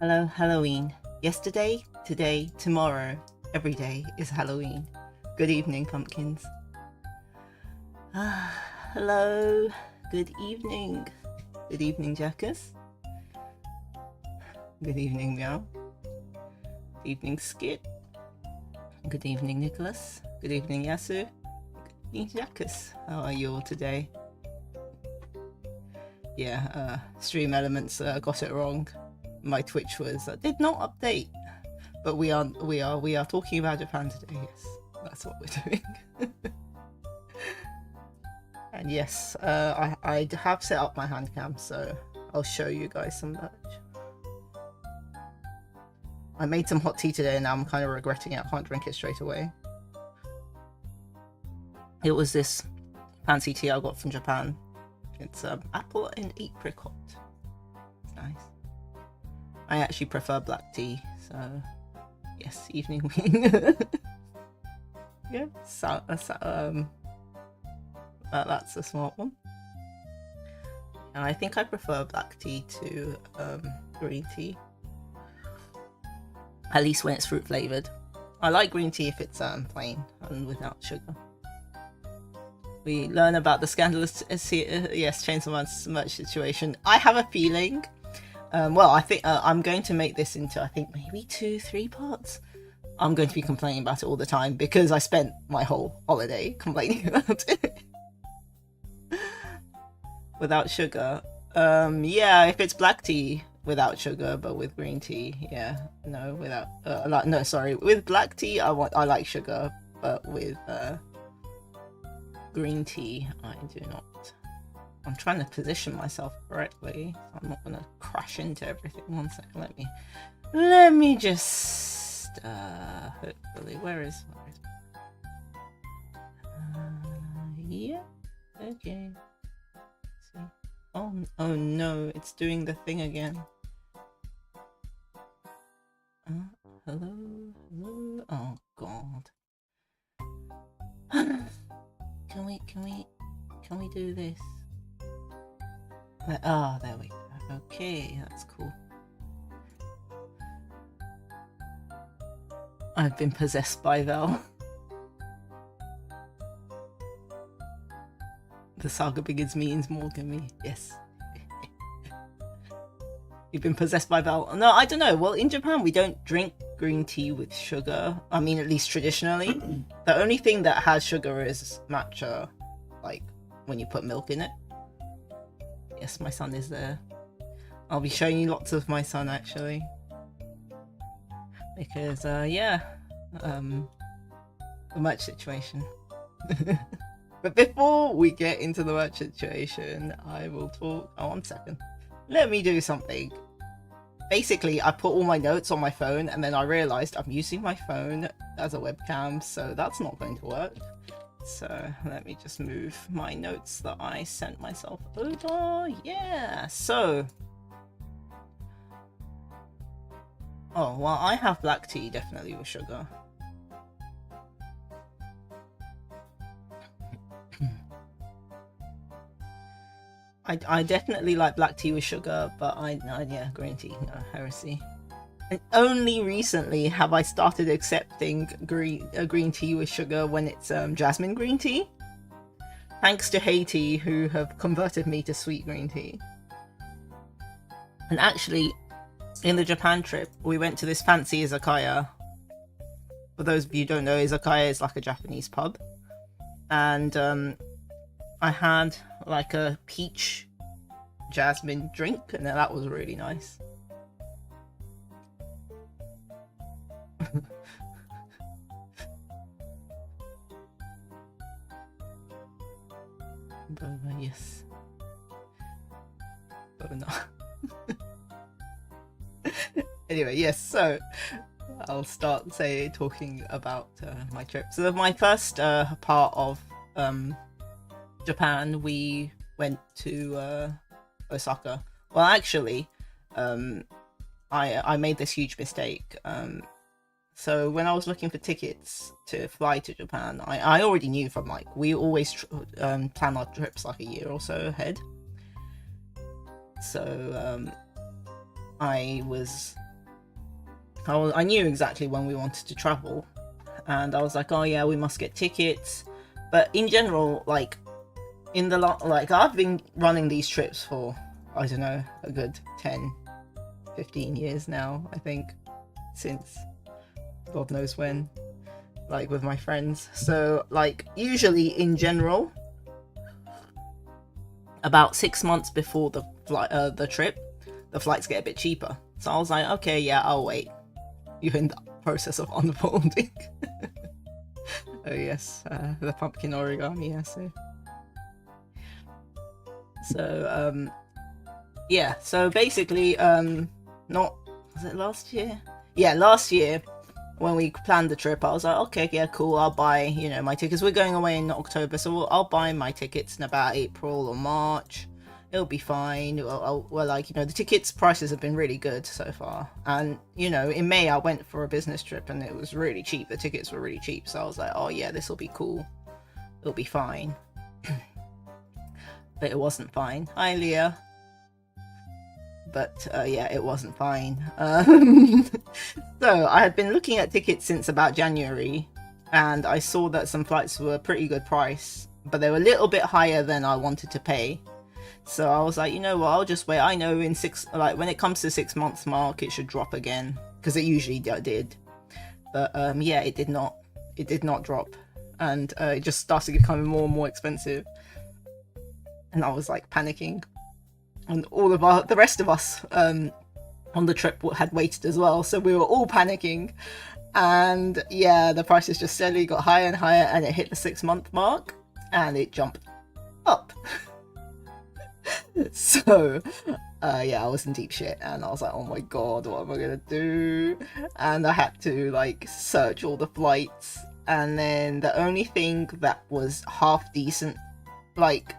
Hello, Halloween. Yesterday, today, tomorrow, every day is Halloween. Good evening, pumpkins. Hello. Good evening. Good evening, Jackus. Good evening, Meow. Good evening, Skit. Good evening, Nicholas. Good evening, Yasu. Good evening, Jackus. How are you all today? Yeah, Stream Elements got it wrong. My Twitch was did not update, but we are talking about Japan today. Yes, that's what we're doing. And yes, I have set up my hand cam, so I'll show you guys some merch. I made some hot tea today, and now I'm kind of regretting it. I can't drink it straight away. It was this fancy tea I got from Japan. It's apple and apricot. It's nice. I actually prefer black tea, so yes, evening wing. Yeah, that's a smart one. And I think I prefer black tea to green tea, at least when it's fruit flavored. I like green tea if it's plain and without sugar. We learn about the scandalous Chainsaw Man's merch situation. I have a feeling. Well, I think I'm going to make this into, I think, maybe 2-3 parts. I'm going to be complaining about it all the time because I spent my whole holiday complaining about it. Without sugar. Yeah, if it's black tea without sugar, but with green tea, yeah. No, without, no, sorry. With black tea, I like sugar, but with green tea, I do not. I'm trying to position myself correctly. I'm not gonna crash into everything. 1 second, let me just hopefully where is yeah, okay. Let's see. Oh no, it's doing the thing again. Hello. Oh god. Can we do this? Oh, there we go. Okay, that's cool. I've been possessed by Vel. The saga begins means Morgan. Yes. You've been possessed by Vel. No, I don't know. Well, in Japan, we don't drink green tea with sugar. I mean, at least traditionally. The only thing that has sugar is matcha, like when you put milk in it. Yes, my son is there. I'll be showing you lots of my son actually. Because, yeah, the merch situation. But before we get into the merch situation, I will talk. Oh, 1 second. Let me do something. Basically, I put all my notes on my phone and then I realized I'm using my phone as a webcam, so that's not going to work. So let me just move my notes that I sent myself over. Yeah, so. Oh, well, I have black tea definitely with sugar. I definitely like black tea with sugar, but yeah, green tea, no, heresy. And only recently have I started accepting green tea with sugar when it's jasmine green tea. Thanks to Haiti, who have converted me to sweet green tea. And actually, in the Japan trip, we went to this fancy izakaya. For those of you who don't know, izakaya is like a Japanese pub. And I had like a peach jasmine drink, and that was really nice. Yes. No. Anyway, yes, so I'll start talking about my trip. So my first part of Japan, we went to Osaka. Well, actually, I made this huge mistake. So when I was looking for tickets to fly to Japan, I already knew from we always plan our trips like a year or so ahead. So I was I knew exactly when we wanted to travel, and I was like, oh yeah, we must get tickets. But in general, like in the like I've been running these trips for, I don't know, a good 10-15 years now, I think, since God knows when, like with my friends. So like usually in general, about 6 months before the flight, the trip, the flights get a bit cheaper. So I was like, okay, yeah, I'll wait. You're in the process of unfolding. Oh yes, the pumpkin origami essay. So yeah, so basically not, was it last year? Yeah, last year when we planned the trip, I was like, okay, yeah, cool, I'll buy, you know, my tickets. We're going away in October, so I'll buy my tickets in about April or March. It'll be fine. Well, like, you know, the tickets prices have been really good so far. And, you know, in May I went for a business trip and it was really cheap. The tickets were really cheap. So I was like, oh yeah, this will be cool. It'll be fine. But it wasn't fine. Hi, Leah. But yeah, it wasn't fine. So I had been looking at tickets since about January, and I saw that some flights were pretty good price, but they were a little bit higher than I wanted to pay. So I was like, you know what, I'll just wait. I know in when it comes to 6 months mark, it should drop again, because it usually did. But yeah, it did not. It did not drop, and it just started becoming more and more expensive. And I was like panicking. And all of the rest of us on the trip had waited as well, so we were all panicking. And yeah, the prices just steadily got higher and higher, and it hit the 6 month mark, and it jumped up. So yeah, I was in deep shit, and I was like, oh my god, what am I gonna do? And I had to like search all the flights, and then the only thing that was half decent, like,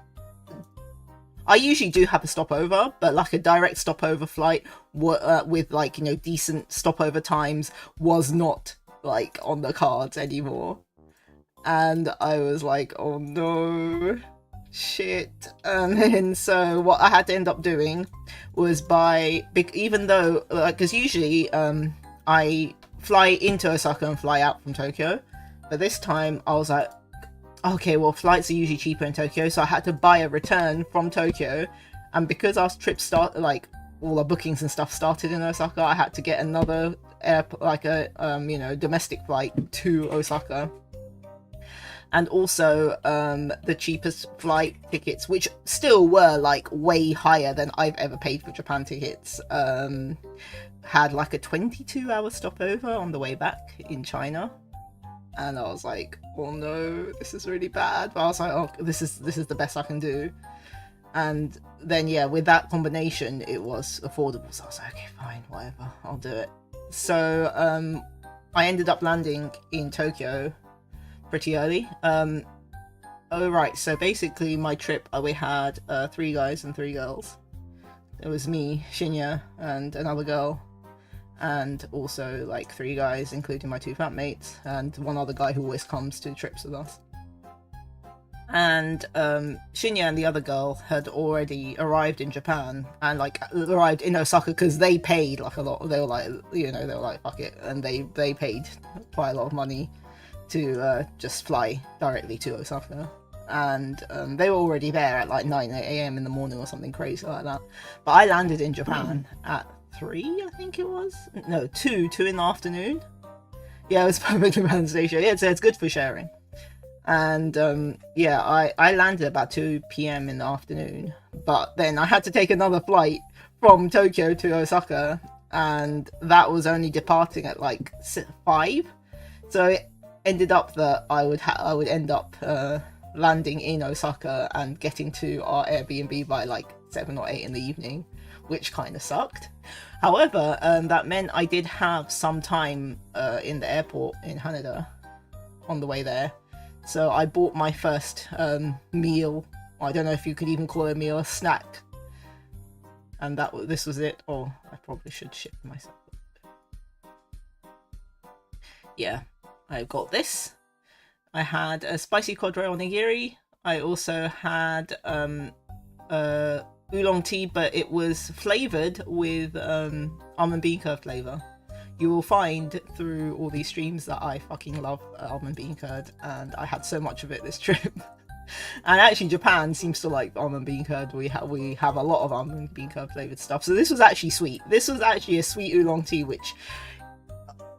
I usually do have a stopover, but like a direct stopover flight with like, you know, decent stopover times was not like on the cards anymore. And I was like, oh no, shit. And then so what I had to end up doing was even though, like, because usually I fly into Osaka and fly out from Tokyo, but this time I was like, okay, well, flights are usually cheaper in Tokyo, so I had to buy a return from Tokyo. And because our trip started, like, all our bookings and stuff started in Osaka, I had to get another you know, domestic flight to Osaka. And also the cheapest flight tickets, which still were like way higher than I've ever paid for Japan tickets, had like a 22-hour stopover on the way back in China. And I was like, oh no, this is really bad. But I was like, oh, this is the best I can do. And then yeah, with that combination, it was affordable. So I was like, okay, fine, whatever, I'll do it. So I ended up landing in Tokyo pretty early. Oh right, so basically my trip, we had 3 guys and 3 girls. It was me, Shinya, and another girl. And also like 3 guys, including my 2 flatmates, and one other guy who always comes to trips with us. And Shinya and the other girl had already arrived in Japan, and like arrived in Osaka because they paid like a lot. They were like, you know, they were like, fuck it, and they paid quite a lot of money to just fly directly to Osaka. And they were already there at like 9 a.m. in the morning or something crazy like that. But I landed in Japan at 3, I think it was. No, 2 in the afternoon. Yeah, it was perfectly balanced ratio. Yeah, so it's good for sharing. And yeah, I landed about 2 p.m. in the afternoon, but then I had to take another flight from Tokyo to Osaka, and that was only departing at like 5. So it ended up that I would end up landing in Osaka and getting to our Airbnb by like 7 or 8 in the evening, which kind of sucked. However, that meant I did have some time in the airport in Haneda on the way there. So I bought my first meal. I don't know if you could even call it a meal, a snack. And this was it. Oh, I probably should ship myself. Yeah, I got this. I had a spicy kodro onigiri. I also had oolong tea, but it was flavoured with almond bean curd flavour. you will find through all these streams that I fucking love almond bean curd, and I had so much of it this trip. And actually Japan seems to like almond bean curd. We have a lot of almond bean curd flavored stuff. So this was actually sweet. This was actually a sweet oolong tea, which,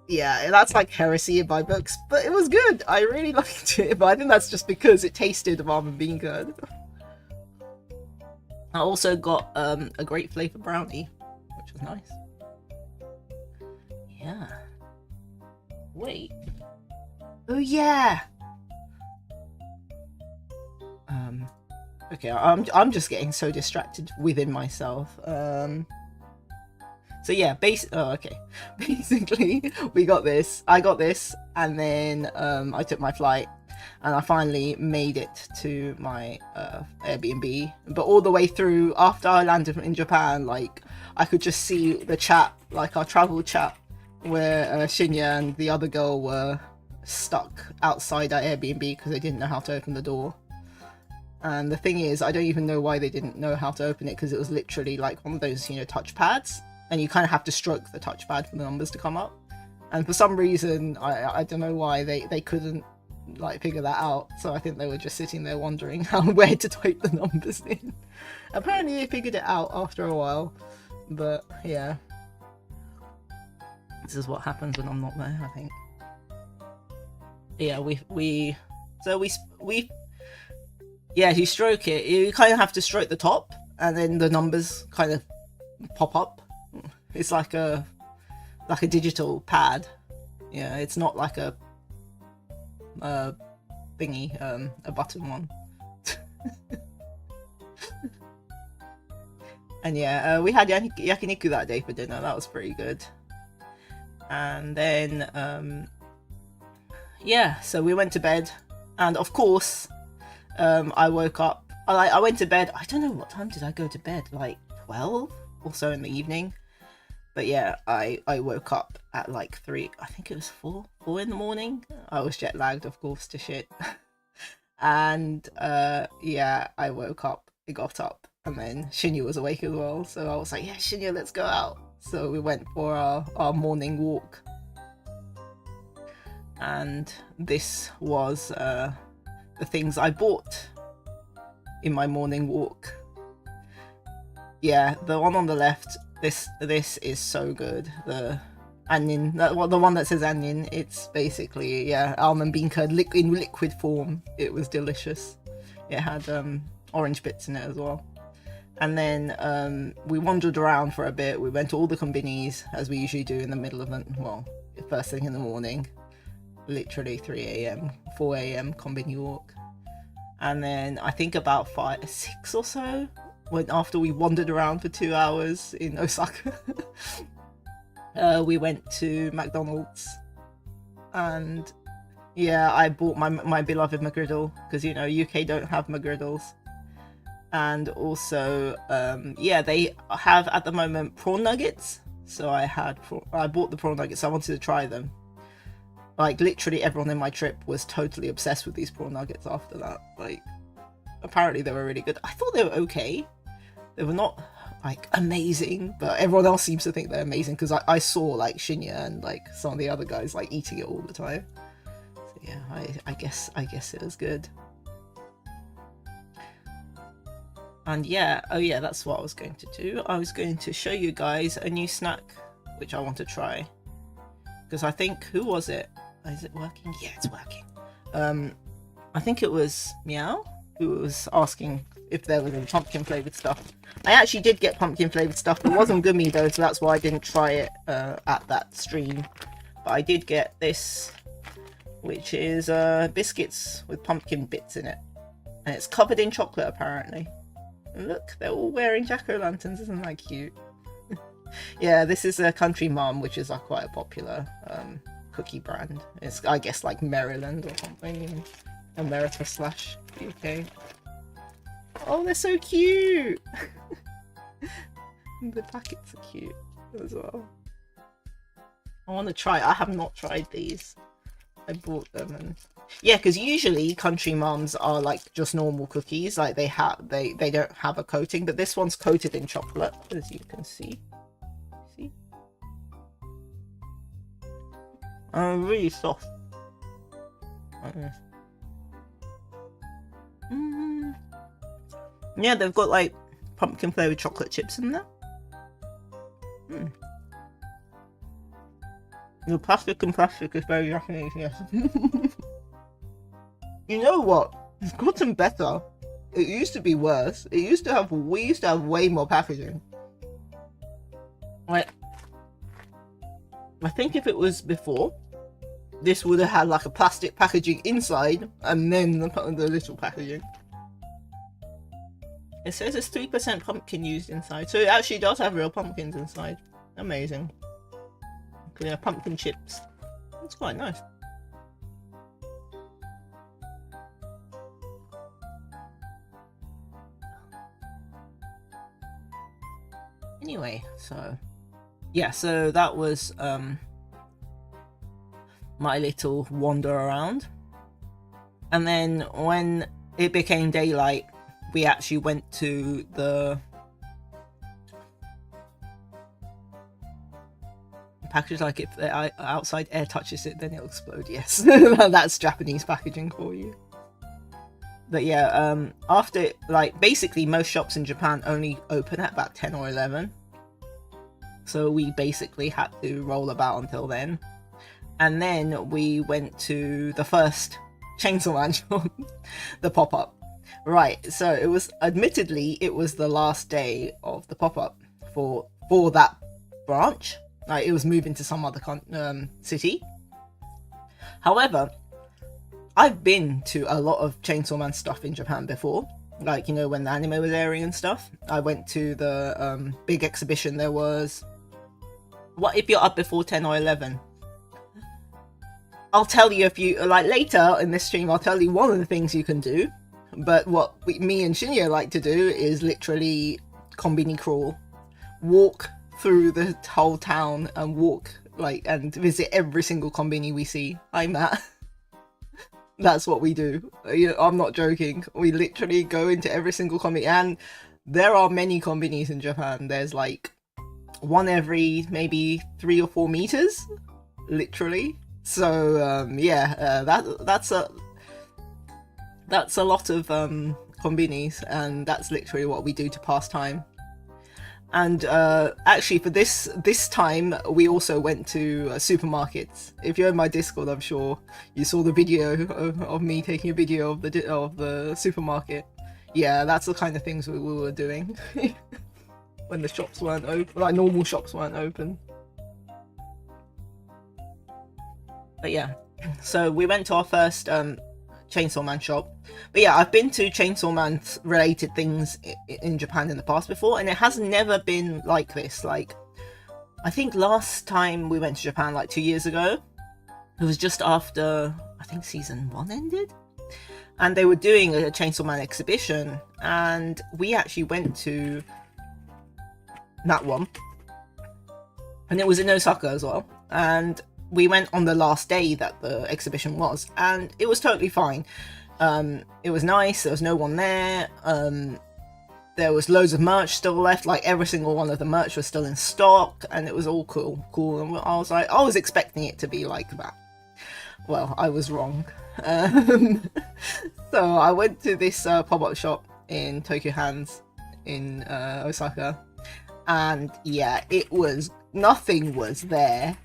yeah, that's like heresy in my books, but it was good. I really liked it, but I think that's just because it tasted of almond bean curd. I also got a great flavour brownie, which was nice. Yeah. Wait. Oh yeah. Okay, I'm just getting so distracted within myself. So yeah, okay. Basically, we got this. I got this, and then I took my flight, and I finally made it to my Airbnb. But all the way through, after I landed in Japan, like I could just see the chat, like our travel chat, where Shinya and the other girl were stuck outside our Airbnb because they didn't know how to open the door. And the thing is, I don't even know why they didn't know how to open it, because it was literally like one of those, you know, touch pads, and you kind of have to stroke the touchpad for the numbers to come up. And for some reason, I don't know why they couldn't like figure that out. So I think they were just sitting there wondering where to type the numbers in. Apparently they figured it out after a while, but yeah, this is what happens when I'm not there, I think. Yeah, yeah, if you stroke it, you kind of have to stroke the top, and then the numbers kind of pop up. It's like a digital pad. Yeah, it's not like a thingy, a button one. And yeah, we had yakiniku that day for dinner. That was pretty good. And then yeah, so we went to bed, and of course, I woke up. I went to bed. I don't know what time did I go to bed, like 12 or so in the evening. But yeah, I woke up at like 3. I think it was 4 in the morning. I was jet lagged, of course, to shit. And yeah, I woke up. I got up, and then Shinya was awake as well. So I was like, yeah, Shinya, let's go out. So we went for our morning walk. And this was the things I bought in my morning walk. Yeah, the one on the left, this is so good. The onion, the one that says onion, it's basically, yeah, almond bean curd in liquid form. It was delicious. It had orange bits in it as well. And then we wandered around for a bit. We went to all the konbinis, as we usually do in the middle of the, well, first thing in the morning. Literally 3 a.m, 4 a.m. konbini walk. And then I think about 6 or so, after we wandered around for 2 hours in Osaka, we went to McDonald's. And yeah, I bought my beloved McGriddle, because, you know, UK don't have McGriddles. And also, yeah, they have at the moment prawn nuggets. So I bought the prawn nuggets. I wanted to try them. Like, literally everyone in my trip was totally obsessed with these prawn nuggets after that. Like, apparently they were really good. I thought they were okay. They were not, like, amazing, but everyone else seems to think they're amazing, because I saw, like, Shinya and, like, some of the other guys, like, eating it all the time. So, yeah, I guess it was good. And yeah, oh yeah, that's what I was going to do. I was going to show you guys a new snack, which I want to try. Because I think, who was it? Is it working? Yeah, it's working. I think it was Meow who was asking if there was any pumpkin flavoured stuff. I actually did get pumpkin flavoured stuff. It wasn't gummy though, so that's why I didn't try it at that stream. But I did get this, which is biscuits with pumpkin bits in it. And it's covered in chocolate, apparently. And look, they're all wearing jack-o'-lanterns. Isn't that cute? Yeah, this is a Country Mum, which is quite a popular cookie brand. It's, I guess, like Maryland or something in America/UK. Oh, they're so cute! The packets are cute as well. I want to try. I have not tried these. I bought them, and yeah, because usually Country Mums are like just normal cookies. Like they don't have a coating, but this one's coated in chocolate, as you can see. See? Really soft. Yeah, they've got like pumpkin flavored chocolate chips in there. The plastic and plastic is very Japanese, yes. You know what? It's gotten better. It used to be worse. We used to have way more packaging. Like, I think if it was before, this would have had like a plastic packaging inside and then the little packaging. It says it's 3% pumpkin used inside, so it actually does have real pumpkins inside. Amazing. Yeah, pumpkin chips. That's quite nice. Anyway, so yeah, so that was my little wander around. And then when it became daylight, we actually went to the package. Like, if the outside air touches it, then it'll explode. Yes. That's Japanese packaging for you. But yeah, after, like, basically most shops in Japan only open at about 10 or 11, so we basically had to roll about until then. And then we went to the first Chainsaw Man shop, the pop-up. Right, so it was, admittedly, it was the last day of the pop-up for that branch. Like, it was moving to some other city. However, I've been to a lot of Chainsaw Man stuff in Japan before. Like, you know, when the anime was airing and stuff. I went to the big exhibition there was. What if you're up before 10 or 11? I'll tell you, if you, like, later in this stream, I'll tell you one of the things you can do. But what me and Shinya like to do is literally konbini crawl. Walk through the whole town and walk, like, and visit every single konbini we see. Hi, Matt. That's what we do. I'm not joking. We literally go into every single konbini, and there are many konbinis in Japan. There's like one every maybe 3 or 4 meters, literally. So yeah, that's a lot of konbinis, and that's literally what we do to pass time. And actually, for this time, we also went to supermarkets. If you're in my Discord, I'm sure you saw the video of me taking a video of the supermarket. Yeah, that's the kind of things we were doing when the shops weren't open, like normal shops weren't open. But yeah, so we went to our first Chainsaw Man shop. But yeah, I've been to Chainsaw Man related things in Japan in the past before, and it has never been like this. Like, I think last time we went to Japan, like 2 years ago, it was just after, I think season 1 ended, and they were doing a Chainsaw Man exhibition, and we actually went to that one, and it was in Osaka as well, and we went on the last day that the exhibition was, and it was totally fine. It was nice, there was no one there, there was loads of merch still left, like every single one of the merch was still in stock, and it was all cool, and I was like, I was expecting it to be like that. Well, I was wrong. So I went to this pop-up shop in Tokyo Hands in Osaka, and yeah, nothing was there.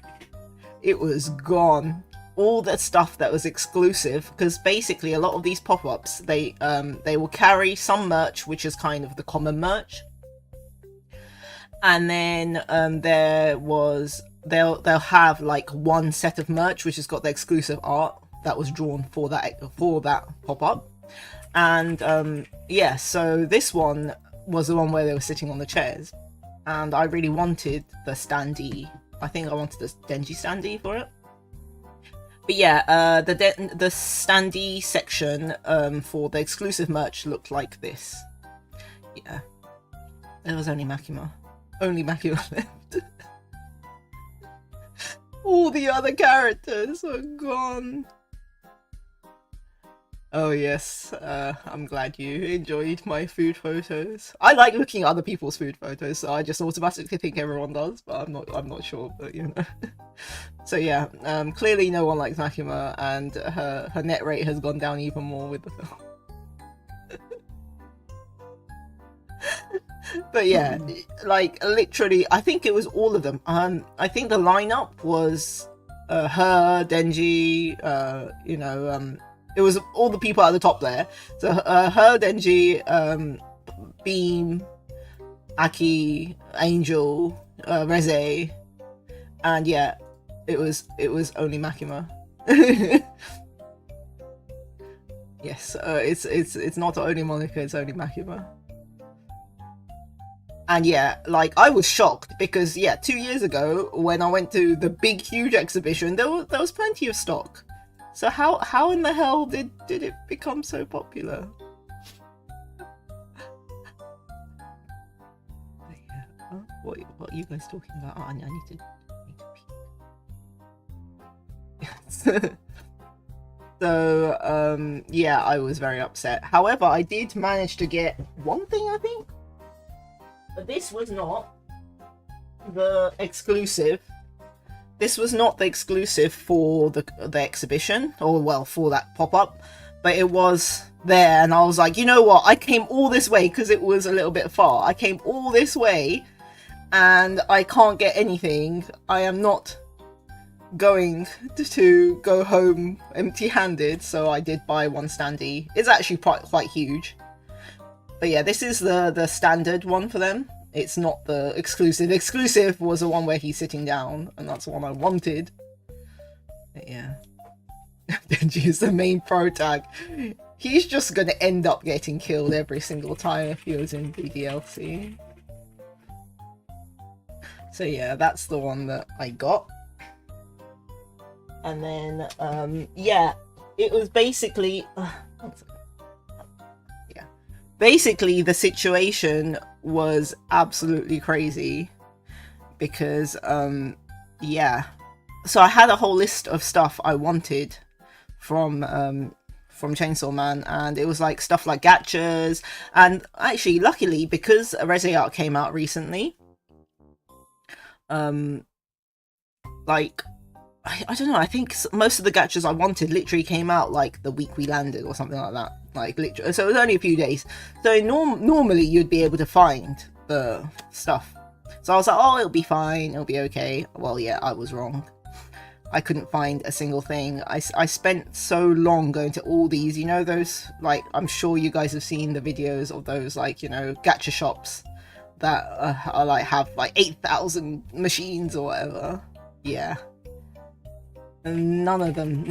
It was gone. All the stuff that was exclusive, because basically a lot of these pop-ups, they will carry some merch which is kind of the common merch, and then they'll have like one set of merch which has got the exclusive art that was drawn for that pop-up. And yeah, so this one was the one where they were sitting on the chairs, and I really wanted the standee. I think I wanted the Denji standee for it. But yeah, the standee section for the exclusive merch looked like this. Yeah, there was only Makima. Only Makima left. All the other characters were gone. Oh yes, I'm glad you enjoyed my food photos. I like looking at other people's food photos, so I just automatically think everyone does, but I'm not sure, but you know. So yeah, clearly no one likes Makima, and her net rate has gone down even more with the film. But yeah, like literally, I think it was all of them. I think the lineup was her, Denji, you know, it was all the people at the top there. So her, Denji, Beam, Aki, Angel, Reze, and yeah, it was only Makima. Yes, it's not only Monica, it's only Makima. And yeah, like I was shocked because yeah, 2 years ago when I went to the big huge exhibition, there was plenty of stock. So how in the hell did it become so popular? Yeah, huh? What are you guys talking about? Oh, I need to peek. So yeah, I was very upset. However, I did manage to get one thing, I think. But this was not the exclusive. This was not the exclusive for the exhibition, or well, for that pop-up, but it was there, and I was like, you know what? I came all this way because it was a little bit far. I came all this way, and I can't get anything. I am not going to go home empty-handed, so I did buy one standee. It's actually quite huge. But yeah, this is the standard one for them. It's not the exclusive. Exclusive was the one where he's sitting down, and that's the one I wanted. But yeah. Denji is the main pro tag. He's just gonna end up getting killed every single time if he was in the DLC. So yeah, that's the one that I got. And then, yeah, it was basically... Basically, the situation was absolutely crazy because, yeah. So I had a whole list of stuff I wanted from Chainsaw Man, and it was like stuff like gachas, and actually, luckily, because Reze Art came out recently, like, I don't know, I think most of the gachas I wanted literally came out like the week we landed or something like that. Like literally, so it was only a few days. So normally you'd be able to find the stuff. So I was like, oh, it'll be fine, it'll be okay. Well, yeah, I was wrong. I couldn't find a single thing. I spent so long going to all these, you know, those, like, I'm sure you guys have seen the videos of those, like, you know, gacha shops that are like, have like 8,000 machines or whatever. Yeah. And none of them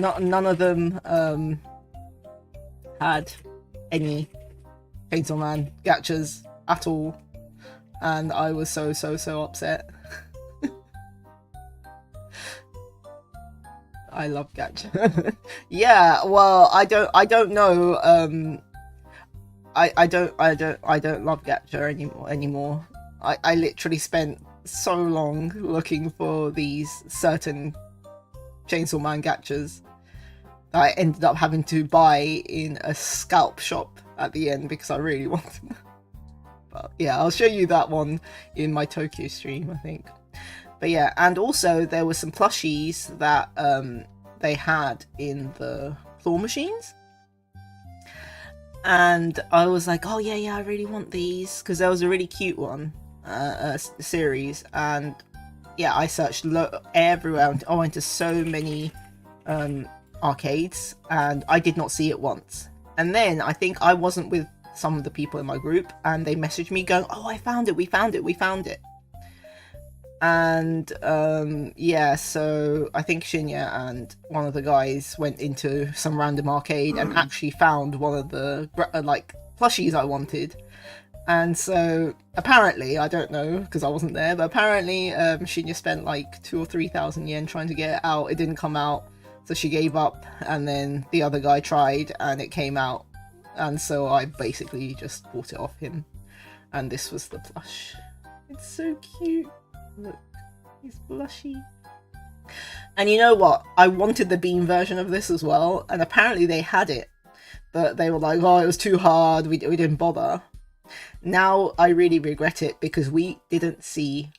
had any Chainsaw Man gachas at all, and I was so upset. I love gacha. Yeah, well, I don't know. I don't love gacha anymore. I literally spent so long looking for these certain Chainsaw Man gachas that I ended up having to buy in a scalp shop at the end because I really wanted them. But yeah, I'll show you that one in my Tokyo stream, I think. But yeah, and also there were some plushies that they had in the claw machines. And I was like, oh yeah, I really want these, because there was a really cute one, series, and yeah, I searched everywhere. I went to so many arcades, and I did not see it once. And then I think I wasn't with some of the people in my group, and they messaged me going, oh, I found it, we found it. And yeah, so I think Shinya and one of the guys went into some random arcade and actually found one of the like plushies I wanted. And so apparently, I don't know because I wasn't there, but apparently Shinya spent like 2,000 or 3,000 yen trying to get it out. It didn't come out, so she gave up, and then the other guy tried and it came out, and so I basically just bought it off him, and this was the plush. It's so cute. Look, he's blushy. And you know what? I wanted the Beam version of this as well, and apparently they had it. but they were like, oh, it was too hard, we didn't bother. Now I really regret it because we didn't see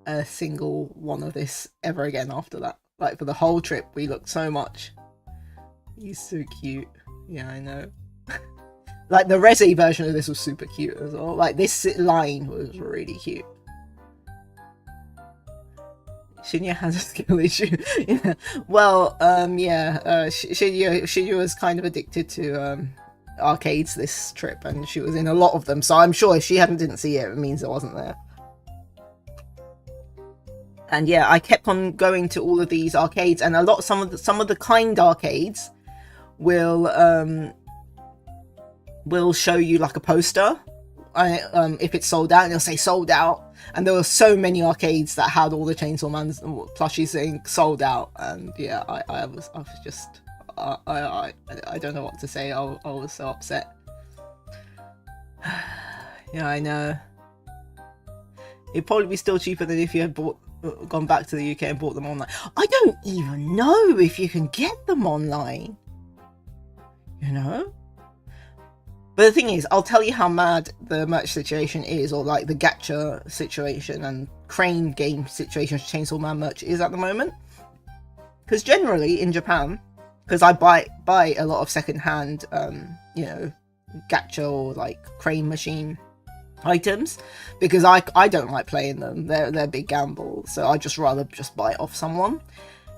a single one of this ever again after that. Like, for the whole trip, we looked so much. He's so cute. Yeah, I know. Like, the Resi version of this was super cute as well. Like, this line was really cute. Shinya has a skill issue. Yeah. Well, yeah, Shinya was kind of addicted to arcades this trip, and she was in a lot of them, so I'm sure if she didn't see it, it means it wasn't there. And yeah, I kept on going to all of these arcades, and some of the kind arcades will show you like a poster, if it's sold out, and it'll say sold out. And there were so many arcades that had all the Chainsaw Man plushies saying sold out, and yeah, I was just I don't know what to say. I was so upset. Yeah, I know. It'd probably be still cheaper than if you had gone back to the UK and bought them online. I don't even know if you can get them online, you know. But the thing is, I'll tell you how mad the merch situation is, or like the gacha situation and crane game situation Chainsaw Man merch is at the moment. Because generally in Japan, because I buy a lot of secondhand, you know, gacha or like crane machine items, because I don't like playing them. They're big gamble, so I just rather just buy it off someone.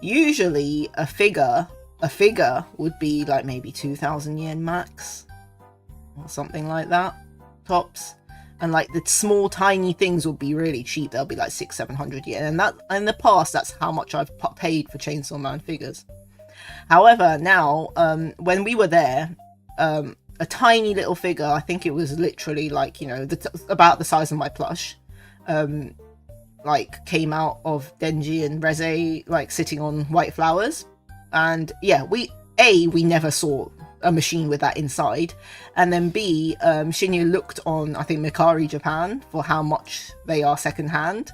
Usually a figure would be like maybe 2,000 yen max, or something like that, tops. And like the small tiny things will be really cheap. They'll be like 600-700 yen, and that in the past that's how much I've paid for Chainsaw Man figures. However, now when we were there, a tiny little figure, I think it was literally like, you know, about the size of my plush, like came out of Denji and Reze, like sitting on white flowers. And yeah, we never saw a machine with that inside, and then B, Shinya looked on, I think, Mercari Japan for how much they are secondhand,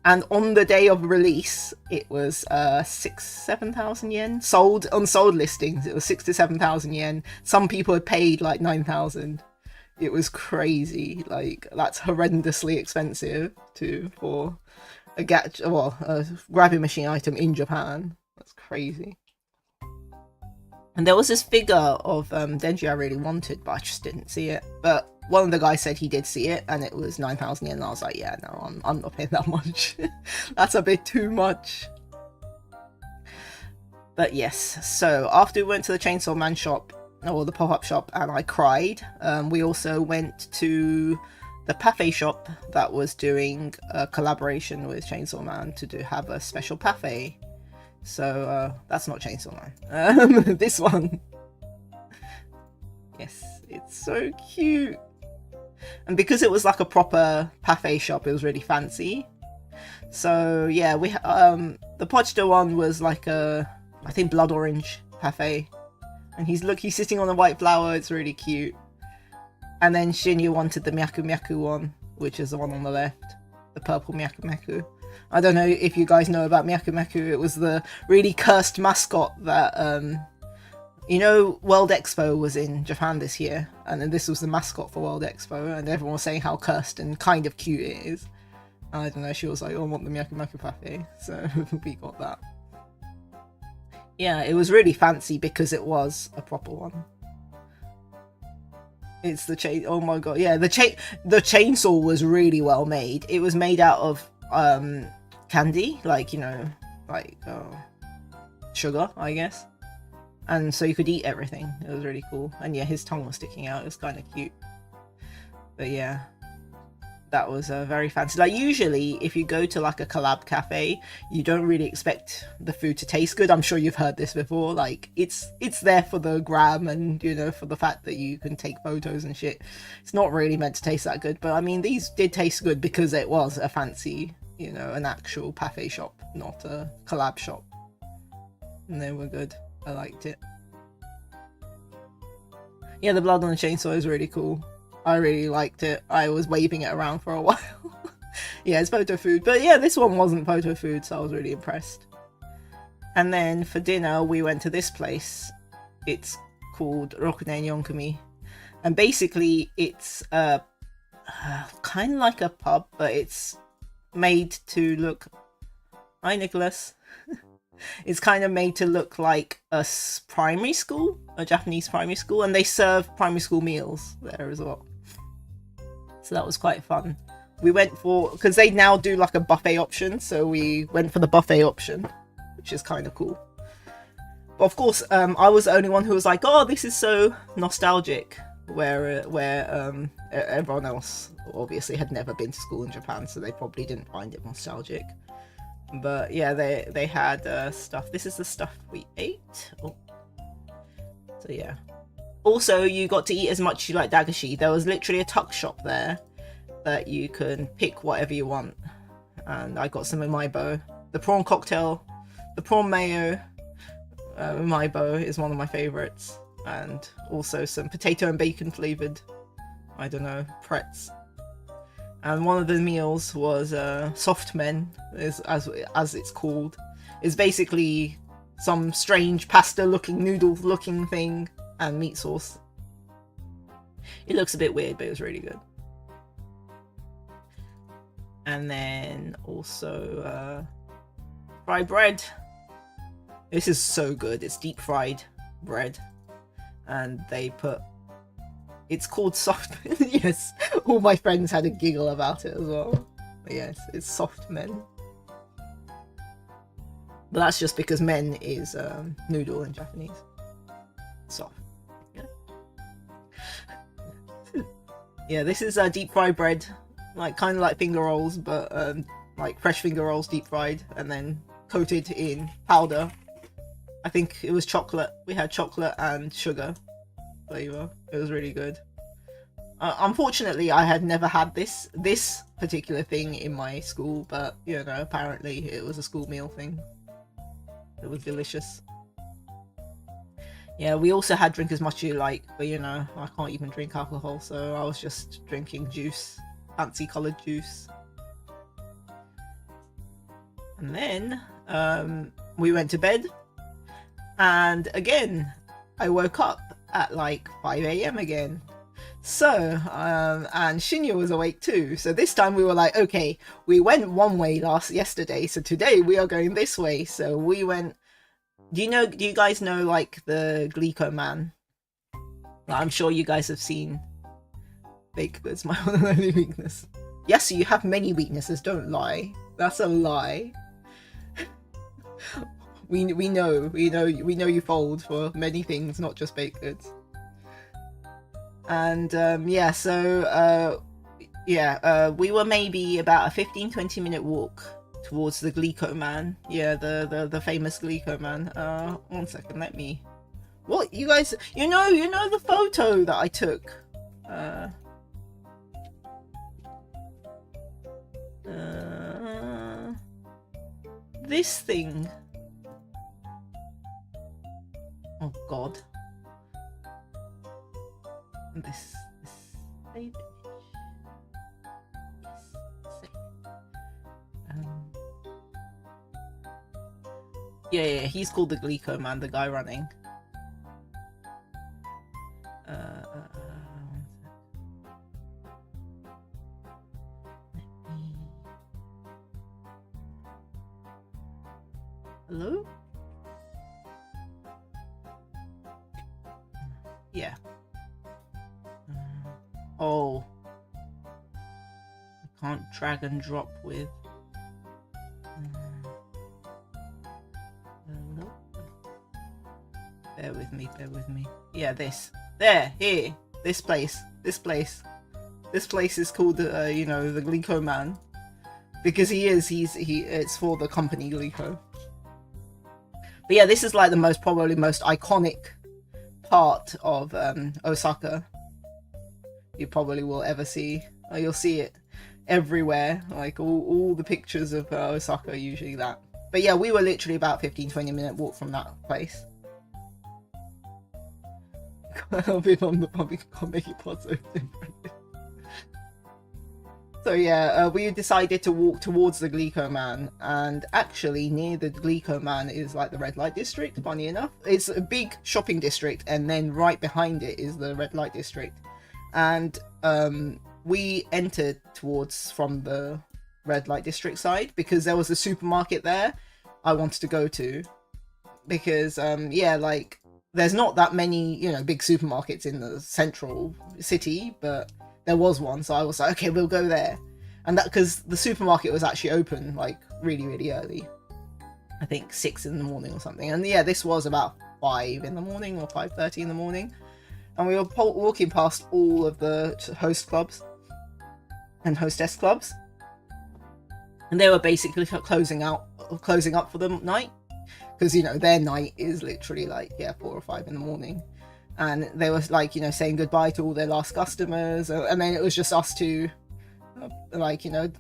and on the day of release it was 6,000-7,000 yen sold on sold listings. It was 6,000 to 7,000 yen. Some people had paid like 9,000. It was crazy. Like, that's horrendously expensive for a grabbing machine item in Japan. That's crazy. And there was this figure of Denji I really wanted, but I just didn't see it. But one of the guys said he did see it, and it was 9,000 yen, and I was like, yeah, no, I'm not paying that much. That's a bit too much. But yes, so after we went to the Chainsaw Man shop, or the pop-up shop, and I cried, we also went to the Pafe shop that was doing a collaboration with Chainsaw Man to have a special Pafe. So that's not Chainsaw Man. This one. Yes, it's so cute. And because it was like a proper Pafe shop, it was really fancy. So yeah, we the Pochta one was like a, I think, blood orange Pafe. And he's sitting on a white flower. It's really cute. And then Shinya wanted the Myaku Myaku one, which is the one on the left, the purple Myaku Myaku. I don't know if you guys know about Myaku Myaku. It was the really cursed mascot that, you know, World Expo was in Japan this year, and then this was the mascot for World Expo, and everyone was saying how cursed and kind of cute it is. And I don't know, she was like, oh, I want the Myaku Myaku Pafe, so we got that. Yeah, it was really fancy because it was a proper one. It's the chain. Oh my god, yeah, the chainsaw was really well made. It was made out of candy, like, you know, like sugar, I guess, and so you could eat everything. It was really cool. And yeah, his tongue was sticking out. It was kind of cute. But yeah, that was very fancy. Like, usually if you go to like a collab cafe, you don't really expect the food to taste good. I'm sure you've heard this before. Like, it's there for the gram, and, you know, for the fact that you can take photos and shit. It's not really meant to taste that good, but I mean, these did taste good because it was a fancy, you know, an actual Pafe shop, not a collab shop. And they were good. I liked it. Yeah, the blood on the chainsaw is really cool. I really liked it. I was waving it around for a while. Yeah, it's photo food. But yeah, this one wasn't photo food, so I was really impressed. And then for dinner, we went to this place. It's called Rokuden Yonkumi, and basically it's kind of like a pub, but it's made to look. Hi, Nicholas. It's kind of made to look like a primary school, a Japanese primary school, and they serve primary school meals there as well. So that was quite fun. We went for, because they now do like a buffet option, so we went for the buffet option, which is kind of cool. But of course, I was the only one who was like, "Oh, this is so nostalgic," where everyone else obviously had never been to school in Japan, so they probably didn't find it nostalgic. But yeah, they had stuff. This is the stuff we ate. Oh. So yeah. Also, you got to eat as much as you like dagashi. There was literally a tuck shop there that you can pick whatever you want. And I got some umaibo. The prawn cocktail, the prawn mayo umaibo is one of my favourites. And also some potato and bacon flavoured, I don't know, pretz. And one of the meals was soft men, as it's called. It's basically some strange pasta-looking, noodle-looking thing and meat sauce. It looks a bit weird, but it was really good. And then also fried bread. This is so good. It's deep fried bread, and they put. It's called soft men. Yes, all my friends had a giggle about it as well. But yes, it's soft men. But that's just because men is noodle in Japanese. Soft. Yeah. Yeah, this is deep fried bread, like kind of like finger rolls, but like fresh finger rolls, deep fried, and then coated in powder. I think it was chocolate. We had chocolate and sugar flavor. It was really good. Unfortunately, I had never had this particular thing in my school, but you know, apparently it was a school meal thing. It was delicious. Yeah, we also had drink as much as you like, but you know, I can't even drink alcohol, so I was just drinking juice, fancy coloured juice. And then we went to bed, and again, I woke up at like 5 AM again. So, and Shinya was awake too. So this time we were like, okay, we went one way yesterday, so today we are going this way. So we went. Do you guys know like the glico man? I'm sure you guys have seen baked goods, my one and only weakness. Yes, you have many weaknesses, don't lie. That's a lie. we know you fold for many things, not just baked goods. And yeah, so we were maybe about a 15-20 minute walk towards the glico man. Yeah, the famous glico man. 1 second, let me. What, you guys? You know the photo that I took. This thing. Oh God. This save image. Yeah, he's called the glico man, the guy running. Hello? Yeah. Oh. I can't drag and drop with. Bear with me. Yeah, this. There, here. This place. This place is called, the glico man. Because it's for the company Glico. But yeah, this is like the probably most iconic part of Osaka you probably will ever see. You'll see it everywhere. Like all the pictures of Osaka are usually that. But yeah, we were literally about 15-20 minute walk from that place. I'll be on the public, can't make it possible. So yeah, we decided to walk towards the ᕐᐃOpossum, and actually near the ᕐᐃOpossum is like the red light district. Funny enough, it's a big shopping district, and then right behind it is the red light district. And we entered towards from the red light district side because there was a supermarket there I wanted to go to, because yeah, like there's not that many, you know, big supermarkets in the central city, but there was one, so I was like, okay, we'll go there. And that because the supermarket was actually open like really early, I think 6 in the morning or something. And yeah, this was about 5 in the morning or 5:30 in the morning, and we were walking past all of the host clubs and hostess clubs, and they were basically closing up for the night, because, you know, their night is literally like, yeah, 4 or 5 in the morning. And they were like, you know, saying goodbye to all their last customers, and then it was just us two, like, you know,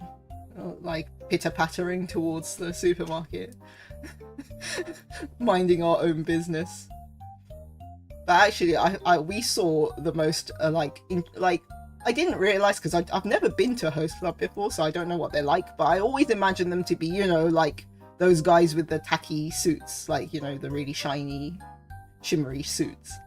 like pitter-pattering towards the supermarket, minding our own business. But actually, we saw the most I didn't realize, because I've never been to a host club before, so I don't know what they're like, but I always imagine them to be, you know, like those guys with the tacky suits, like, you know, the really shiny, shimmery suits.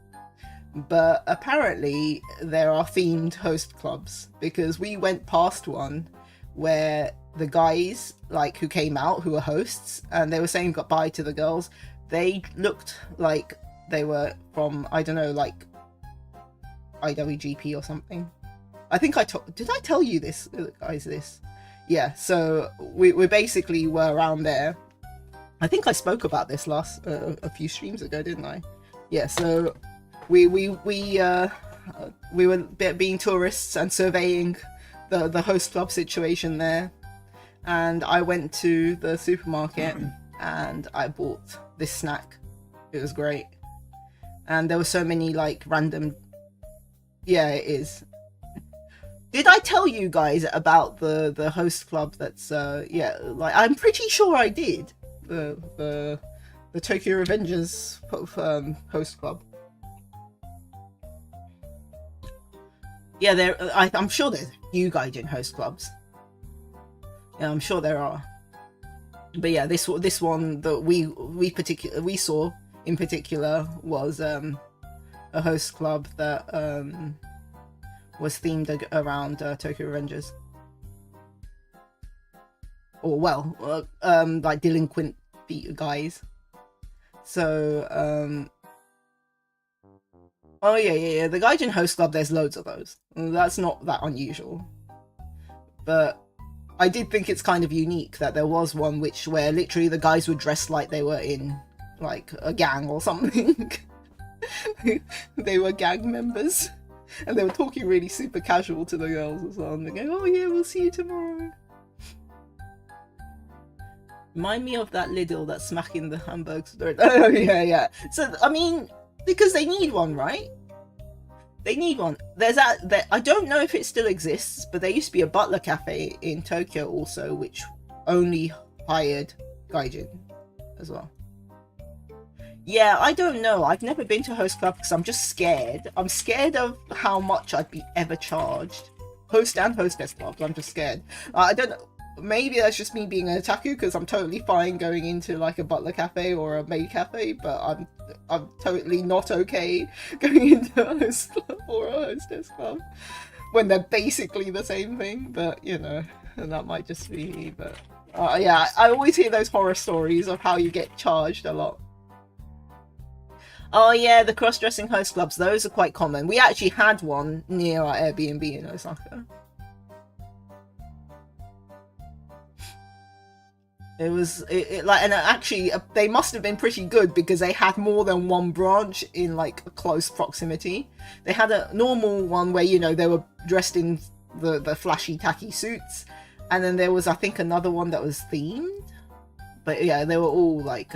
But apparently there are themed host clubs, because we went past one where the guys, like, who came out, who were hosts, and they were saying goodbye to the girls, they looked like they were from, I don't know, like IWGP or something. I think did I tell you this, guys, this? Yeah, so we basically were around there. I think I spoke about this last a few streams ago, didn't I? Yeah, so we were being tourists and surveying the host club situation there, and I went to the supermarket and I bought this snack. It was great, and there were so many like random. Yeah, it is. Did I tell you guys about the host club that's yeah, like, I'm pretty sure I did. The Tokyo Revengers host club. Yeah, I'm sure there's a few gaijin host clubs. Yeah, I'm sure there are. But yeah, this one that we saw in particular was a host club that was themed around Tokyo Revengers. Or, well, like delinquent guys. So, oh yeah, the gaijin host club, there's loads of those. That's not that unusual. But I did think it's kind of unique that there was one where literally the guys were dressed like they were in, like, a gang or something. They were gang members. And they were talking really super casual to the girls as well. And they go, oh yeah, we'll see you tomorrow. Remind me of that Lidl that's smacking the hamburgers. Oh yeah. So, I mean, because they need one, right? They need one. There's I don't know if it still exists, but there used to be a butler cafe in Tokyo also, which only hired gaijin as well. Yeah, I don't know. I've never been to a host club because I'm just scared. I'm scared of how much I'd be ever charged. Host and hostess clubs, I'm just scared. I don't know. Maybe that's just me being an otaku, because I'm totally fine going into like a butler cafe or a maid cafe, but I'm totally not okay going into a host club or a hostess club when they're basically the same thing. But, you know, and that might just be me. But yeah, I always hear those horror stories of how you get charged a lot. Oh yeah, the cross-dressing host clubs, those are quite common. We actually had one near our Airbnb in Osaka. It was like, and actually they must have been pretty good because they had more than one branch in like close proximity. They had a normal one where, you know, they were dressed in the flashy tacky suits, and then there was, I think, another one that was themed. But yeah, they were all like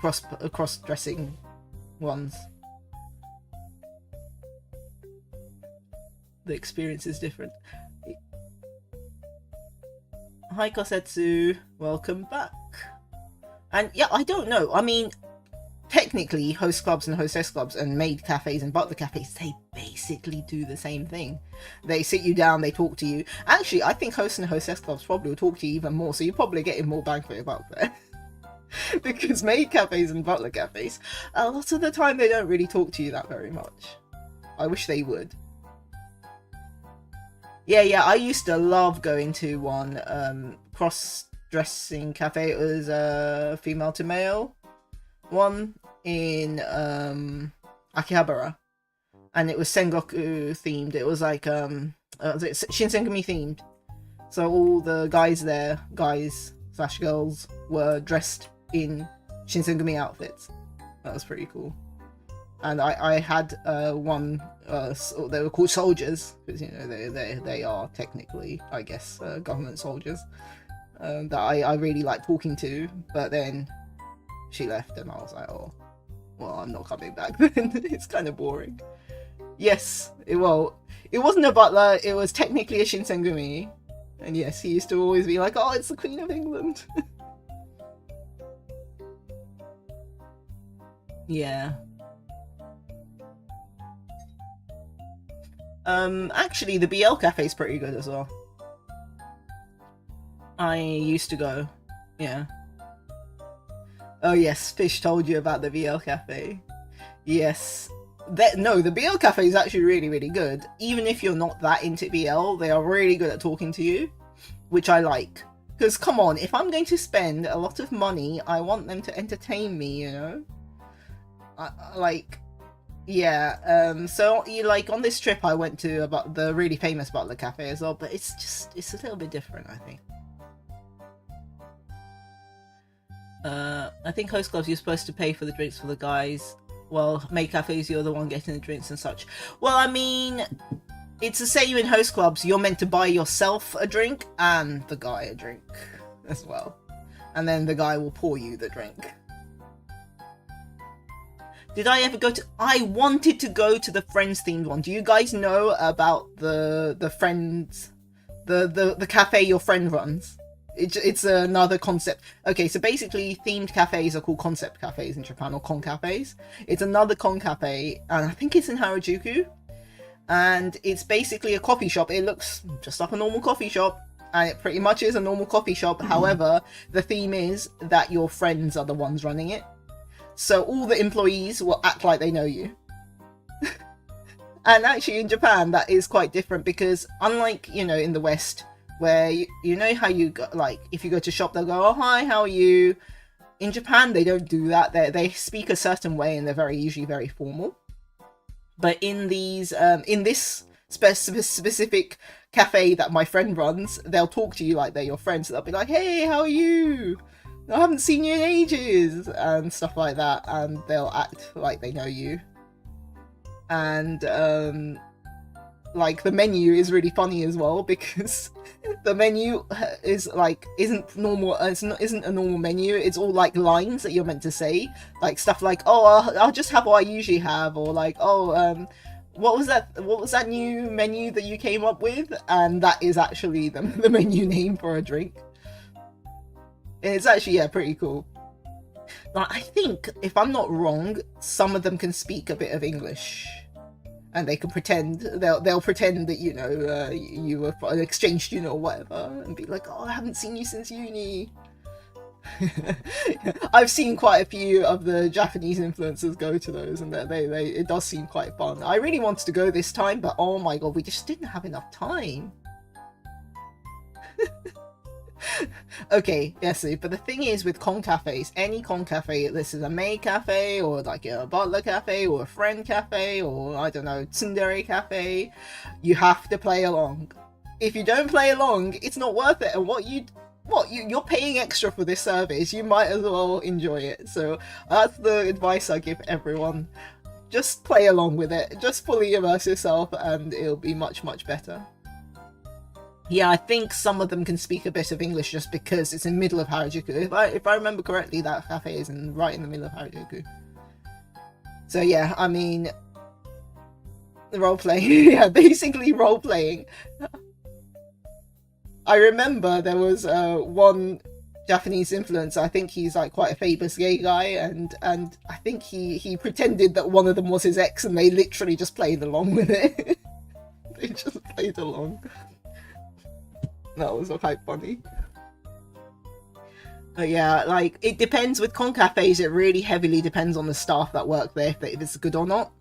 cross-dressing ones. The experience is different. Hi Kosetsu, welcome back. And yeah, I don't know. I mean, technically host clubs and hostess clubs and maid cafes and butler cafes, they basically do the same thing. They sit you down, they talk to you. Actually, I think host and hostess clubs probably will talk to you even more, so you're probably getting more bang for your buck there. Because maid cafes and butler cafes, a lot of the time they don't really talk to you that very much. I wish they would. Yeah, I used to love going to one cross-dressing cafe. It was female to male one in Akihabara, and it was Sengoku themed. It was like Shinsengumi themed. So all the guys there, guys/girls, were dressed in Shinsengumi outfits. That was pretty cool. And I had one. They were called soldiers because, you know, they are technically, I guess, government soldiers that I really liked talking to. But then she left, and I was like, oh, well, I'm not coming back then. It's kind of boring. Yes, it wasn't a butler. It was technically a Shinsengumi, and yes, he used to always be like, oh, it's the Queen of England. Yeah. Actually, the BL cafe is pretty good as well. I used to go. Yeah. Oh yes, Fish told you about the BL cafe. Yes. No, the BL cafe is actually really, really good. Even if you're not that into BL, they are really good at talking to you, which I like. Because, come on, if I'm going to spend a lot of money, I want them to entertain me, you know? Yeah, so, like, on this trip I went to about the really famous Butler Cafe as well, but it's a little bit different, I think. I think host clubs, you're supposed to pay for the drinks for the guys. Well, maid cafes, you're the one getting the drinks and such. Well, I mean, it's the same in host clubs. You're meant to buy yourself a drink and the guy a drink as well. And then the guy will pour you the drink. Did I ever go to... I wanted to go to the Friends themed one. Do you guys know about the Friends... The cafe your friend runs? It's another concept. Okay, so basically themed cafes are called concept cafes in Japan, or con cafes. It's another con cafe, and I think it's in Harajuku. And it's basically a coffee shop. It looks just like a normal coffee shop, and it pretty much is a normal coffee shop. However, the theme is that your friends are the ones running it. So all the employees will act like they know you. And actually in Japan, that is quite different because unlike, you know, in the West, where you know how you go, like, if you go to shop, they'll go, oh, hi, how are you? In Japan, they don't do that. They speak a certain way and they're usually very formal. But in these, in this specific cafe that my friend runs, they'll talk to you like they're your friends. So they'll be like, hey, how are you? I haven't seen you in ages, and stuff like that, and they'll act like they know you. And like the menu is really funny as well, because the menu is like isn't normal. Isn't a normal menu. It's all like lines that you're meant to say, like stuff like, oh, I'll just have what I usually have, or like, oh, what was that new menu that you came up with? And that is actually the menu name for a drink. And it's actually, yeah, pretty cool. Like, I think, if I'm not wrong, some of them can speak a bit of English. And they can pretend, they'll pretend that, you know, you were an exchange student or whatever, and be like, oh, I haven't seen you since uni. I've seen quite a few of the Japanese influencers go to those, and it does seem quite fun. I really wanted to go this time, but oh my god, we just didn't have enough time. Okay, yes, but the thing is with con cafes, any con cafe, this is a maid cafe, or like a butler cafe, or a friend cafe, or I don't know, tsundere cafe, you have to play along. If you don't play along, it's not worth it, and you're paying extra for this service, you might as well enjoy it. So that's the advice I give everyone. Just play along with it, just fully immerse yourself, and it'll be much, much better. Yeah, I think some of them can speak a bit of English just because it's in the middle of Harajuku. If I remember correctly, that cafe is right in the middle of Harajuku. So yeah, I mean, role-playing. Yeah, basically role-playing. I remember there was one Japanese influencer. I think he's like quite a famous gay guy, and I think he pretended that one of them was his ex, and they literally just played along with it. They just played along. That was quite funny. But yeah, like, it depends with con cafes. It really heavily depends on the staff that work there, if it's good or not.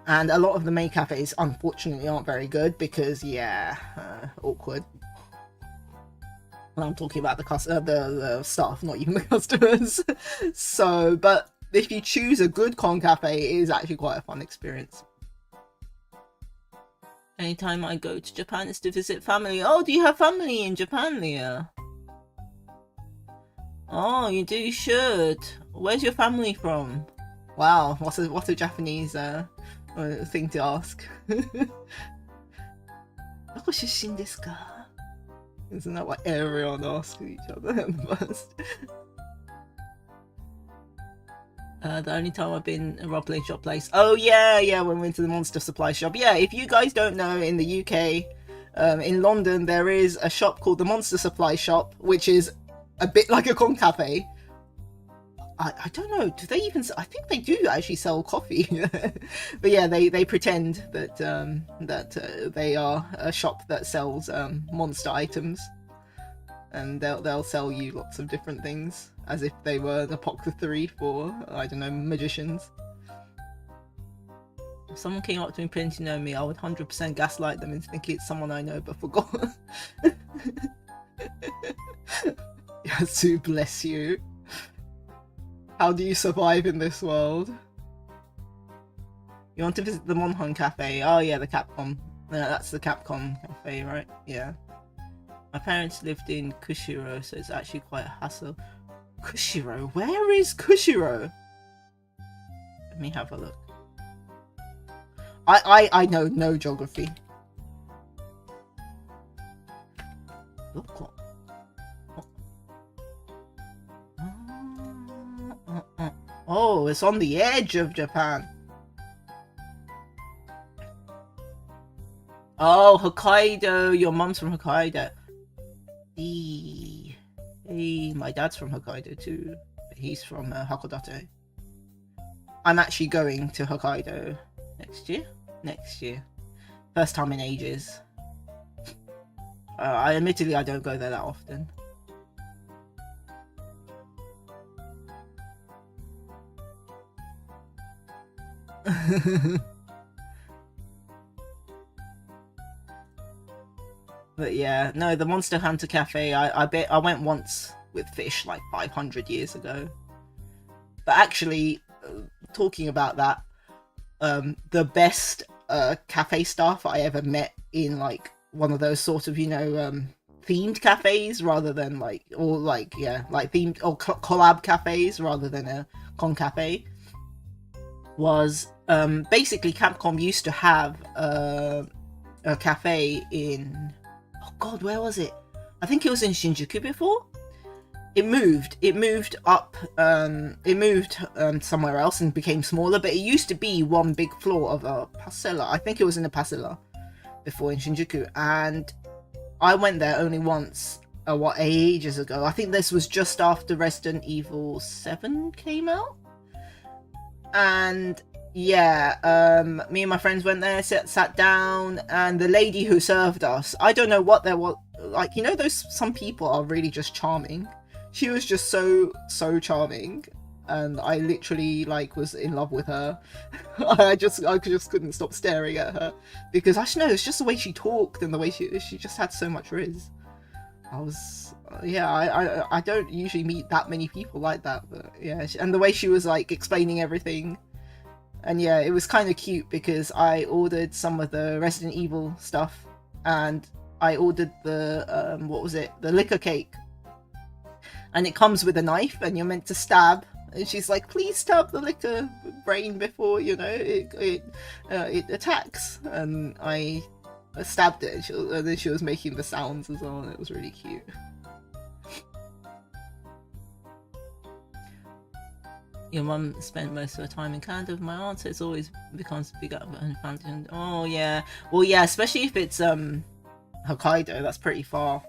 And a lot of the main cafes, unfortunately, aren't very good because, yeah, awkward. And I'm talking about the staff, not even the customers. So, but if you choose a good con cafe, it is actually quite a fun experience. Anytime I go to Japan is to visit family. Oh, do you have family in Japan, Leah? Oh, you do, you should. Where's your family from? Wow, what a Japanese thing to ask. どこ出身ですか? Isn't that what everyone asks each other first? The only time I've been a role-playing shop place. Oh yeah, when we went to the Monster Supply shop. Yeah, if you guys don't know, in the UK, in London, there is a shop called the Monster Supply shop, which is a bit like a con cafe. I don't know, do they even, I think they do actually sell coffee. But yeah, they pretend that they are a shop that sells monster items, and they'll sell you lots of different things as if they were an apothecary for, I don't know, magicians. If someone came up to me pretending to know me, I would 100% gaslight them into thinking it's someone I know but forgot. Yasu, bless you. How do you survive in this world? You want to visit the Monhun Cafe? Oh yeah, the Capcom. That's the Capcom Cafe, right? Yeah. My parents lived in Kushiro, so it's actually quite a hassle. Kushiro? Where is Kushiro? Let me have a look. I know no geography. Look what? Oh, it's on the edge of Japan. Oh, Hokkaido. Your mum's from Hokkaido. Hey, my dad's from Hokkaido too. He's from Hakodate. I'm actually going to Hokkaido next year. First time in ages. Admittedly, I don't go there that often. But yeah, no, the Monster Hunter Cafe, I bet I went once with Fish like 500 years ago. But actually, talking about that, the best cafe staff I ever met in like one of those sort of, you know, themed cafes rather than like, or like, yeah, like themed or collab cafes rather than a con cafe, was basically Capcom used to have a cafe in, oh god, where was it? I think it was in Shinjuku before. It moved up, somewhere else and became smaller, but it used to be one big floor of a pasella. I think it was in a pasella before in Shinjuku, and I went there only once, ages ago. I think this was just after Resident Evil 7 came out. And yeah, me and my friends went there, sat down, and the lady who served us, I don't know what there was, like, you know, some people are really just charming. She was just so charming, and I literally like was in love with her. I just couldn't stop staring at her because I don't know, it's just the way she talked and the way she just had so much riz. I was I don't usually meet that many people like that, but yeah, and the way she was like explaining everything, and yeah, it was kind of cute because I ordered some of the Resident Evil stuff, and I ordered the what was it, the liquor cake, and it comes with a knife and you're meant to stab, and she's like, please stab the liquor brain before, you know, it attacks, and I stabbed it, and then she was making the sounds as well, and it was really cute. Your mum spent most of her time in Canada with my aunt, so it's always becomes big up and fountain. Oh yeah, well yeah, especially if it's Hokkaido, that's pretty far.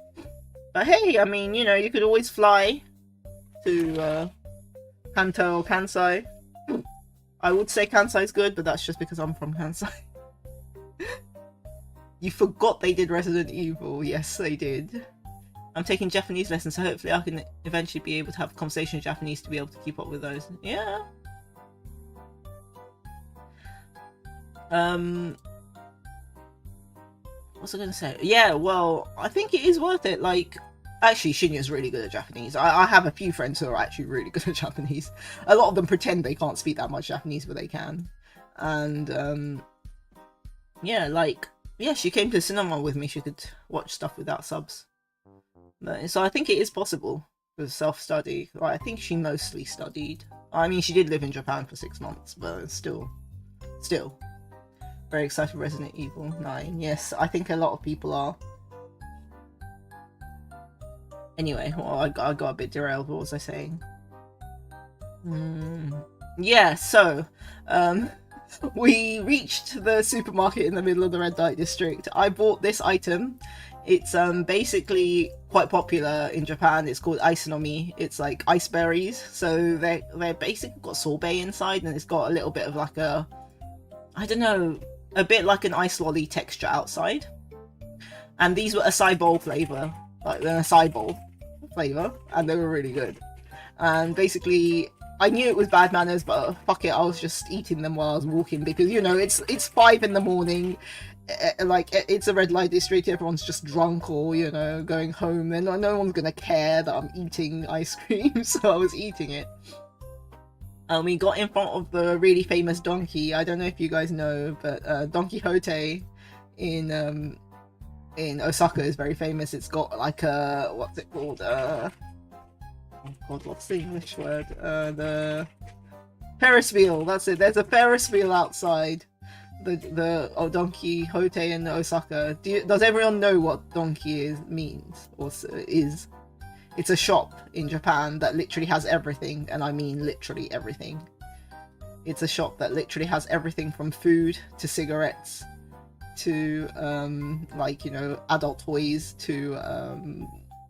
But hey, I mean, you know, you could always fly to Kanto or Kansai. I would say Kansai's good, but that's just because I'm from Kansai. You forgot they did Resident Evil. Yes, they did. I'm taking Japanese lessons, so hopefully I can eventually be able to have a conversation in Japanese to be able to keep up with those. Yeah. What's I gonna say? Yeah, well, I think it is worth it. Like, actually, Shinya's really good at Japanese. I have a few friends who are actually really good at Japanese. A lot of them pretend they can't speak that much Japanese, but they can. And, yeah, like, yeah, she came to the cinema with me. She could watch stuff without subs. But, so I think it is possible with self-study. Like, I think she mostly studied. I mean, she did live in Japan for 6 months, but still. Very excited for Resident Evil 9. Yes, I think a lot of people are. Anyway, well, I got a bit derailed. What was I saying? Yeah, so, we reached the supermarket in the middle of the red light district. I bought this item. It's basically quite popular in Japan. It's called ᕐΙSonomi. It's like ice berries. So they're basically got sorbet inside, and it's got a little bit of like a, I don't know, a bit like an ice lolly texture outside. And these were acai bowl flavor, like an acai bowl flavor, and they were really good. And basically, I knew it was bad manners, but fuck it, I was just eating them while I was walking because, you know, it's 5 in the morning. Like, it's a red light district, everyone's just drunk or, you know, going home, and no one's gonna care that I'm eating ice cream, so I was eating it. And we got in front of the really famous donkey. I don't know if you guys know, but Don Quixote in Osaka is very famous. It's got like a, what's it called? Oh god, what's the English word? The Ferris wheel. That's it. There's a Ferris wheel outside the Don Quixote in Osaka. Does everyone know what donkey means or is? It's a shop in Japan that literally has everything, and I mean literally everything. It's a shop that literally has everything from food to cigarettes to like, you know, adult toys to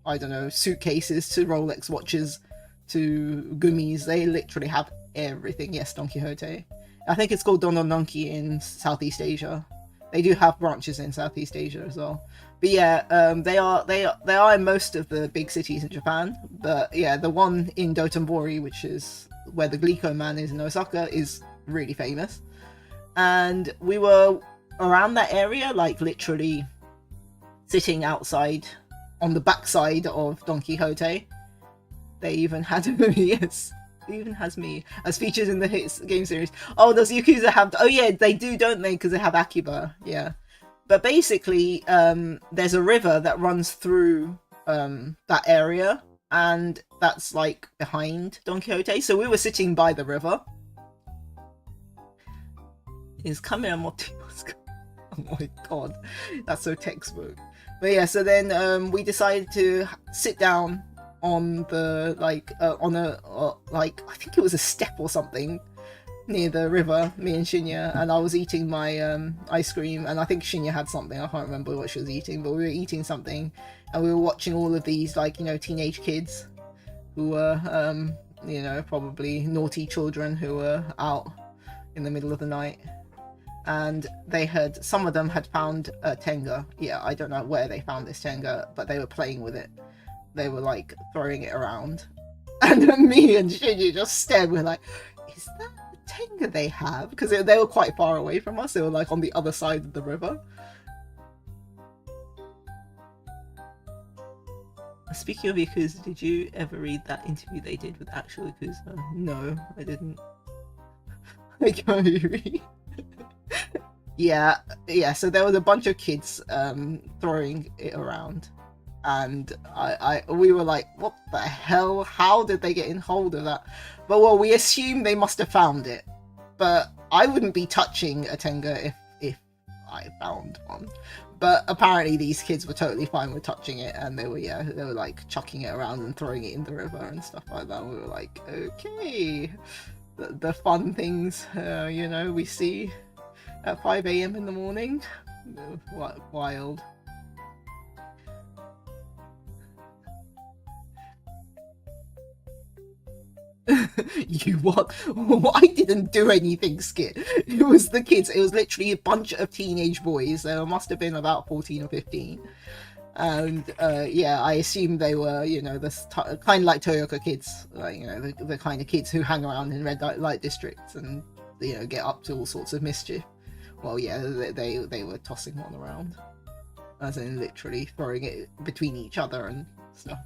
I don't know, suitcases to Rolex watches to gummies. They literally have everything. Yes, Don Quixote. I think it's called Don Donki in Southeast Asia. They do have branches in Southeast Asia as well. But yeah, they are in most of the big cities in Japan. But yeah, the one in Dotonbori, which is where the Glico Man is in Osaka, is really famous. And we were around that area, like literally sitting outside on the backside of Don Quixote. They even had yes. It even has me as featured in the hits game series. Oh, does Yakuza have? Oh yeah, they do, don't they? Because they have Akiba. Yeah, but basically, there's a river that runs through that area, and that's like behind Don Quixote. So we were sitting by the river. Is camera motimasu? Oh my god, that's so textbook. But yeah, so then we decided to sit down on the on a like, I think it was a step or something near the river, me and Shinya, and I was eating my ice cream, and I think Shinya had something, I can't remember what she was eating, but we were eating something, and we were watching all of these, like, you know, teenage kids who were you know, probably naughty children who were out in the middle of the night. And they had, some of them had found a Tenga. Yeah, I don't know where they found this Tenga, but they were playing with it. They were like throwing it around, and then me and Shinji just stared. We're like, is that the Tenga they have? Because they were quite far away from us. They were like on the other side of the river. Speaking of Yakuza, did you ever read that interview they did with actual Yakuza? No, I didn't. I can't read. Yeah, so there was a bunch of kids throwing it around, and we were like, what the hell, how did they get in hold of that? But well, we assume they must have found it, but I wouldn't be touching a Tenga if I found one. But apparently these kids were totally fine with touching it, and they were like chucking it around and throwing it in the river and stuff like that. We were like, okay, the fun things you know, we see at 5 AM in the morning. Wild. You what? I didn't do anything skit. It was the kids. It was literally a bunch of teenage boys. There must have been about 14 or 15. And yeah, I assume they were, you know, the kind of like Toyota kids, like, you know, the kind of kids who hang around in red light districts and, you know, get up to all sorts of mischief. Well, yeah, they were tossing one around, as in literally throwing it between each other and stuff.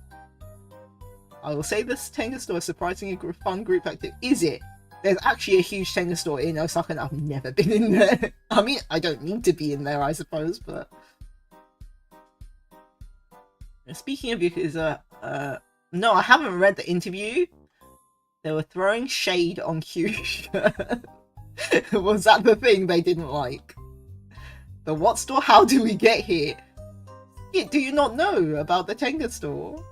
I will say this Tenga store is surprisingly fun group active. Is it? There's actually a huge Tenga store in Osaka and I've never been in there. I mean, I don't need to be in there, I suppose, but... Speaking of Yakuza, no, I haven't read the interview. They were throwing shade on Kyushu. Was that the thing they didn't like? The what store? How do we get here? Do you not know about the Tenga store?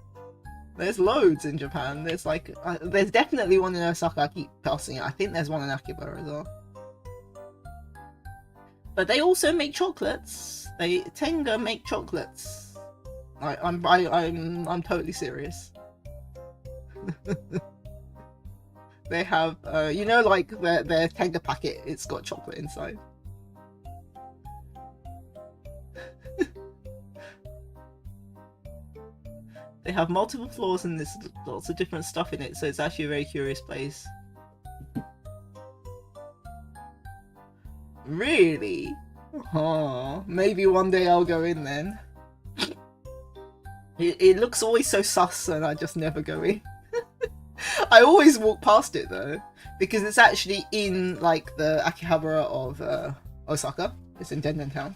There's loads in Japan. There's like, there's definitely one in Osaka. I keep passing it. I think there's one in Akiba as well. But they also make chocolates. Tenga make chocolates. I'm totally serious. They have, you know, like their Tenga packet. It's got chocolate inside. They have multiple floors and there's lots of different stuff in it, so it's actually a very curious place. Really? Oh, maybe one day I'll go in then. It looks always so sus and I just never go in. I always walk past it though, because it's actually in like the Akihabara of Osaka. It's in Denden Town.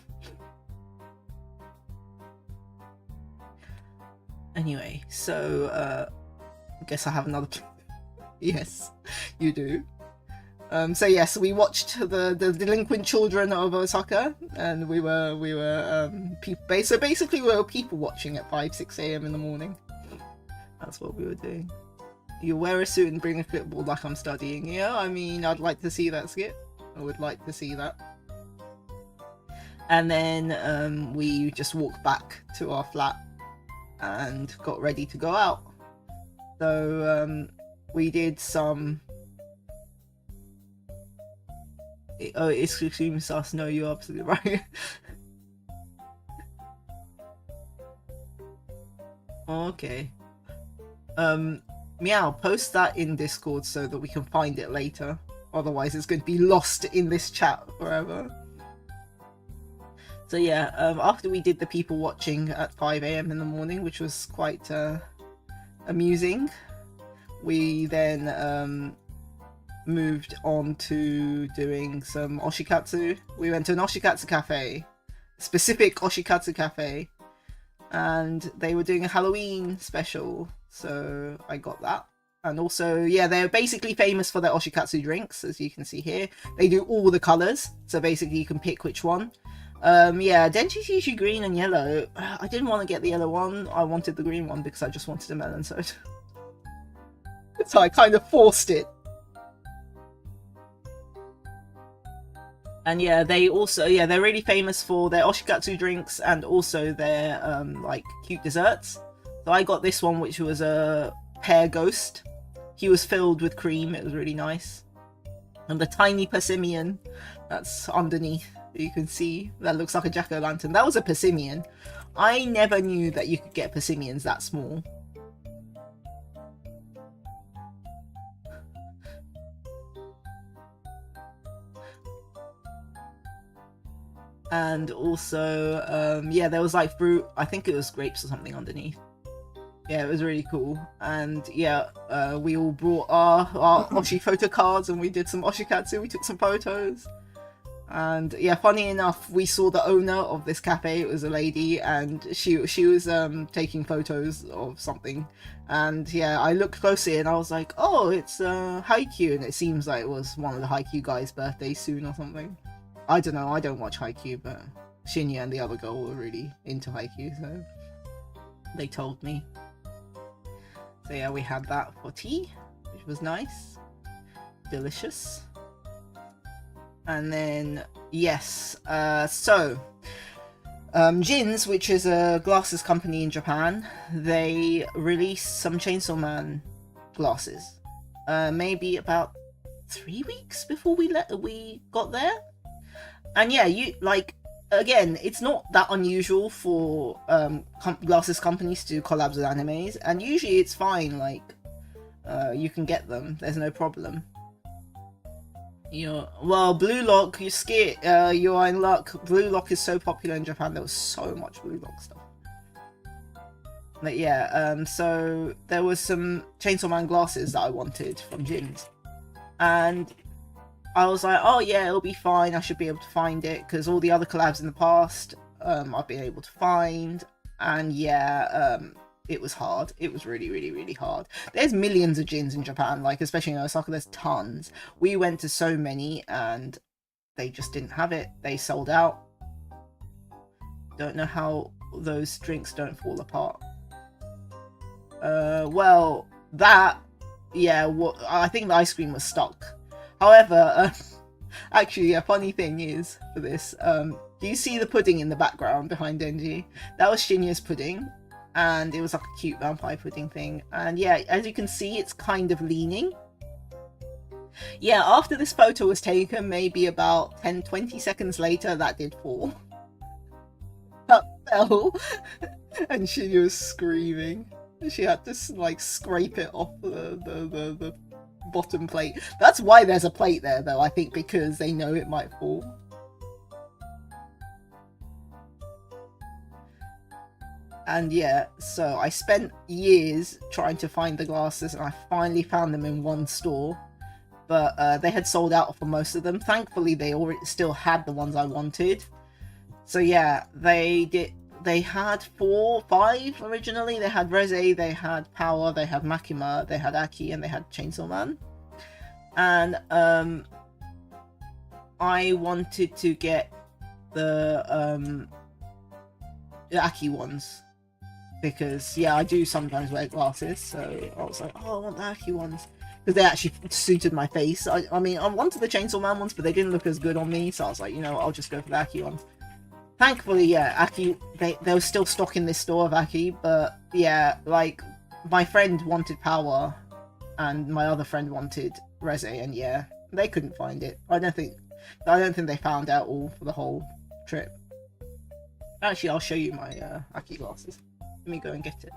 Anyway, so I guess I have another. Yes, you do. So yes, we watched the delinquent children of Osaka, and we were so basically we were people watching at 5-6 a.m. in the morning. That's what we were doing. You wear a suit and bring a clipboard like I'm studying. Yeah, I mean, I'd like to see that skit. I would like to see that. And then we just walked back to our flat and got ready to go out. So we did some. Oh, it's extreme sus. No, you're absolutely right. Okay. Meow, post that in Discord so that we can find it later. Otherwise, it's going to be lost in this chat forever. So yeah, after we did the people watching at 5 a.m. in the morning, which was quite amusing, we then moved on to doing some oshikatsu. We went to an oshikatsu cafe, specific oshikatsu cafe, and they were doing a Halloween special, so I got that. And also, yeah, they're basically famous for their oshikatsu drinks, as you can see here. They do all the colours, so basically you can pick which one. Yeah, Denchi's usually green and yellow. I didn't want to get the yellow one, I wanted the green one because I just wanted a melon soda. So I kind of forced it. And yeah, they also, yeah, they're really famous for their oshikatsu drinks and also their, like, cute desserts. So I got this one, which was a pear ghost. He was filled with cream, it was really nice. And the tiny persimmon that's underneath, you can see, that looks like a jack-o'-lantern. That was a persimmon. I never knew that you could get persimmons that small. And also, yeah, there was like fruit. I think it was grapes or something underneath. Yeah, it was really cool. And yeah, we all brought our Oshi photo cards and we did some oshikatsu. We took some photos. And yeah, funny enough, we saw the owner of this cafe. It was a lady, and she was taking photos of something. And yeah, I looked closely and I was like, oh, it's Haikyuu, and it seems like it was one of the Haikyuu guys' birthdays soon or something. I don't know, I don't watch Haikyuu, but Shinya and the other girl were really into Haikyuu, so they told me. So yeah, we had that for tea, which was nice. Delicious. And then, yes, so, Jins, which is a glasses company in Japan, they released some Chainsaw Man glasses. maybe about 3 weeks before we got there. And yeah, you like, again, it's not that unusual for glasses companies to do collabs with animes, and usually it's fine. Like, you can get them. There's no problem. Well, Blue Lock, you're scared. You are in luck. Blue Lock is so popular in Japan. There was so much Blue Lock stuff. But yeah, so there was some Chainsaw Man glasses that I wanted from Jin's, and I was like, oh yeah, it'll be fine. I should be able to find it because all the other collabs in the past, I've been able to find, and yeah, it was hard. It was really, really, really hard. There's millions of Jins in Japan, like especially in Osaka. There's tons. We went to so many, and they just didn't have it. They sold out. Don't know how those drinks don't fall apart. Well, that, yeah, I think the ice cream was stuck. However, actually, a funny thing is for this, do you see the pudding in the background behind Denji? That was Shinya's pudding, and it was like a cute vampire pudding thing. And yeah, as you can see, it's kind of leaning. Yeah, after this photo was taken, maybe about 10-20 seconds later, that did fall. That fell, and Shinya was screaming. She had to like scrape it off the bottom plate. That's why there's a plate there, though, I think, because they know it might fall. And yeah, so I spent years trying to find the glasses, and I finally found them in one store, but they had sold out for most of them. Thankfully, they already still had the ones I wanted. So yeah, they had 4, 5 originally. They had Reze, they had Power, they had Makima, they had Aki, and they had Chainsaw Man. And I wanted to get the Aki ones, because yeah, I do sometimes wear glasses, so I was like, oh, I want the Aki ones, because they actually suited my face. I mean, I wanted the Chainsaw Man ones, but they didn't look as good on me, so I was like, you know, I'll just go for the Aki ones. Thankfully, yeah, Aki, there was still stock in this store of Aki, but yeah, like, my friend wanted Power, and my other friend wanted Reze, and yeah, they couldn't find it. I don't think they found out all for the whole trip. Actually, I'll show you my Aki glasses. Let me go and get it.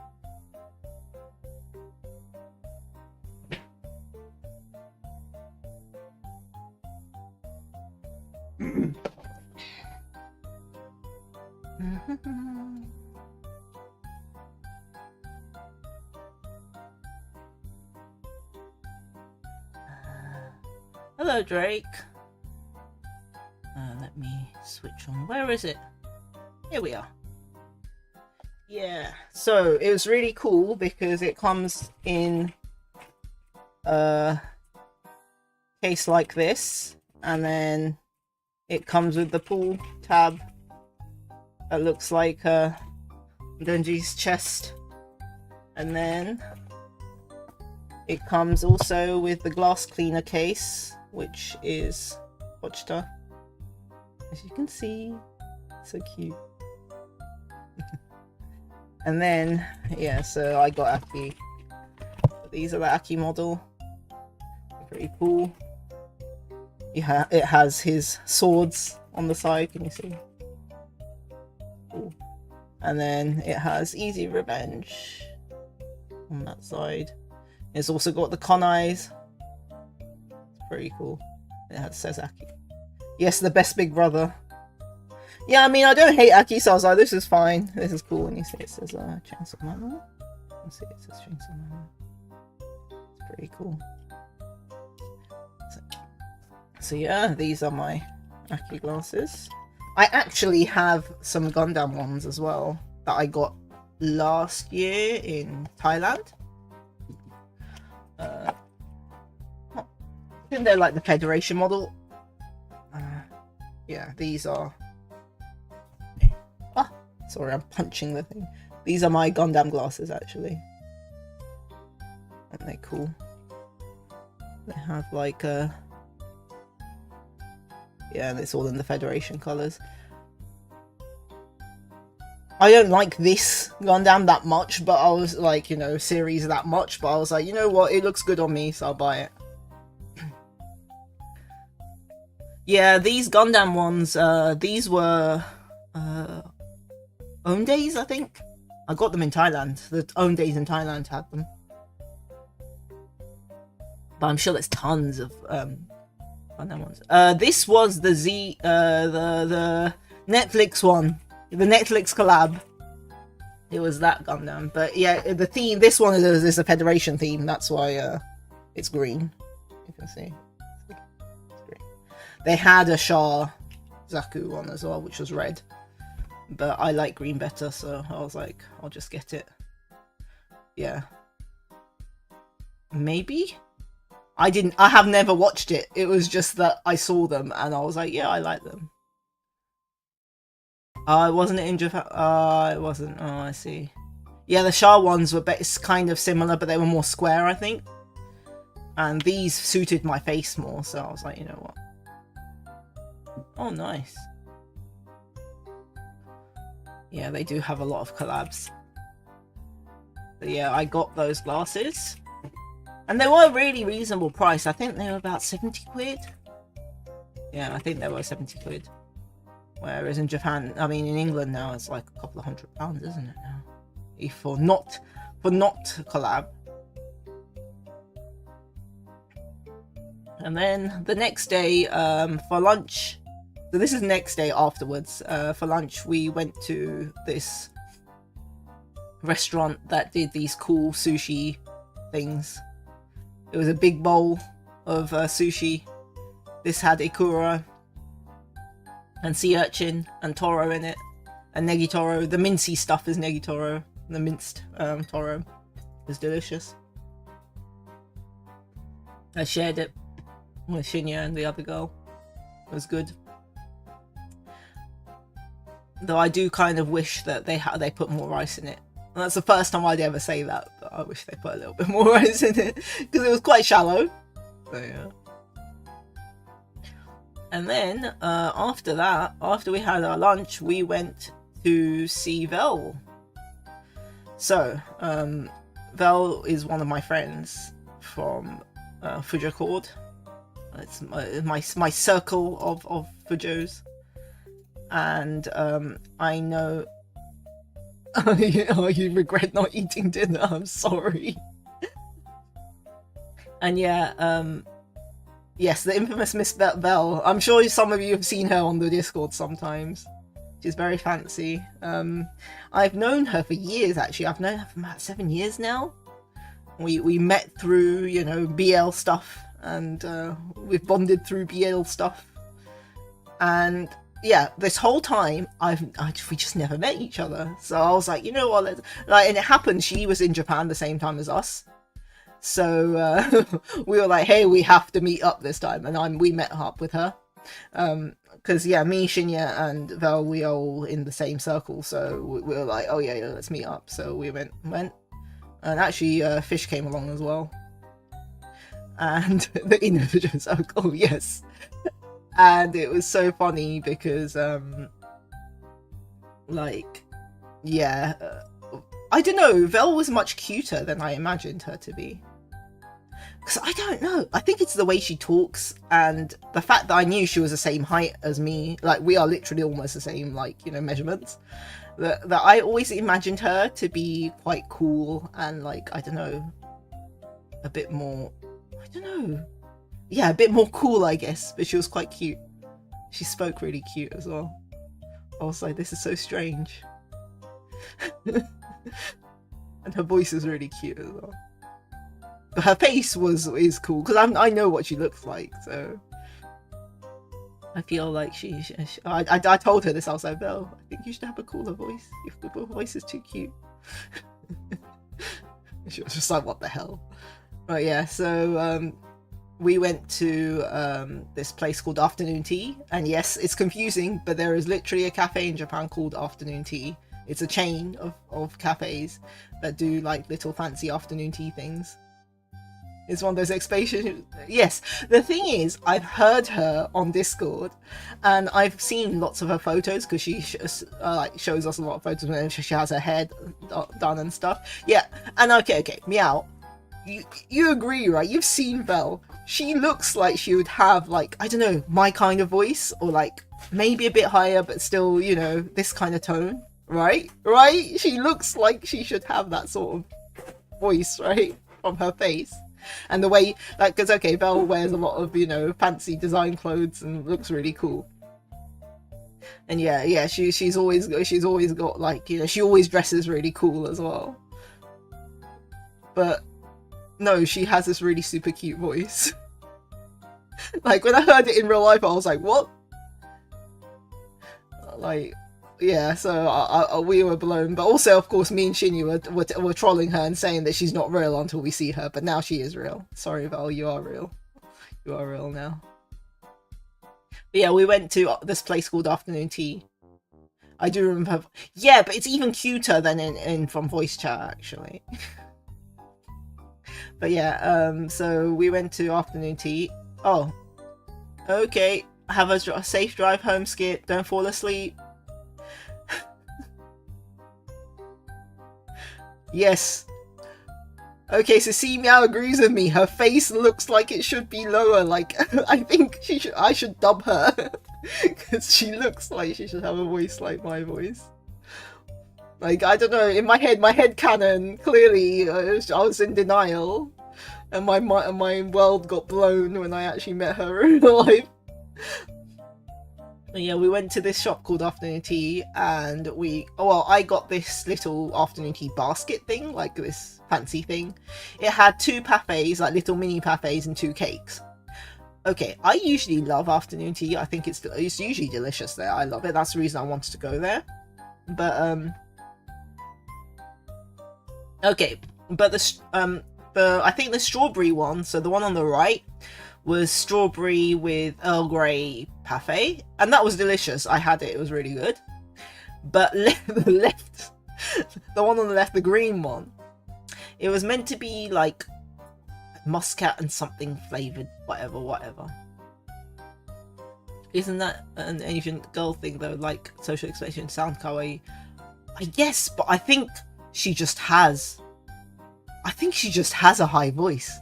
Hello, Drake. Let me switch on. Where is it? Here we are. Yeah, so it was really cool because it comes in a case like this, and then it comes with the pull tab that looks like Denji's chest, and then it comes also with the glass cleaner case, which is Ochita. As you can see, so cute. And then, yeah, so I got Aki. These are the Aki model. Pretty cool. Yeah, it has his swords on the side, can you see? Cool. And then it has Easy Revenge on that side. It's also got the Konais. It's pretty cool. It says Aki. Yes, the best big brother. Yeah, I mean, I don't hate Aki, so I was like, this is fine. This is cool. And you see it says Chainsaw Man. You see it says Chainsaw Man. It's pretty cool. So yeah, these are my Aki glasses. I actually have some Gundam ones as well that I got last year in Thailand. I think they're like the Federation model. Yeah, these are... Sorry, I'm punching the thing. These are my Gundam glasses, actually. Aren't they cool? They have like a... Yeah, and it's all in the Federation colours. I don't like this Gundam that much, but I was like, you know, series that much, but I was like, you know what, it looks good on me, so I'll buy it. Yeah, these Gundam ones, these were Own Days, I think. I got them in Thailand. The Own Days in Thailand had them. But I'm sure there's tons of Gundam ones. This was the the Netflix one. The Netflix collab. It was that Gundam. But yeah, the theme, this one is a Federation theme. That's why it's green. You can see. It's green. They had a Shah Zaku one as well, which was red. But I like green better, so I was like, I'll just get it. Yeah. Maybe? I have never watched it. It was just that I saw them and I was like, yeah, I like them. It wasn't in Japan. It wasn't. Oh, I see. Yeah, the Shah ones were kind of similar, but they were more square, I think. And these suited my face more, so I was like, you know what? Oh, nice. Yeah, they do have a lot of collabs. But yeah, I got those glasses. And they were a really reasonable price. I think they were about 70 quid. Yeah, I think they were 70 quid. Whereas in Japan, I mean in England now, it's like a couple of £100, isn't it now? If for not collab. And then the next day, for lunch, so this is the next day afterwards, for lunch we went to this restaurant that did these cool sushi things. It was a big bowl of sushi. This had ikura and sea urchin and toro in it, and negitoro. The mincy stuff is negitoro. The minced toro is delicious. I shared it with Shinya and the other girl. It was good. Though I do kind of wish that they put more rice in it. And that's the first time I'd ever say that, but I wish they put a little bit more rice in it because it was quite shallow. So yeah. And then after that, after we had our lunch, we went to see Vel. So Vel is one of my friends from Fujo Chord. It's my circle of Fujos, and I know. Oh, you regret not eating dinner. I'm sorry. And yeah, yes, the infamous Miss Bell. I'm sure some of you have seen her on the Discord sometimes. She's very fancy. I've known her for years, actually. I've known her for about 7 years now. We met through, you know, BL stuff, and we've bonded through BL stuff. And yeah, this whole time we just never met each other. So I was like, you know what? And it happened. She was in Japan the same time as us. So we were like, hey, we have to meet up this time, and we met up with her. Because yeah, me, Shinya, and Vel, we are all in the same circle. So we were like, oh yeah, let's meet up. So we went, and actually, Fish came along as well. And the individual circle, yes. And it was so funny because, like, yeah, I don't know, Vel was much cuter than I imagined her to be. Because I don't know, I think it's the way she talks, and the fact that I knew she was the same height as me, like, we are literally almost the same, like, you know, measurements, that I always imagined her to be quite cool, and, like, I don't know, a bit more, I don't know, yeah, a bit more cool, I guess, but she was quite cute. She spoke really cute as well. I was like, this is so strange. And her voice is really cute as well. But her face is cool, because I know what she looks like, so I feel like I told her this, I was like, Belle, I think you should have a cooler voice. Your voice is too cute. She was just like, what the hell? But yeah, so we went to this place called Afternoon Tea, and yes, it's confusing, but there is literally a cafe in Japan called Afternoon Tea. It's a chain of cafes that do like little fancy afternoon tea things. It's one of those expectations. Yes, the thing is, I've heard her on Discord, and I've seen lots of her photos because she like shows us a lot of photos when she has her hair done and stuff. Yeah, and okay, Meow, you agree, right? You've seen Belle. She looks like she would have, like, I don't know, my kind of voice, or like maybe a bit higher, but still, you know, this kind of tone, right? Right? She looks like she should have that sort of voice, right, from her face. And the way, like, because okay, Belle wears a lot of, you know, fancy design clothes and looks really cool. And yeah, she's always got, like, you know, she always dresses really cool as well. But no, she has this really super cute voice. Like, when I heard it in real life, I was like, what? Like, yeah, so we were blown. But also, of course, me and Shinny were trolling her and saying that she's not real until we see her. But now she is real. Sorry, Val, you are real. You are real now. But yeah, we went to this place called Afternoon Tea. I do remember. Yeah, but it's even cuter than in from voice chat, actually. But yeah, so we went to Afternoon Tea. Oh, okay. Have a safe drive home, Skit. Don't fall asleep. Yes. Okay, so see, Meow agrees with me. Her face looks like it should be lower. Like, I think I should dub her. Because she looks like she should have a voice like my voice. Like, I don't know, in my head canon, clearly, I was in denial. And my world got blown when I actually met her in real life. But yeah, we went to this shop called Afternoon Tea, and I got this little Afternoon Tea basket thing, like this fancy thing. It had 2 parfaits, like little mini parfaits, and 2 cakes. Okay, I usually love Afternoon Tea. I think it's usually delicious there. I love it. That's the reason I wanted to go there. But okay, but I think the strawberry one, so the one on the right, was strawberry with Earl Grey parfait, and that was delicious. I had it, it was really good. But the one on the left, the green one, it was meant to be like muscat and something flavoured, whatever. Isn't that an Asian girl thing though, like social expectation sound kawaii? I guess, but I think she just has a high voice.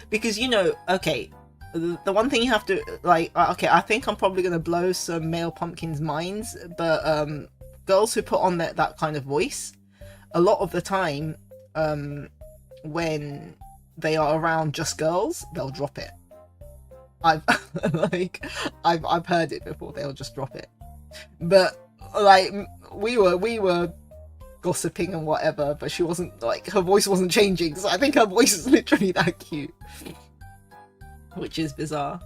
Because, you know, okay, the one thing you have to, like, okay, I think I'm probably going to blow some male pumpkins' minds, but girls who put on that kind of voice, a lot of the time, when they are around just girls, they'll drop it. I've heard it before, they'll just drop it. But, like, we were gossiping and whatever, but she wasn't, like, her voice wasn't changing, so I think her voice is literally that cute. Which is bizarre.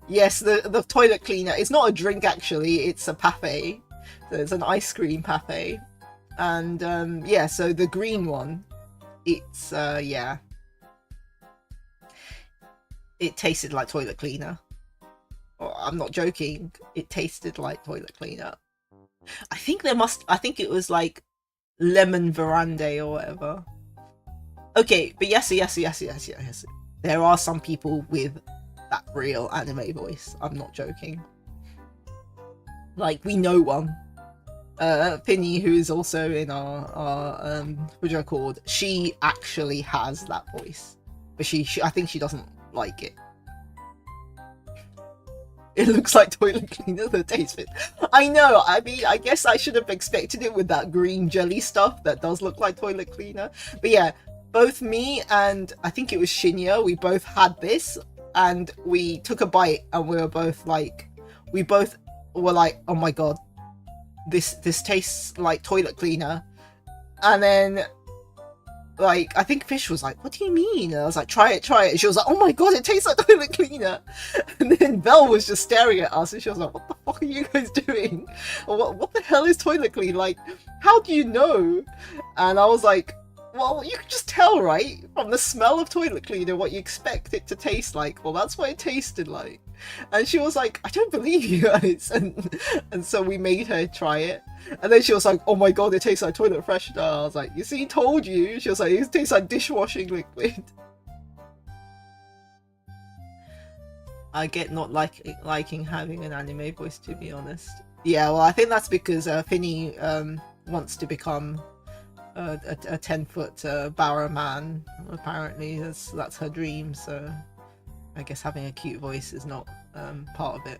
Yes, the toilet cleaner, it's not a drink actually, it's a parfait. So it's an ice cream parfait. And yeah, so the green one, it's yeah. It tasted like toilet cleaner. Oh, I'm not joking, it tasted like toilet cleaner. I think it was like lemon verande or whatever. Okay, but yes. There are some people with that real anime voice. I'm not joking. Like, we know one. Pinny, who is also in our what are called? She actually has that voice, but I think she doesn't like it. It looks like toilet cleaner, the taste fit. I know, I mean, I guess I should have expected it with that green jelly stuff that does look like toilet cleaner. But yeah, both me and I think it was Shinya, we both had this, and we took a bite, and we both were like, oh my god, this tastes like toilet cleaner. And then, like, I think Fish was like, what do you mean? And I was like, try it. And she was like, oh my god, it tastes like toilet cleaner. And then Belle was just staring at us, and she was like, what the fuck are you guys doing? What the hell is toilet cleaner? Like, how do you know? And I was like, well, you can just tell, right? From the smell of toilet cleaner what you expect it to taste like. Well, that's what it tasted like. And she was like, I don't believe you guys. And so we made her try it. And then she was like, oh my god, it tastes like toilet freshener. I was like, you see, told you. She was like, it tastes like dishwashing liquid. I get not liking having an anime voice, to be honest. Yeah, well, I think that's because Finny wants to become a 10-foot barrow man. Apparently, that's her dream. So I guess having a cute voice is not part of it.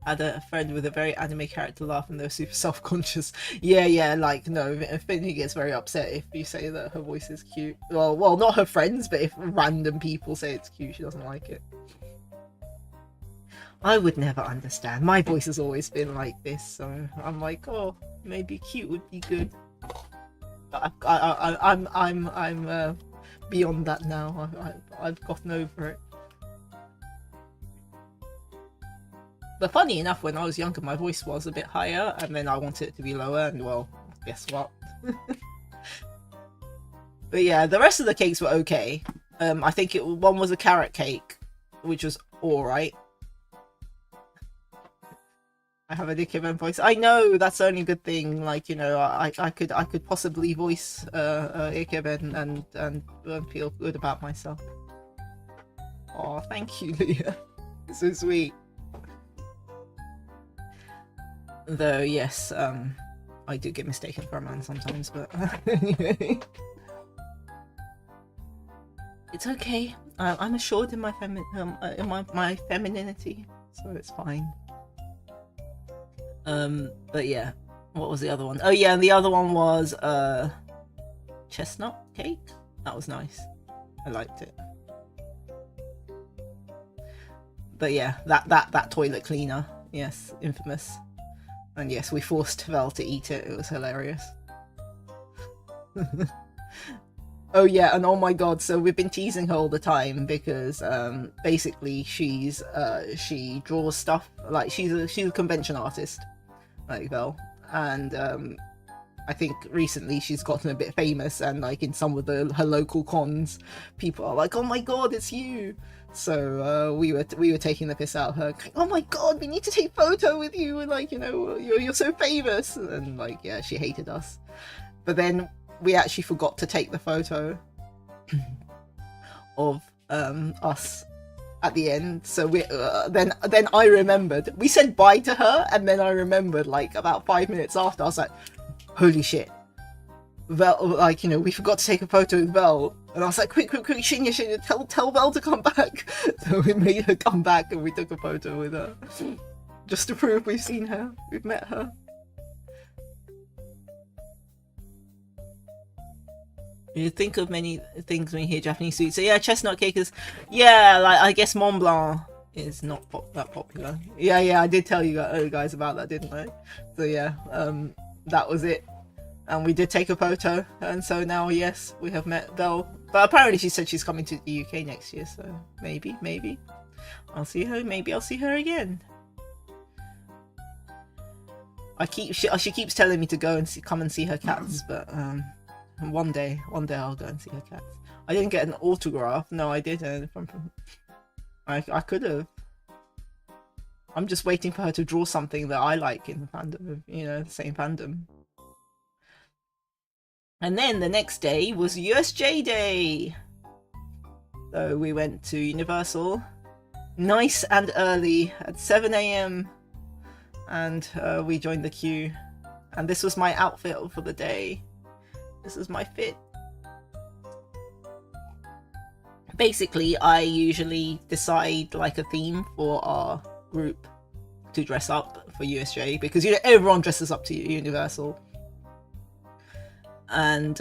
Had a friend with a very anime character laugh and they were super self-conscious. Yeah, like, no, Finny gets very upset if you say that her voice is cute. Well, not her friends, but if random people say it's cute, she doesn't like it. I would never understand. My voice has always been like this, so I'm like, oh, maybe cute would be good. But I'm beyond that now. I've gotten over it. But funny enough, when I was younger, my voice was a bit higher, and then I wanted it to be lower, and well, guess what? But yeah, the rest of the cakes were okay. I think one was a carrot cake, which was alright. I have a Ikemen voice. I know, that's the only good thing. Like, you know, I could possibly voice Ikemen and feel good about myself. Oh, thank you, Leah. So sweet. Though, yes, I do get mistaken for a man sometimes, but anyway. It's okay. I'm assured in my my femininity, so it's fine. But yeah, what was the other one? Oh yeah, and the other one was chestnut cake. That was nice. I liked it. But yeah, that toilet cleaner, yes, infamous. And yes, we forced Vel to eat it. It was hilarious. Oh yeah, and oh my god, so we've been teasing her all the time because basically she draws stuff, like she's a convention artist, like Vel, and I think recently she's gotten a bit famous, and like in some of her local cons, people are like, "Oh my god, it's you!" So we were taking the piss out of her. Like, oh my god, we need to take photo with you, and like, you know, you're so famous, and like, yeah, she hated us. But then we actually forgot to take the photo of us at the end. So we then I remembered. We said bye to her, and then I remembered like about 5 minutes after. I was like, holy shit, Vel, like, you know, we forgot to take a photo with Vel. And I was like, quick, Shinya, tell Vel to come back. So we made her come back and we took a photo with her. Just to prove we've seen her, we've met her. You think of many things when you hear Japanese sweets. So yeah, chestnut cake is, yeah, like, I guess Mont Blanc is not that popular. Yeah, I did tell you guys about that, didn't I? So yeah, that was it. And we did take a photo, and so now, yes, we have met Vel. But apparently she said she's coming to the UK next year, so maybe I'll see her. Maybe I'll see her again. She keeps telling me to go and come and see her cats, but one day I'll go and see her cats. I didn't get an autograph. No, I didn't. I could have. I'm just waiting for her to draw something that I like in the fandom, you know, the same fandom. And then the next day was USJ Day. So we went to Universal, nice and early at 7 AM, and we joined the queue. And this was my outfit for the day. This is my fit. Basically, I usually decide like a theme for our group to dress up for USJ, because, you know, everyone dresses up to Universal. And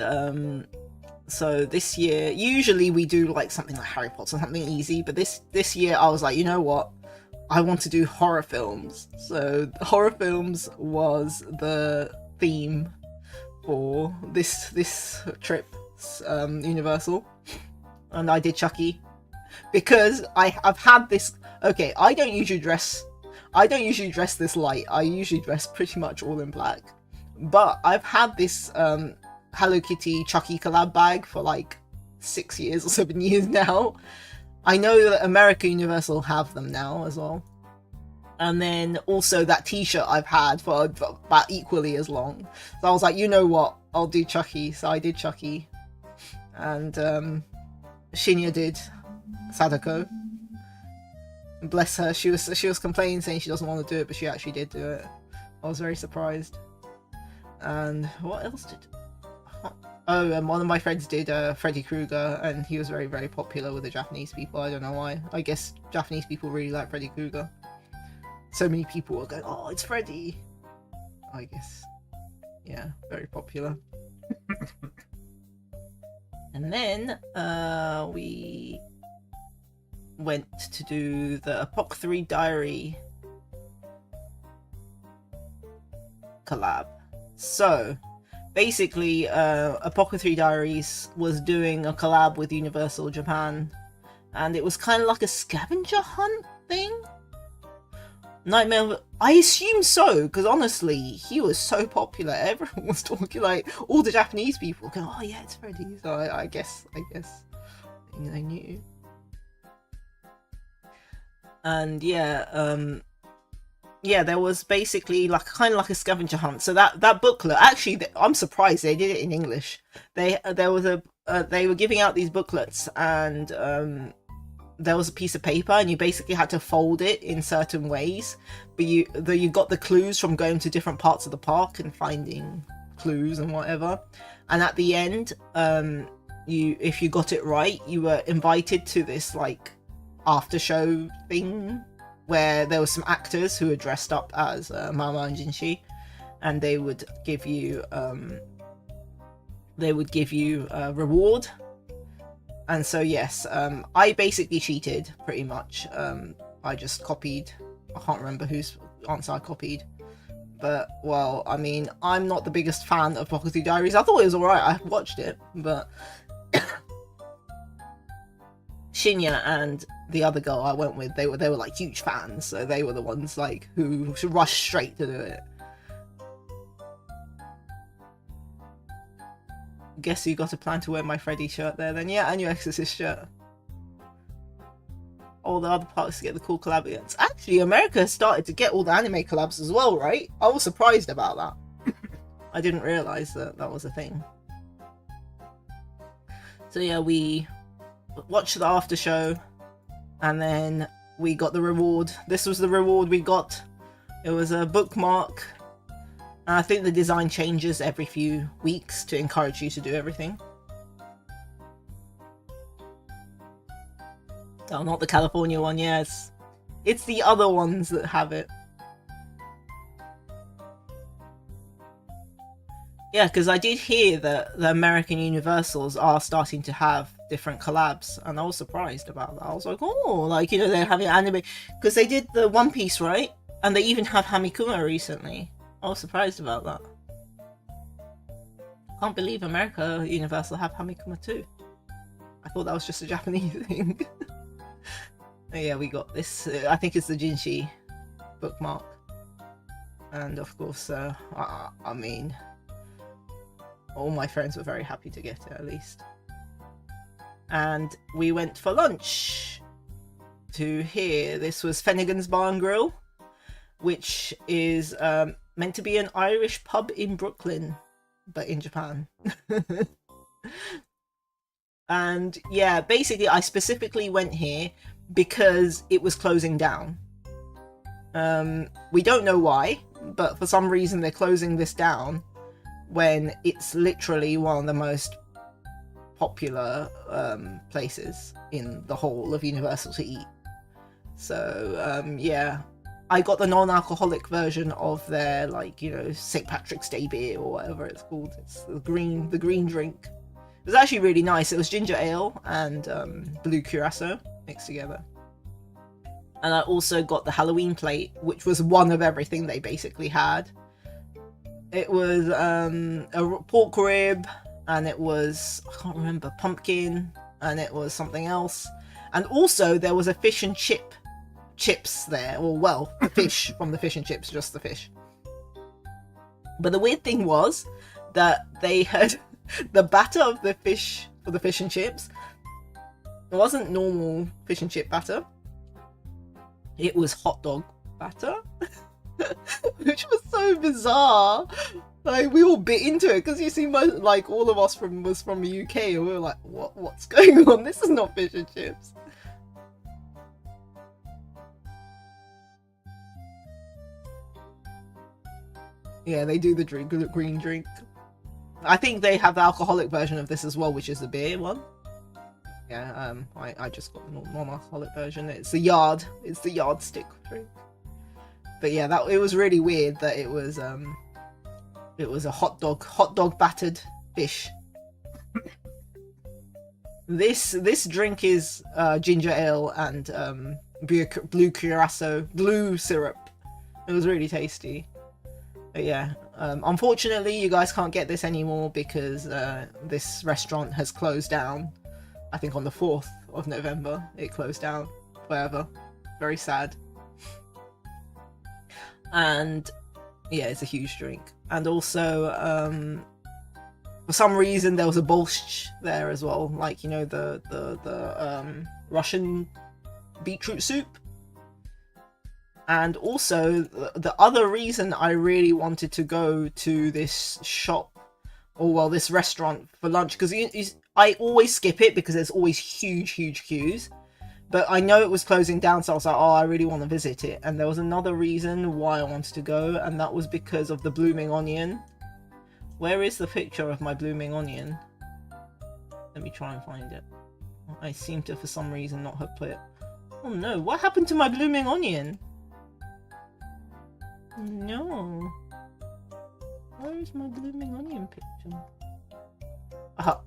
so this year, usually we do like something like Harry Potter, something easy, but this year I was like, you know what, I want to do horror films. So horror films was the theme for this trip, Universal. And I did Chucky because I've had this. Okay, I don't usually dress this light. I usually dress pretty much all in black, but I've had this Hello Kitty Chucky collab bag for like 6 years or 7 years now. I know that America Universal have them now as well. And then also that t-shirt I've had for about equally as long. So I was like, you know what, I'll do Chucky. So I did Chucky. And Shinya did Sadako. Bless her, she was complaining, saying she doesn't want to do it, but she actually did do it. I was very surprised. And what else did... Oh, and one of my friends did Freddy Krueger, and he was very, very popular with the Japanese people. I don't know why. I guess Japanese people really like Freddy Krueger. So many people were going, oh, it's Freddy. I guess. Yeah, very popular. And then we went to do the ᕐAIDS Diary collab. So basically, ᕐAIDS Diaries was doing a collab with Universal Japan, and it was kind of like a scavenger hunt thing. Nightmare, I assume so, because honestly, he was so popular. Everyone was talking, like, all the Japanese people going, oh yeah, it's Freddy. So I guess they knew. And yeah, yeah, there was basically like kind of like a scavenger hunt. So that booklet, actually, I'm surprised they did it in English. They were giving out these booklets, and there was a piece of paper, and you basically had to fold it in certain ways. But you got the clues from going to different parts of the park and finding clues and whatever. And at the end, if you got it right, you were invited to this like after show thing, where there were some actors who were dressed up as Mama and Jinshi, and they would give you a reward. And so yes, I basically cheated pretty much. I just copied. I can't remember whose answer I copied, but well, I mean, I'm not the biggest fan of ᕐAIDS Diaries. I thought it was alright. I watched it, but Shinya and the other girl I went with, they were like huge fans, so they were the ones like who should rush straight to do it. Guess you got a plan to wear my Freddy shirt there then. Yeah, and your Exorcist shirt. All the other parts to get the cool collabs. Actually, America has started to get all the anime collabs as well, right? I was surprised about that. I didn't realise that was a thing. So yeah, we watched the after show, and then we got the reward. This was the reward we got. It was a bookmark. And I think the design changes every few weeks to encourage you to do everything. Oh, not the California one, yes. It's the other ones that have it. Yeah, because I did hear that the American Universals are starting to have different collabs, and I was surprised about that. I was like, oh, like, you know, they're having anime. Because they did the One Piece, right? And they even have Hamikuma recently. I was surprised about that. Can't believe America Universal have Hamikuma too. I thought that was just a Japanese thing. Yeah, we got this. I think it's the Jinshi bookmark. And of course, I mean, all my friends were very happy to get it, at least. And we went for lunch to here. This was Finnegan's Bar and Grill, which is meant to be an Irish pub in Brooklyn, but in Japan. And yeah, basically I specifically went here because it was closing down. We don't know why, but for some reason they're closing this down when it's literally one of the most popular places in the whole of Universal to eat. So yeah, I got the non-alcoholic version of their, like, you know, St. Patrick's Day beer or whatever it's called. It's the green drink. It was actually really nice. It was ginger ale and blue curacao mixed together. And I also got the Halloween plate, which was one of everything they basically had. It was a pork rib, and it was, I can't remember, pumpkin, and it was something else. And also there was a fish and chips there, or well, the fish from the fish and chips, just the fish. But the weird thing was that they had the batter of the fish for the fish and chips. It wasn't normal fish and chip batter. It was hot dog batter, which was so bizarre. Like, we all bit into it because you see, like, all of us was from the UK, and we were like, what's going on? This is not fish and chips. Yeah, they do the green drink. I think they have the alcoholic version of this as well, which is the beer one. Yeah, I just got the non-alcoholic version. It's the yardstick drink. But yeah, it was really weird that it was a hot dog battered fish. This drink is ginger ale and blue syrup. It was really tasty. But yeah, unfortunately you guys can't get this anymore because this restaurant has closed down. I think on the 4th of November it closed down forever. Very sad. And yeah, it's a huge drink. And also for some reason there was a borscht there as well, like, you know, the Russian beetroot soup. And also the other reason I really wanted to go to this shop, or well, this restaurant for lunch, because I always skip it because there's always huge queues, but I know it was closing down, so I was like, oh, I really want to visit it. And there was another reason why I wanted to go, and that was because of the blooming onion. Where is the picture of my blooming onion? Let me try and find it. I seem to, for some reason, not have put it. Oh no, what happened to my blooming onion? No. Where is my blooming onion picture? Aha.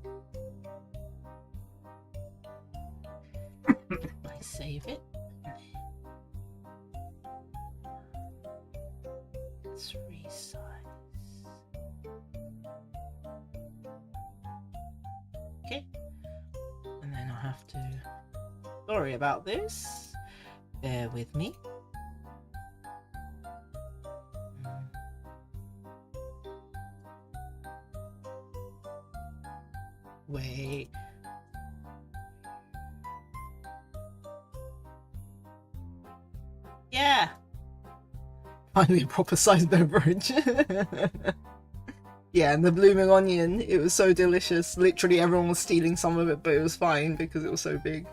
I save it. Let's resize. Okay. And then I have to... Sorry about this. Bear with me. Wait. Yeah. Finally a proper sized beverage. Yeah, and the blooming onion, it was so delicious. Literally everyone was stealing some of it, but it was fine because it was so big.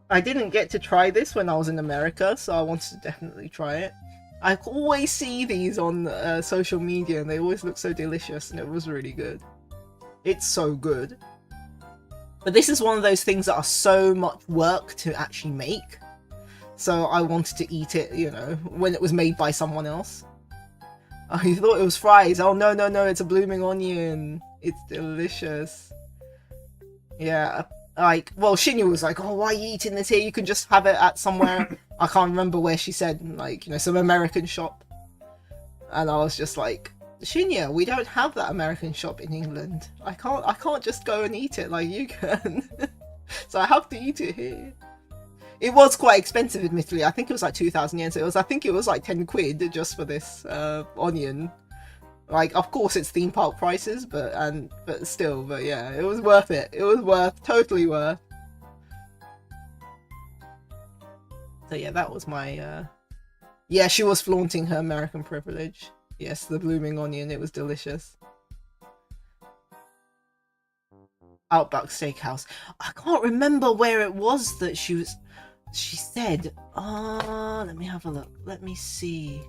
I didn't get to try this when I was in America, so I wanted to definitely try it. I always see these on social media and they always look so delicious, and it was really good. It's so good. But this is one of those things that are so much work to actually make. So I wanted to eat it, you know, when it was made by someone else. I thought it was fries. Oh no, it's a blooming onion. It's delicious. Yeah, like, well, Shinya was like, oh, why are you eating this here? You can just have it at somewhere. I can't remember where she said, like, you know, some American shop. And I was just like, Shinya, we don't have that American shop in England. I can't just go and eat it like you can. So I have to eat it here. It was quite expensive, admittedly. I think it was like 2,000 yen. So I think it was like 10 quid just for this onion. Like, of course it's theme park prices, but still, but yeah, it was worth it. It was totally worth. So yeah, that was my yeah, she was flaunting her American privilege. Yes, the blooming onion, it was delicious. Outback Steakhouse. I can't remember where it was that she said. Let me have a look. Let me see.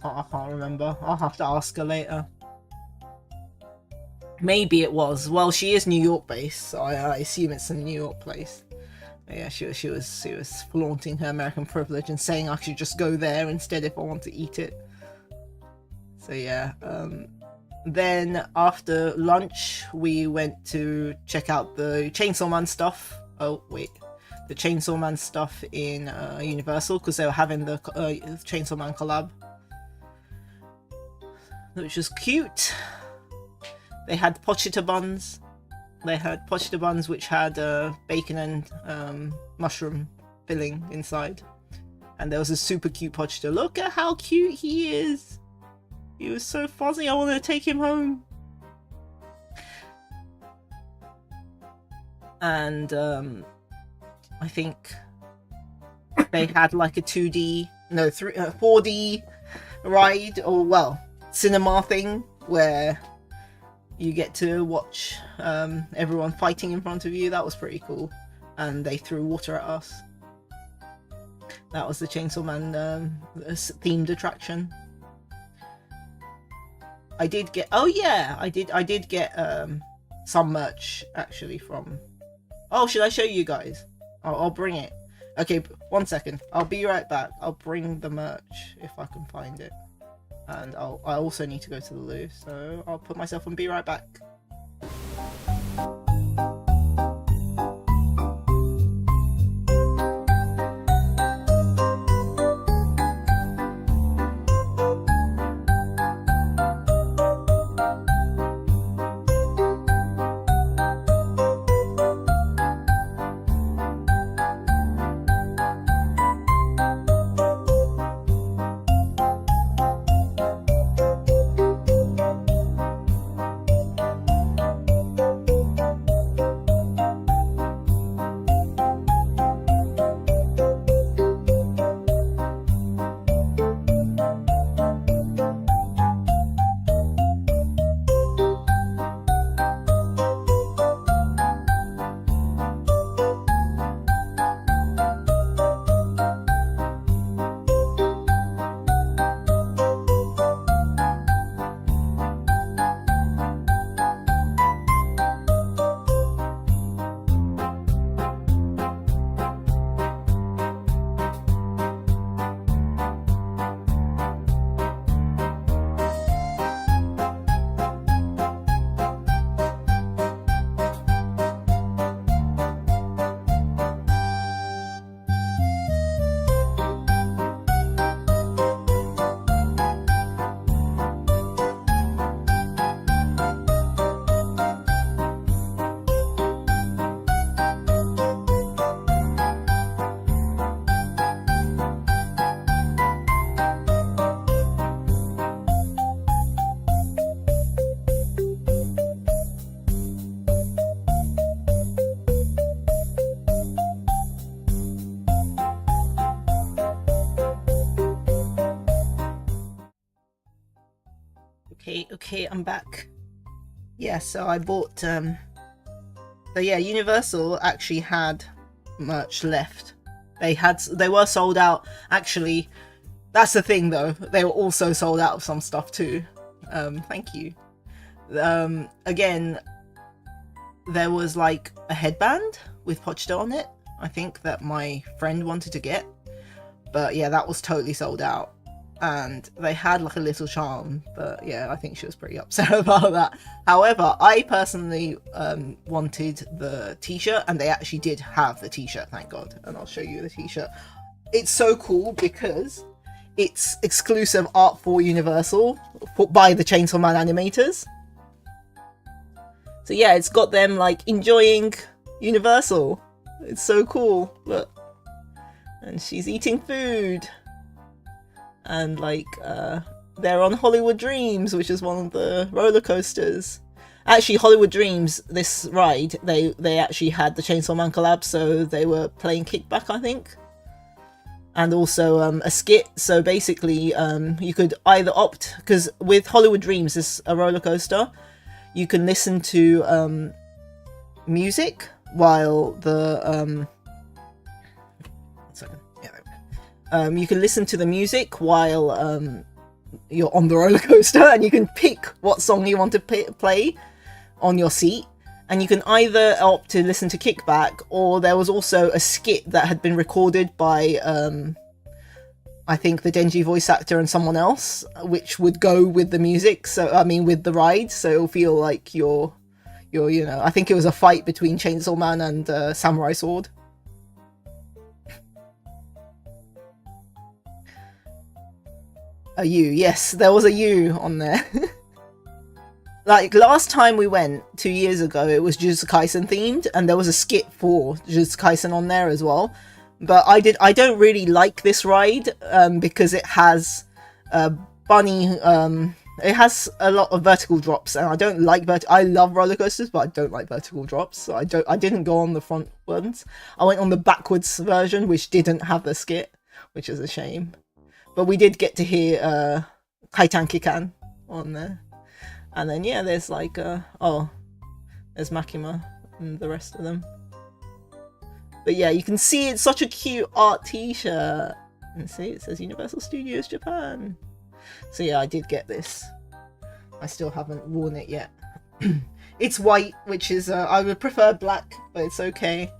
I can't remember. I'll have to ask her later. Maybe it was. Well, she is New York based, so I assume it's a New York place. But yeah, she was flaunting her American privilege and saying I should just go there instead if I want to eat it. So yeah. Then after lunch, we went to check out the Chainsaw Man stuff. Oh wait. The Chainsaw Man stuff in Universal, because they were having the Chainsaw Man collab, which was cute. They had pochita buns. They had pochita buns which had bacon and mushroom filling inside, and there was a super cute pochita. Look at how cute he is. He was so fuzzy. I want to take him home. And I think they had like a 2D no 4D ride, or well, cinema thing where you get to watch everyone fighting in front of you. That was pretty cool, and they threw water at us. That was the Chainsaw Man themed attraction. I did get, oh yeah, I did get some merch actually from, oh, should I show you guys? I'll bring it. Okay, 1 second. I'll be right back. I'll bring the merch if I can find it. And I also need to go to the loo, so I'll put myself and be right back. Okay, I'm back. Yeah, so I bought so yeah, Universal actually had merch left. They were sold out. Actually, that's the thing though, they were also sold out of some stuff too. Thank you. Again, there was like a headband with Pochita on it, I think, that my friend wanted to get, but yeah, that was totally sold out. And they had like a little charm, but yeah, I think she was pretty upset about that. However, I personally wanted the t-shirt, and they actually did have the t-shirt, thank God. And I'll show you the t-shirt. It's so cool because it's exclusive art for Universal by the Chainsaw Man animators. So yeah, it's got them like enjoying Universal. It's so cool. Look, and she's eating food. And like they're on Hollywood Dreams, which is one of the roller coasters. Actually, Hollywood Dreams, this ride, they actually had the Chainsaw Man collab, so they were playing Kickback, I think, and also a skit. So basically, you could either opt, because with Hollywood Dreams, this a roller coaster, you can listen to music while the you can listen to the music while you're on the roller coaster, and you can pick what song you want to play on your seat. And you can either opt to listen to Kickback, or there was also a skit that had been recorded by I think the Denji voice actor and someone else, which would go with the music. So I mean, with the ride, so it'll feel like you're you know, I think it was a fight between Chainsaw Man and Samurai Sword. A U, yes, there was a U on there. Like last time we went 2 years ago, it was Jujutsu Kaisen themed, and there was a skit for Jujutsu Kaisen on there as well. But I don't really like this ride because it has bunny. It has a lot of vertical drops, and I don't like I love roller coasters, but I don't like vertical drops. So I didn't go on the front ones. I went on the backwards version, which didn't have the skit, which is a shame. But we did get to hear Kaitan Kikan on there. And then yeah, there's like oh, there's Makima and the rest of them. But yeah, you can see it's such a cute art t-shirt. And see, it says Universal Studios Japan. So yeah, I did get this. I still haven't worn it yet. It's white, which is I would prefer black, but it's okay.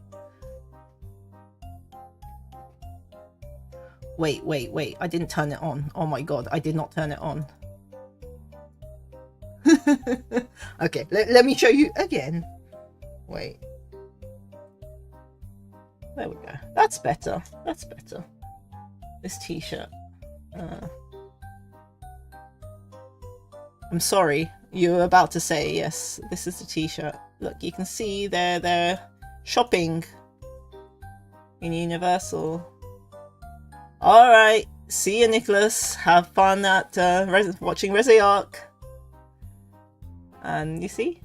Wait, I didn't turn it on. Oh my god, I did not turn it on. Okay, let me show you again. Wait. There we go. That's better. That's better. This t-shirt. I'm sorry. You were about to say, yes, this is the t-shirt. Look, you can see they're shopping in Universal. Alright, see you, Nicholas. Have fun at watching Reze Arc. And you see,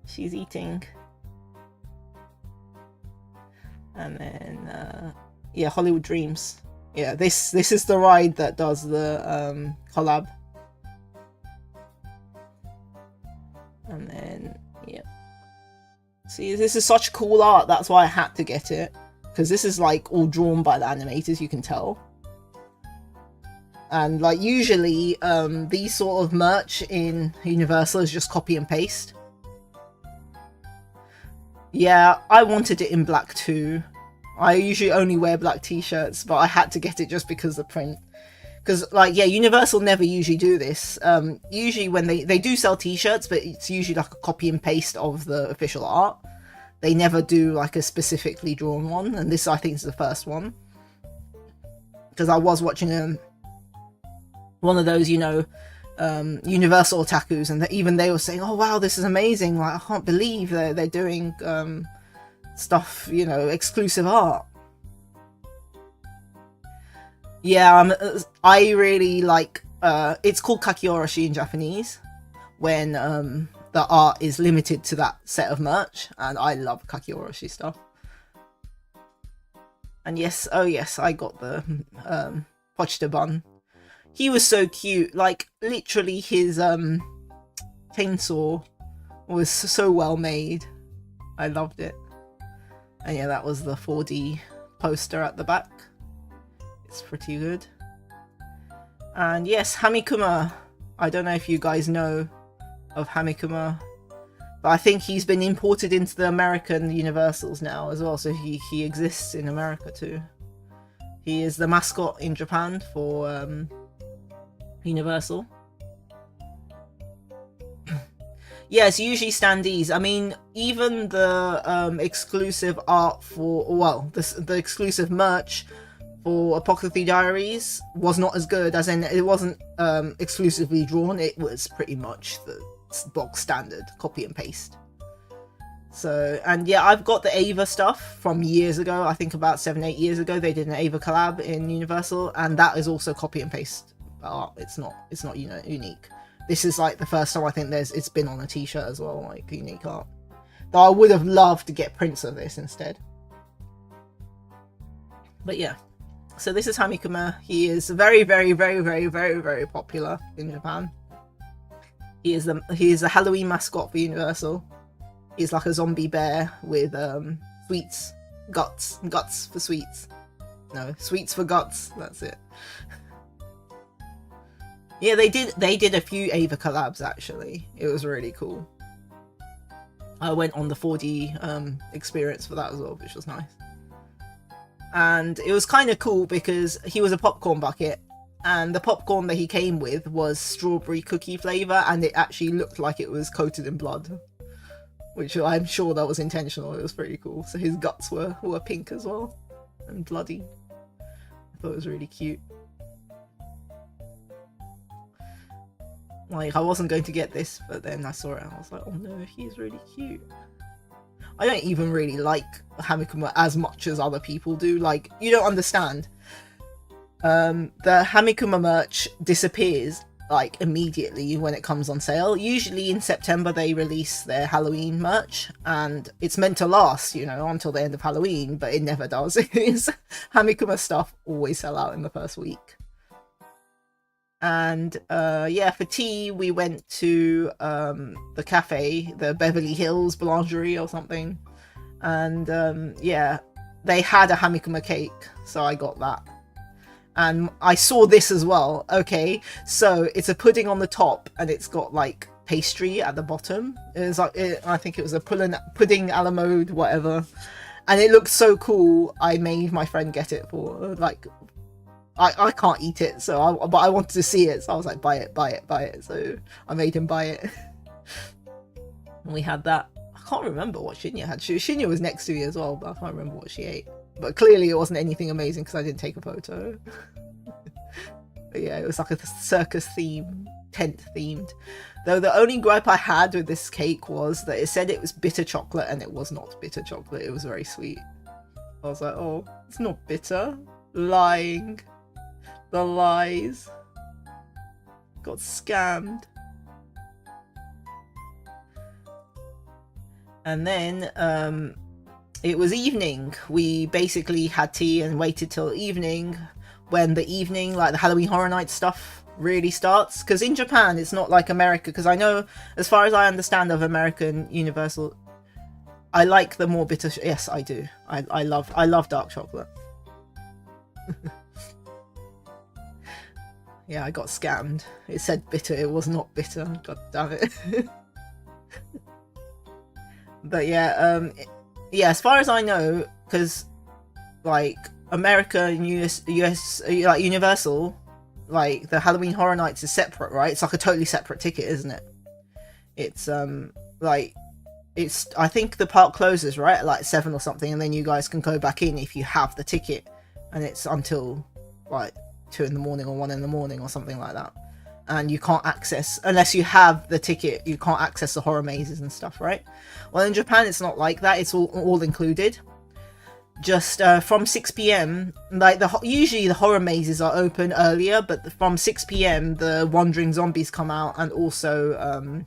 she's eating. And then, yeah, Hollywood Dreams. Yeah, this is the ride that does the collab. And then, yeah. See, this is such cool art. That's why I had to get it. Because this is like all drawn by the animators, you can tell. And like usually these sort of merch in Universal is just copy and paste. Yeah, I wanted it in black too. I usually only wear black t-shirts, but I had to get it just because of the print. Because like, yeah, Universal never usually do this. Usually when they do sell t-shirts, but it's usually like a copy and paste of the official art. They never do like a specifically drawn one, and this I think is the first one. Because I was watching one of those, you know, Universal otakus, and even they were saying, "Oh wow, this is amazing! Like I can't believe they're doing stuff, you know, exclusive art." Yeah, I really like. It's called kakioroshi in Japanese, when the art is limited to that set of merch, and I love kakioroshi stuff. And yes, oh yes, I got the Pochita bun. He was so cute. Like literally, his chainsaw was so well made. I loved it. And yeah, that was the 4D poster at the back. It's pretty good. And yes, Hamikuma. I don't know if you guys know of Hamikuma, but I think he's been imported into the American Universals now as well, so he exists in America too. He is the mascot in Japan for Universal. Yes, usually standees. I mean, even the exclusive art for, well, the exclusive merch for Apocalypse Diaries was not as good, as in it wasn't exclusively drawn. It was pretty much the box standard copy and paste. So, and yeah, I've got the Ava stuff from years ago. I think about 7-8 years ago they did an Ava collab in Universal, and that is also copy and paste art. It's not you know, unique. This is like the first time I think it's been on a t-shirt as well, like unique art. Though I would have loved to get prints of this instead. But yeah. So this is Hamikuma. He is very, very, very, very, very, very popular in Japan. He is a Halloween mascot for Universal. He's like a zombie bear with sweets, guts for sweets. No, sweets for guts. That's it. Yeah, they did a few Ava collabs actually. It was really cool. I went on the 4D experience for that as well, which was nice. And it was kind of cool because he was a popcorn bucket, and the popcorn that he came with was strawberry cookie flavour, and it actually looked like it was coated in blood, which I'm sure that was intentional. It was pretty cool. So his guts were pink as well, and bloody. I thought it was really cute. Like, I wasn't going to get this, but then I saw it and I was like, oh no, he's really cute. I don't even really like Hamikuma as much as other people do. Like, you don't understand. The Hamikuma merch disappears, like, immediately when it comes on sale. Usually in September they release their Halloween merch, and it's meant to last, you know, until the end of Halloween, but it never does. Hamikuma stuff always sell out in the first week. And yeah, for tea we went to the cafe, the Beverly Hills Boulangerie or something, and yeah, they had a hamikuma cake, so I got that. And I saw this as well. Okay, so it's a pudding on the top and it's got like pastry at the bottom. It's like I think it was a pudding a la mode, whatever, and it looked so cool. I made my friend get it for like, I can't eat it, so but I wanted to see it, so I was like, buy it, buy it, buy it. So I made him buy it. And we had that. I can't remember what Shinya had. Shinya was next to me as well, but I can't remember what she ate. But clearly it wasn't anything amazing because I didn't take a photo. But yeah, it was like a circus theme, tent themed. Though the only gripe I had with this cake was that it said it was bitter chocolate, and it was not bitter chocolate. It was very sweet. I was like, oh, it's not bitter. Lying. The lies. Got scammed. And then it was evening. We basically had tea and waited till evening, when the evening, like the Halloween Horror Night stuff really starts. Because in Japan it's not like America, because I know, as far as I understand of American Universal, I like the more bitter yes, I do. I love dark chocolate. Yeah, I got scammed. It said bitter, it was not bitter. God damn it. But yeah, yeah, as far as I know, because like America and US like Universal, like the Halloween Horror Nights is separate, right? It's like a totally separate ticket, isn't it? It's like, it's, I think the park closes right at like 7 or something, and then you guys can go back in if you have the ticket, and it's until like 2 in the morning or 1 in the morning or something like that. And you can't access, unless you have the ticket, you can't access the horror mazes and stuff, right? Well, in Japan it's not like that. It's all included. Just from 6 p.m, like usually the horror mazes are open earlier, but from 6 p.m the Wandering Zombies come out, and also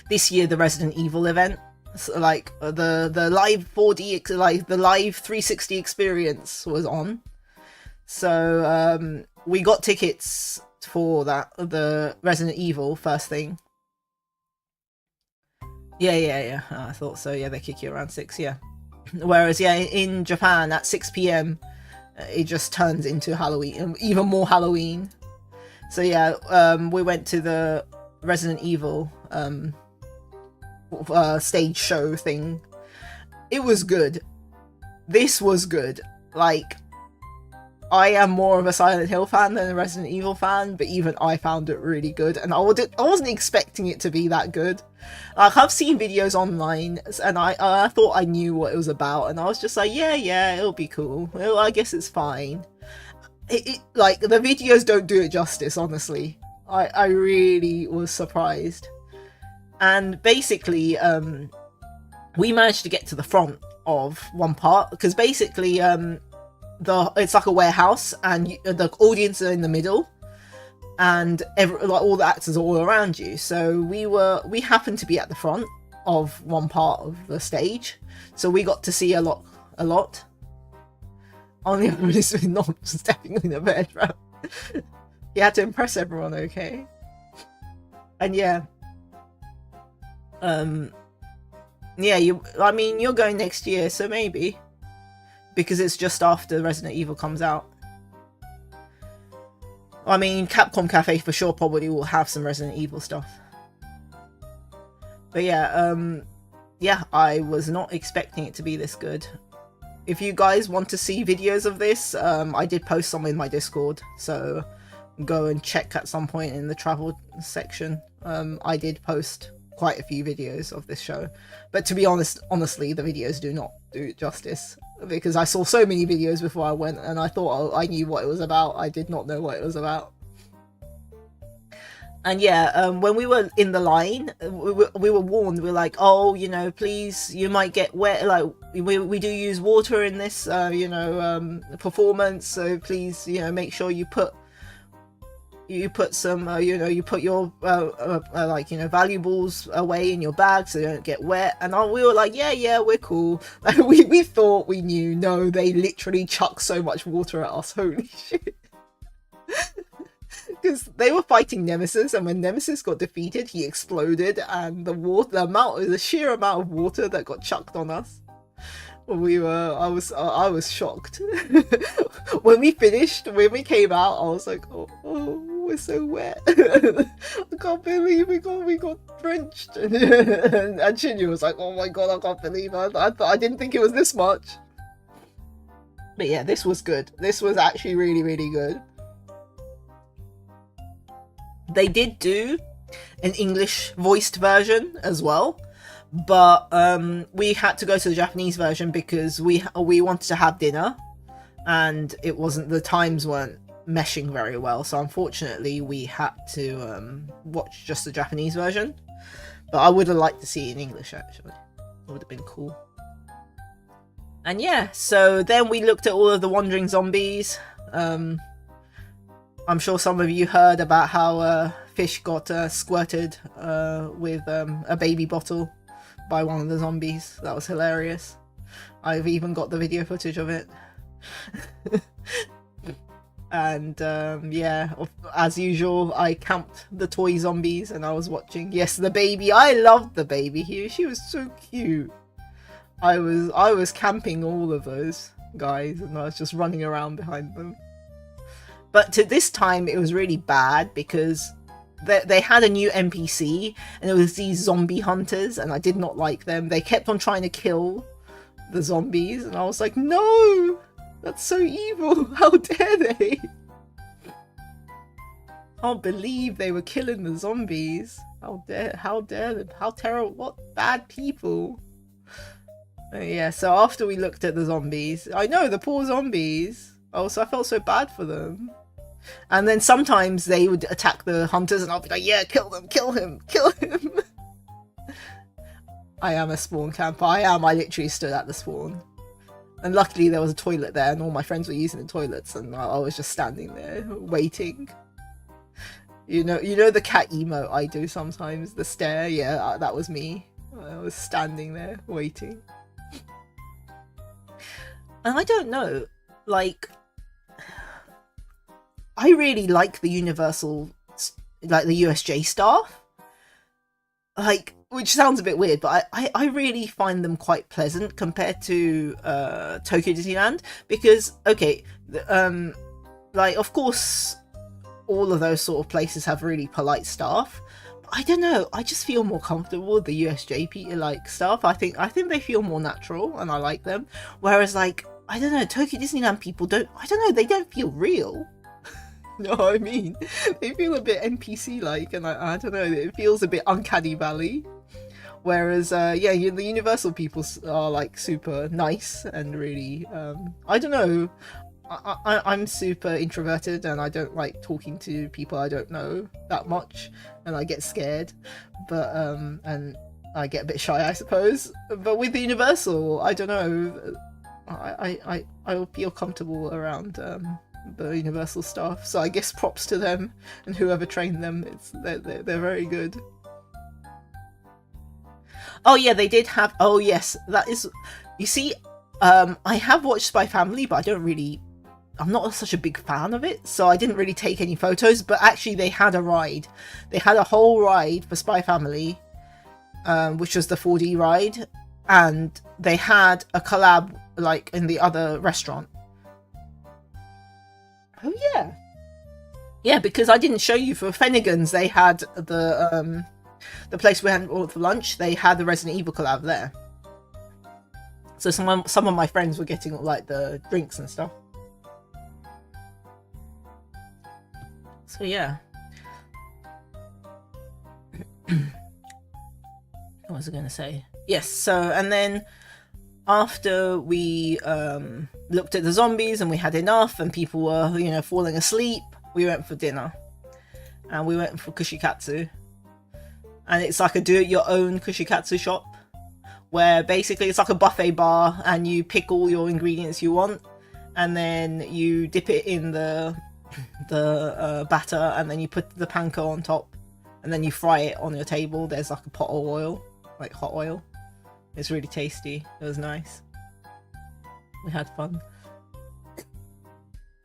this year the Resident Evil event, so, like the live 4D, like the live 360 experience was on. So we got tickets for that, the Resident Evil first thing. Yeah. I thought so. Yeah, they kick you around 6. Yeah. Whereas yeah, in Japan at 6 p.m, it just turns into Halloween, even more Halloween. So yeah, we went to the Resident Evil stage show thing. It was good. This was good. Like, I am more of a Silent Hill fan than a Resident Evil fan, but even I found it really good, and I wasn't expecting it to be that good. Like, I've seen videos online, and I thought I knew what it was about, and I was just like, yeah, it'll be cool. Well, I guess it's fine. Like, the videos don't do it justice, honestly. I really was surprised. And basically, we managed to get to the front of one part, because basically, it's like a warehouse, and the audience are in the middle, and like all the actors are all around you. So we happened to be at the front of one part of the stage, so we got to see a lot. Only I'm not stepping in the bed, right? You had to impress everyone, okay? And yeah, yeah, I mean, you're going next year, so maybe. Because it's just after Resident Evil comes out. I mean, Capcom Cafe for sure probably will have some Resident Evil stuff. But yeah, yeah, I was not expecting it to be this good. If you guys want to see videos of this, I did post some in my Discord, so go and check at some point in the travel section. I did post quite a few videos of this show, but to be honestly, the videos do not do it justice, because I saw so many videos before I went, and I thought I knew what it was about. I did not know what it was about. And yeah, when we were in the line, we were warned. We were like, oh, you know, please, you might get wet. Like, we do use water in this, you know, performance. So please, you know, make sure you put some, you know, you put your like, you know, valuables away in your bag so they don't get wet. And we were like, yeah, we're cool. Like, we thought we knew. No, they literally chuck so much water at us. Holy shit. because they were fighting Nemesis, and when Nemesis got defeated, he exploded, and the sheer amount of water that got chucked on us. I was shocked. When we finished, when we came out, I was like, oh, we're so wet. I can't believe we got drenched. And Shinya was like, oh my god, I can't believe it. I didn't think it was this much. But yeah, this was good. This was actually really, really good. They did do an English voiced version as well, but we had to go to the Japanese version because we wanted to have dinner, and the times weren't meshing very well, so unfortunately we had to watch just the Japanese version. But I would have liked to see it in English, actually. It would have been cool. And yeah, so then we looked at all of the wandering zombies. I'm sure some of you heard about how Fish got squirted with a baby bottle by one of the zombies. That was hilarious. I've even got the video footage of it. And yeah, as usual, I camped the toy zombies and I was watching. Yes, the baby. I loved the baby here. She was so cute. I was camping all of those guys and I was just running around behind them. But to this time, it was really bad because they had a new NPC and it was these zombie hunters, and I did not like them. They kept on trying to kill the zombies and I was like, no, that's so evil. How dare they? Can't believe they were killing the zombies. How dare them? How terrible. What bad people. Yeah, so after we looked at the zombies, I know, the poor zombies. Oh, so I felt so bad for them. And then sometimes they would attack the hunters and I'll be like, yeah, kill them, kill him, kill him. I am a spawn camper. I literally stood at the spawn. And luckily there was a toilet there and all my friends were using the toilets and I was just standing there waiting. You know the cat emote I do sometimes, the stare? Yeah, that was me. I was standing there waiting. And I don't know, like, I really like the Universal, like the USJ staff, like, which sounds a bit weird, but I really find them quite pleasant compared to Tokyo Disneyland, because, okay, like, of course, all of those sort of places have really polite staff. I don't know, I just feel more comfortable with the USJ like stuff. I think they feel more natural and I like them. Whereas, like, I don't know, Tokyo Disneyland people they don't feel real. You know what I mean? They feel a bit NPC-like, and I don't know, it feels a bit uncanny valley. Whereas, yeah, the Universal people are, like, super nice and really, I don't know, I'm super introverted and I don't like talking to people I don't know that much, and I get scared, but, and I get a bit shy, I suppose. But with the Universal, I don't know, I feel comfortable around, the Universal staff, so I guess props to them and whoever trained them. They're very good. Oh yeah, they did have. Oh yes, that is. You see, I have watched Spy Family, but I'm not such a big fan of it, so I didn't really take any photos. But actually, they had a ride. They had a whole ride for Spy Family, which was the 4D ride, and they had a collab like in the other restaurant. Oh yeah, yeah, because I didn't show you for Finnegan's. They had the place we had for lunch. They had the Resident Evil collab there. So some of my friends were getting like the drinks and stuff. So yeah. What was I going to say? Yes. So and then after we looked at the zombies and we had enough and people were, falling asleep, we went for dinner. And we went for kushikatsu. And it's like a do-it-your-own kushikatsu shop, where basically it's like a buffet bar and you pick all your ingredients you want and then you dip it in the batter and then you put the panko on top and then you fry it on your table. There's like a pot of oil, like hot oil. It's really tasty. It was nice. We had fun.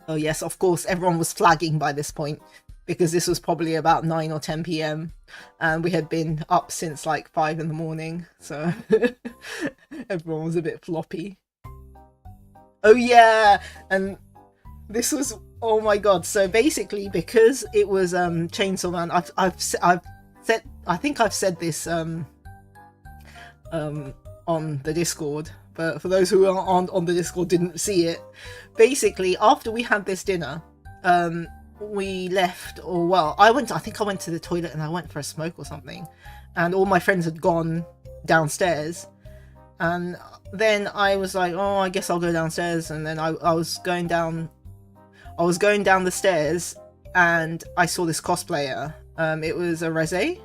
Oh yes, of course, everyone was flagging by this point. because this was probably about 9 or 10 p.m. and we had been up since like 5 in the morning, so everyone was a bit floppy. Oh yeah, and this was, oh my god, so basically because it was Chainsaw Man, I've said, I think I've said this on the Discord, but for those who aren't on the Discord didn't see it, basically after we had this dinner, we left, or well, I think I went to the toilet and I went for a smoke or something, and all my friends had gone downstairs, and then I was like, oh, I guess I'll go downstairs, and then I was going down the stairs and I saw this cosplayer. It was a Reze,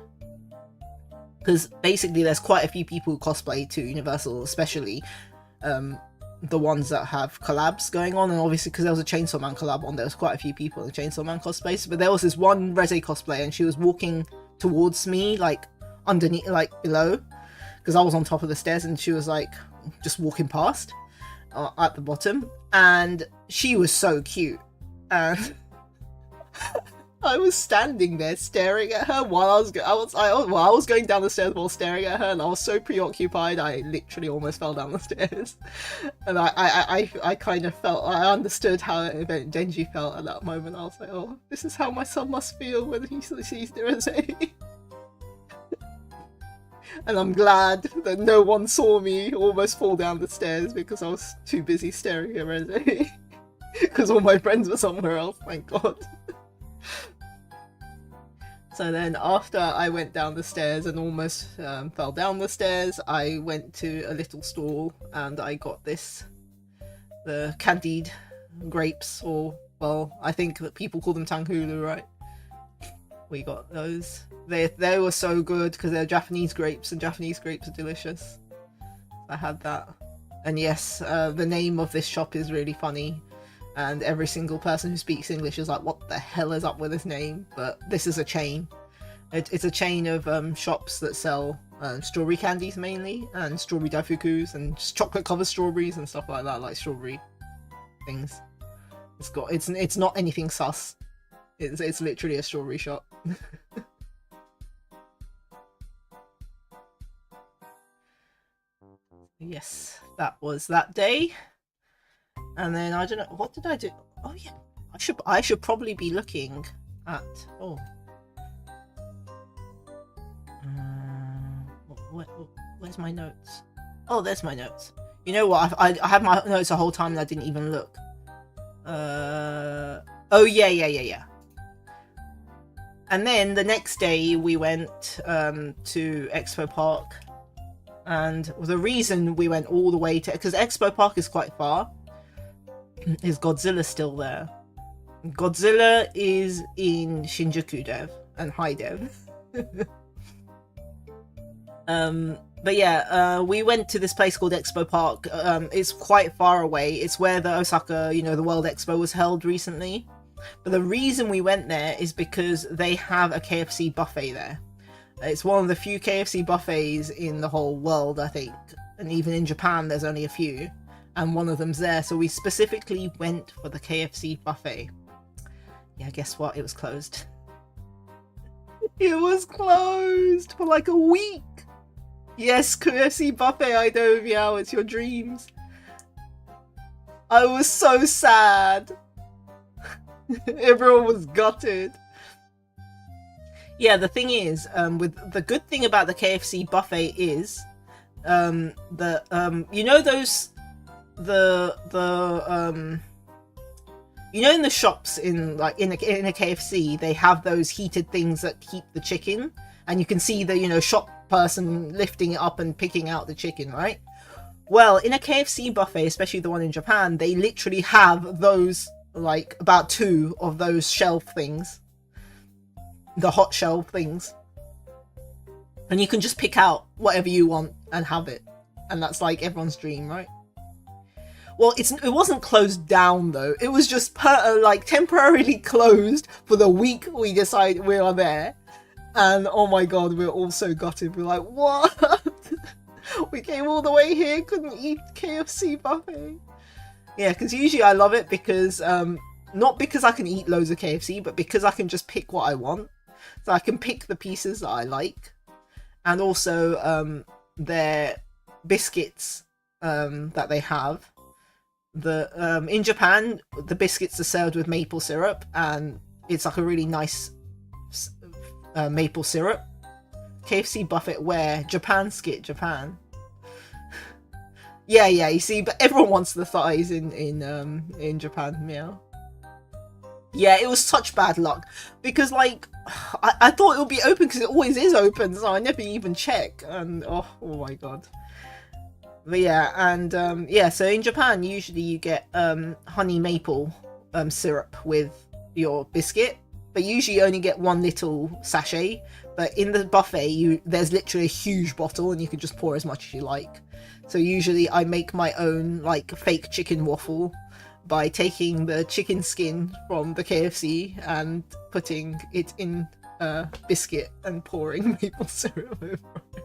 because basically there's quite a few people who cosplay to Universal, especially the ones that have collabs going on, and obviously because there was a Chainsaw Man collab on, there was quite a few people in the Chainsaw Man cosplays, but there was this one Reze cosplayer and she was walking towards me, like underneath, like below, because I was on top of the stairs, and she was like just walking past at the bottom, and she was so cute, and I was standing there staring at her while I was going down the stairs while staring at her, and I was so preoccupied I literally almost fell down the stairs. And I kind of felt, I understood how Denji felt at that moment. I was like, oh, this is how my son must feel when he sees Reze. And I'm glad that no one saw me almost fall down the stairs because I was too busy staring at Reze. Because all my friends were somewhere else, thank god. So then after I went down the stairs and almost fell down the stairs, I went to a little stall and I got the candied grapes, or well, I think that people call them tanghulu, right? We got those. They were so good because they're Japanese grapes, and Japanese grapes are delicious. I had that. And yes, the name of this shop is really funny. And every single person who speaks English is like, what the hell is up with this name? But this is a chain. It's a chain of shops that sell strawberry candies mainly, and strawberry daifukus, and chocolate covered strawberries and stuff like that, like strawberry things. It's not anything sus. It's literally a strawberry shop. Yes, that was that day. And then I don't know, what did I do? Oh yeah, I should probably be looking at, oh, where's my notes? Oh, there's my notes. You know what? I had my notes the whole time and I didn't even look. Oh yeah. And then the next day we went to Expo Park, and the reason we went all the way to, because Expo Park is quite far, is Godzilla still there. Godzilla is in Shinjuku Dev and High Dev. But yeah, we went to this place called Expo Park. It's quite far away. It's where the Osaka, the World Expo was held recently. But the reason we went there is because they have a KFC buffet there. It's one of the few KFC buffets in the whole world, I think. And even in Japan, there's only a few. And one of them's there. So we specifically went for the KFC buffet. Yeah, guess what? It was closed. It was closed for like a week. Yes, KFC buffet, I know, Meow, it's your dreams. I was so sad. Everyone was gutted. Yeah, the thing is, with the good thing about the KFC buffet is, in the shops in a KFC, they have those heated things that keep the chicken, and you can see the shop person lifting it up and picking out the chicken, right? Well, in a KFC buffet, especially the one in Japan, they literally have those, like about 2 of those shelf things, the hot shelf things, and you can just pick out whatever you want and have it, and that's like everyone's dream, right? Well, it wasn't closed down though. It was just temporarily closed for the week we decide we are there. And oh my god, we're all so gutted. We're like, what? We came all the way here, couldn't eat KFC buffet. Yeah, because usually I love it because not because I can eat loads of KFC, but because I can just pick what I want. So I can pick the pieces that I like. And also their biscuits that they have. In Japan, the biscuits are served with maple syrup, and it's like a really nice maple syrup. KFC buffet where Japan skit Japan. Yeah, you see, but everyone wants the thighs in Japan, meow. Yeah, it was such bad luck because like I thought it would be open because it always is open, so I never even check. And oh my god. But yeah, and yeah, so in Japan usually you get honey maple syrup with your biscuit, but usually you only get one little sachet. But in the buffet, there's literally a huge bottle, and you can just pour as much as you like. So usually I make my own like fake chicken waffle by taking the chicken skin from the KFC and putting it in a biscuit and pouring maple syrup over it.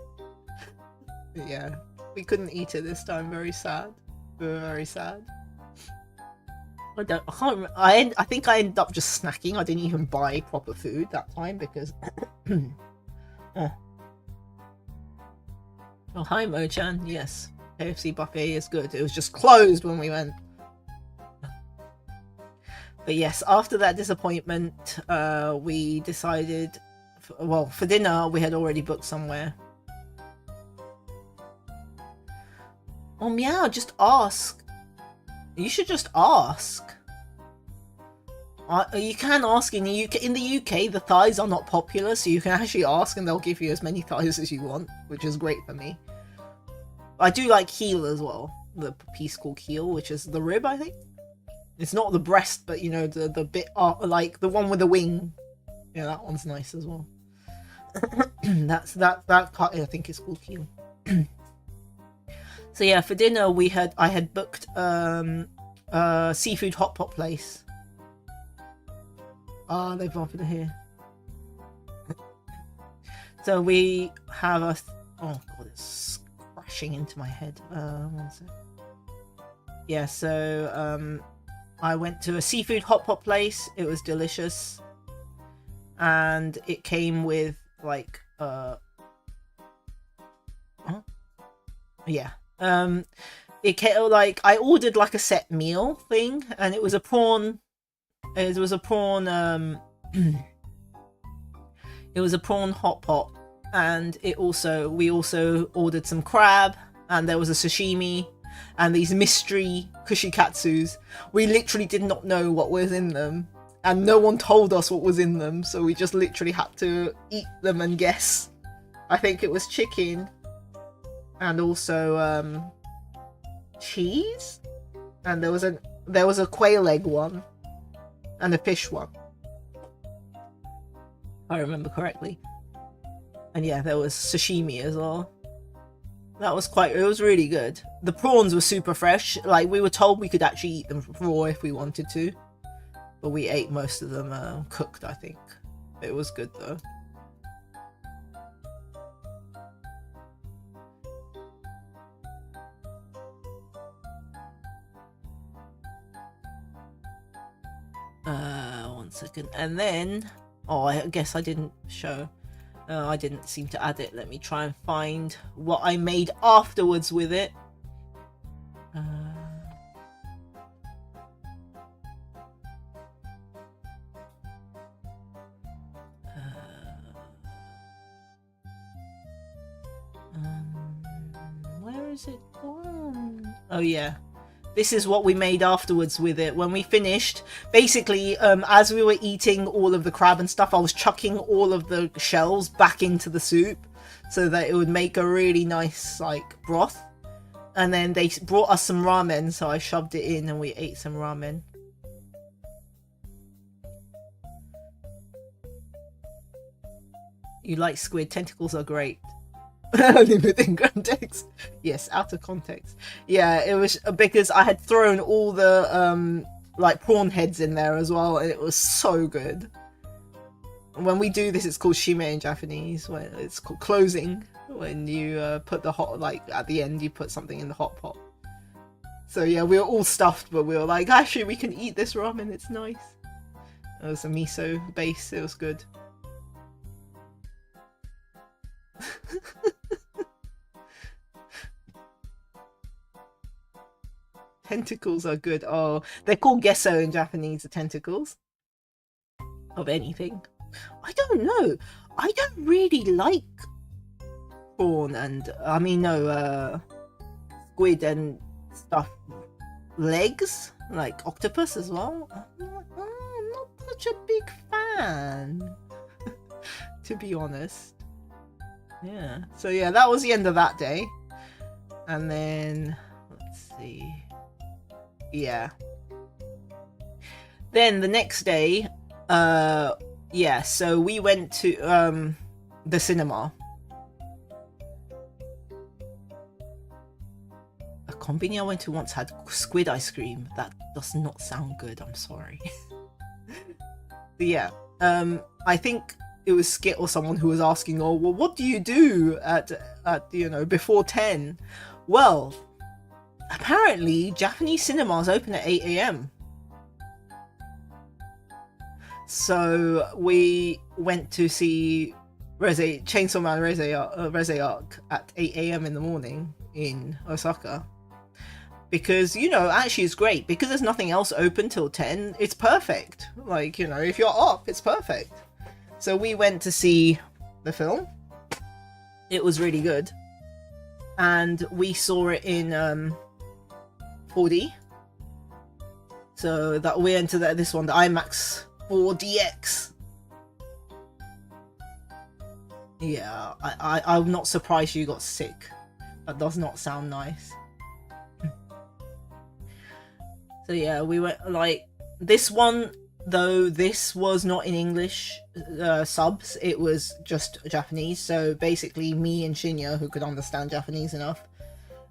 Yeah, we couldn't eat it this time. Very sad. Very sad. I can't remember. I think I ended up just snacking. I didn't even buy proper food that time because. Oh, hi Mo-chan. Yes, KFC buffet is good. It was just closed when we went. But yes, after that disappointment, we decided. Well, for dinner we had already booked somewhere. Oh meow, just ask. You should just ask. You can ask in the UK. In the UK, the thighs are not popular, so you can actually ask and they'll give you as many thighs as you want, which is great for me. I do like heel as well. The piece called heel, which is the rib, I think. It's not the breast, but you know, the bit, like the one with the wing. Yeah, that one's nice as well. that cut, I think is called heel. So yeah, for dinner I had booked a seafood hot pot place. Ah, they've offered it here. So we have a. Oh god, it's crashing into my head. One sec. Yeah, so I went to a seafood hot pot place. It was delicious, and it came with like yeah. It came like I ordered like a set meal thing, and it was a prawn. It was a prawn. It was a prawn hot pot, and we also ordered some crab, and there was a sashimi, and these mystery kushikatsus. We literally did not know what was in them, and no one told us what was in them, so we just literally had to eat them and guess. I think it was chicken, and also cheese, and there was a quail egg one. And a fish one, I remember correctly. And yeah, there was sashimi as well. It was really good. The prawns were super fresh. Like, we were told we could actually eat them raw if we wanted to, but we ate most of them cooked, I think. It was good though. One second, and then I guess I didn't show. I didn't seem to add it. Let me try and find what I made afterwards with it. Where is it gone? Oh yeah. This is what we made afterwards with it. When we finished, basically, as we were eating all of the crab and stuff, I was chucking all of the shells back into the soup so that it would make a really nice, like, broth. And then they brought us some ramen, so I shoved it in and we ate some ramen. You like squid? Tentacles are great. Only within context. Yes, out of context. Yeah, it was because I had thrown all the like prawn heads in there as well, and it was so good. When we do this, it's called shime in Japanese. When it's called closing, when you put the hot, like at the end, you put something in the hot pot. So yeah, we were all stuffed, but we were like, actually, we can eat this ramen. It's nice. It was a miso base. It was good. Tentacles are good. Oh, they're called gesso in Japanese, the tentacles of anything. I don't know. I don't really like prawn and, I mean, no, squid and stuff. Legs? Like octopus as well? I'm not such a big fan, to be honest. Yeah. So yeah, that was the end of that day. And then, let's see. Yeah. Then the next day, yeah, so we went to the cinema. A company I went to once had squid ice cream. That does not sound good, I'm sorry. But yeah, I think it was Skit or someone who was asking, oh, well, what do you do at you know, before 10? Well, apparently Japanese cinemas open at 8 AM. So we went to see Chainsaw Man Reze Arc at 8 AM in the morning in Osaka. Because, you know, actually it's great. Because there's nothing else open till 10, it's perfect. Like, you know, if you're up, it's perfect. So we went to see the film. It was really good. And we saw it in 4D. So that we entered this one, the IMAX 4DX. Yeah, I'm not surprised you got sick. That does not sound nice. So yeah, we went, like, this one, though, this was not in English subs, it was just Japanese. So basically me and Shinya, who could understand Japanese enough,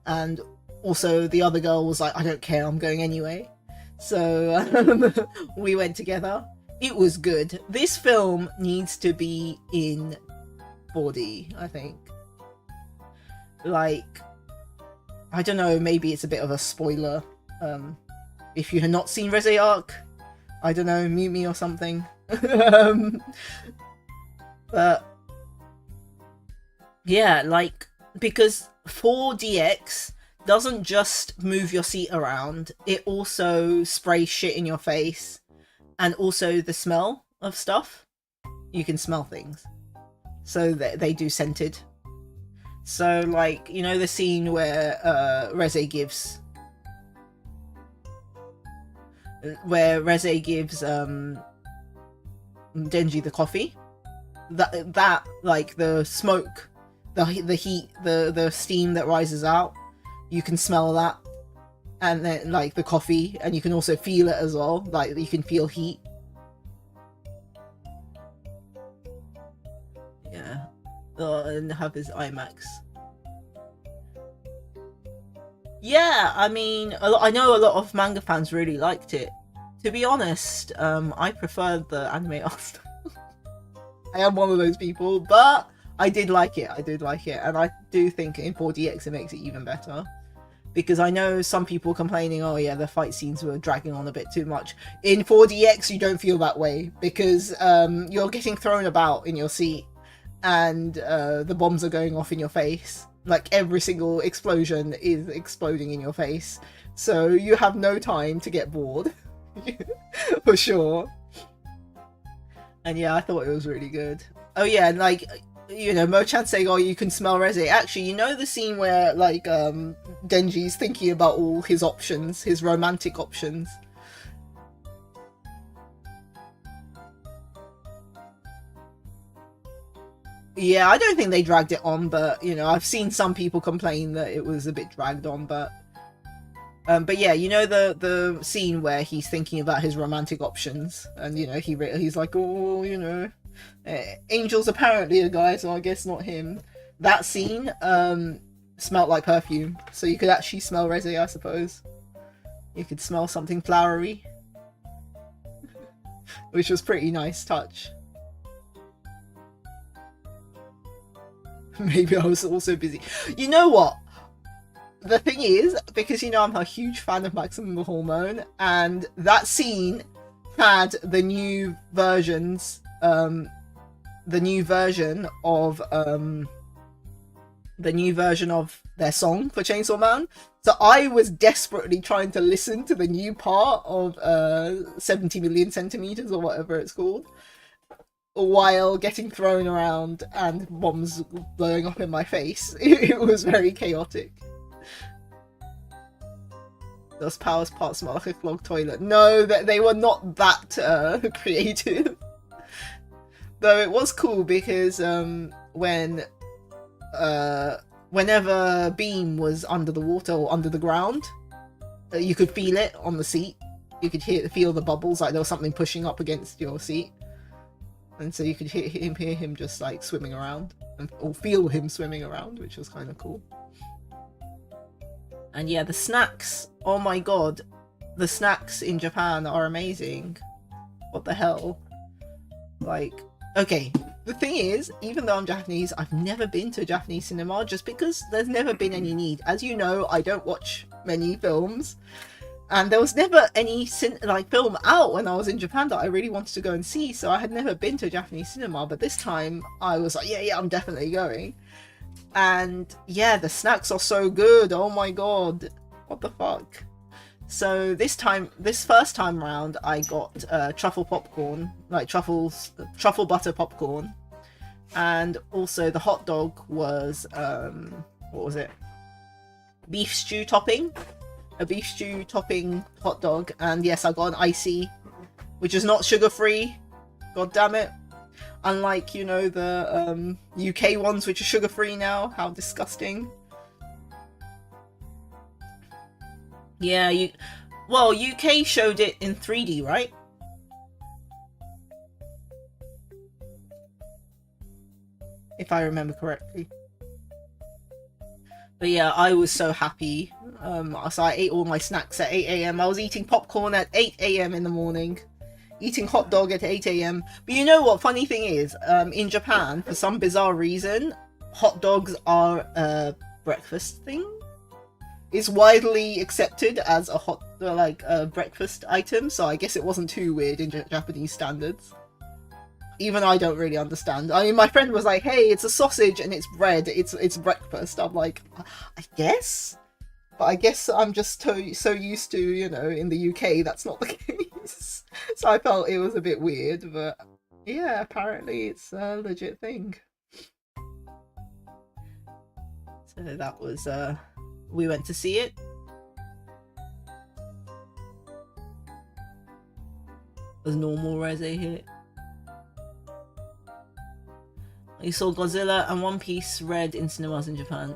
and also the other girl was like, I don't care, I'm going anyway. So we went together. It was good. This film needs to be in 4D, I think. Like, I don't know, maybe it's a bit of a spoiler. If you had not seen Reze Arc, I don't know, mute me or something. But yeah, like, because 4DX doesn't just move your seat around, it also sprays shit in your face, and also the smell of stuff. You can smell things. So they do scented. So, like, you know the scene where Reze gives Denji the coffee? That like the smoke, the heat, the steam that rises out, you can smell that, and then like the coffee, and you can also feel it as well. Like you can feel heat. Yeah, and have his IMAX. Yeah, I mean, I know a lot of manga fans really liked it. To be honest, I preferred the anime art style. I am one of those people, but I did like it. I did like it, and I do think in 4DX it makes it even better. Because I know some people complaining, oh yeah, the fight scenes were dragging on a bit too much. In 4DX, you don't feel that way, because you're getting thrown about in your seat, and the bombs are going off in your face. Like, every single explosion is exploding in your face. So you have no time to get bored. For sure. And yeah, I thought it was really good. Oh yeah, and like, you know, Mo-chan saying, oh, you can smell Reze. Actually, you know the scene where, like, Denji's thinking about all his options, his romantic options? Yeah, I don't think they dragged it on, but, you know, I've seen some people complain that it was a bit dragged on, but yeah, you know the scene where he's thinking about his romantic options, and, you know, he's like, oh, you know, Angel's apparently a guy, so I guess not him. That scene smelled like perfume, so you could actually smell Reze, I suppose. You could smell something flowery, which was pretty nice touch. Maybe I was also busy. You know what? the thing is, because you know I'm a huge fan of Maximum Hormone, and that scene had the new versions, the new version of their song for Chainsaw Man. So I was desperately trying to listen to the new part of 70 million centimeters or whatever it's called, while getting thrown around and bombs blowing up in my face. It was very chaotic. Those powers parts smell like a clogged toilet. No, they were not that creative. Though it was cool because whenever Beam was under the water or under the ground, you could feel it on the seat. You could feel the bubbles, like there was something pushing up against your seat. And so you could hear him just like swimming around, or feel him swimming around, which was kind of cool. And yeah, the snacks, oh my god, the snacks in Japan are amazing. What the hell? Like, okay, the thing is, even though I'm Japanese, I've never been to a Japanese cinema just because there's never been any need. As you know, I don't watch many films, and there was never any film out when I was in Japan that I really wanted to go and see, so I had never been to a Japanese cinema, but this time I was like, yeah, I'm definitely going. And yeah, the snacks are so good, oh my god, what the fuck. So this first time round, I got truffle popcorn, like truffle butter popcorn, and also the hot dog was what was it? Beef stew topping, a beef stew topping hot dog, and yes, I got an icy, which is not sugar free. God damn it! Unlike, you know, the UK ones, which are sugar free now. How disgusting! Yeah, well, UK showed it in 3D, right? If I remember correctly. But yeah, I was so happy. So I ate all my snacks at 8 AM. I was eating popcorn at 8 AM in the morning. Eating hot dog at 8 AM. But you know what? Funny thing is, in Japan, for some bizarre reason, hot dogs are a breakfast thing. It's widely accepted as a breakfast item, so I guess it wasn't too weird in Japanese standards. Even I don't really understand. I mean, my friend was like, hey, it's a sausage and it's bread, it's breakfast. I'm like, I guess? But I guess I'm just so used to, you know, in the UK, that's not the case. So I felt it was a bit weird, but yeah, apparently it's a legit thing. So that was, we went to see it. Was normal rose hit. You saw Godzilla and One Piece Red in cinemas in Japan.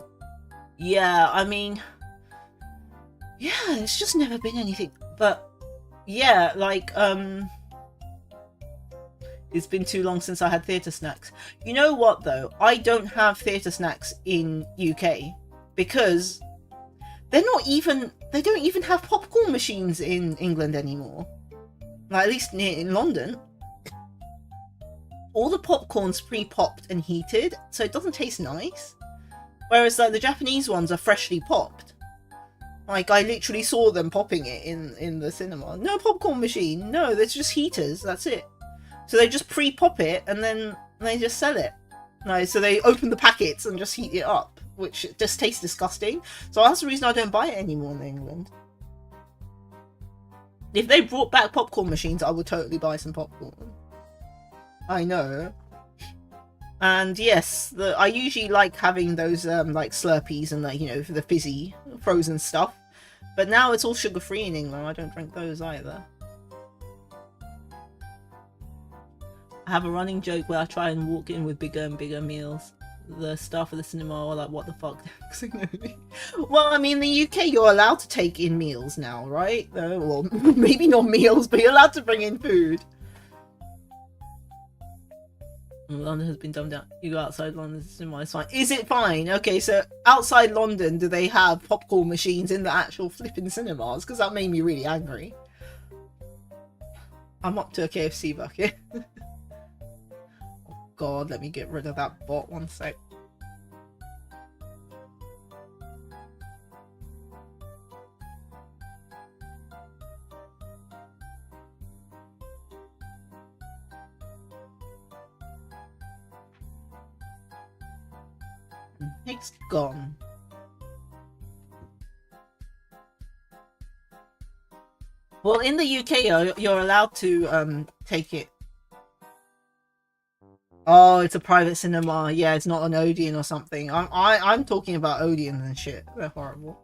Yeah, I mean, yeah, it's just never been anything. But yeah, like, it's been too long since I had theatre snacks. You know what though? I don't have theatre snacks in UK because they don't even have popcorn machines in England anymore. Like, at least in London. All the popcorn's pre-popped and heated, so it doesn't taste nice. Whereas like the Japanese ones are freshly popped. Like, I literally saw them popping it in the cinema. No popcorn machine, no, there's just heaters, that's it. So they just pre-pop it and then they just sell it. No, so they open the packets and just heat it up, which just tastes disgusting. So that's the reason I don't buy it anymore in England. If they brought back popcorn machines, I would totally buy some popcorn. I know. And yes, I usually like having those like Slurpees and like, you know, the fizzy frozen stuff. But now it's all sugar-free in England. I don't drink those either. I have a running joke where I try and walk in with bigger and bigger meals. The staff of the cinema are like, what the fuck? Well, I mean, in the UK, you're allowed to take in meals now, right? Well, maybe not meals, but you're allowed to bring in food. London has been dumbed down. You go outside London, cinema is fine. Is it fine? Okay, so outside London, do they have popcorn machines in the actual flipping cinemas? Because that made me really angry. I'm up to a KFC bucket. Oh god, let me get rid of that bot, one sec. It's gone. Well, in the UK, you're allowed to take it. Oh, it's a private cinema. Yeah, it's not an Odeon or something. I'm talking about Odeon and shit. They're horrible.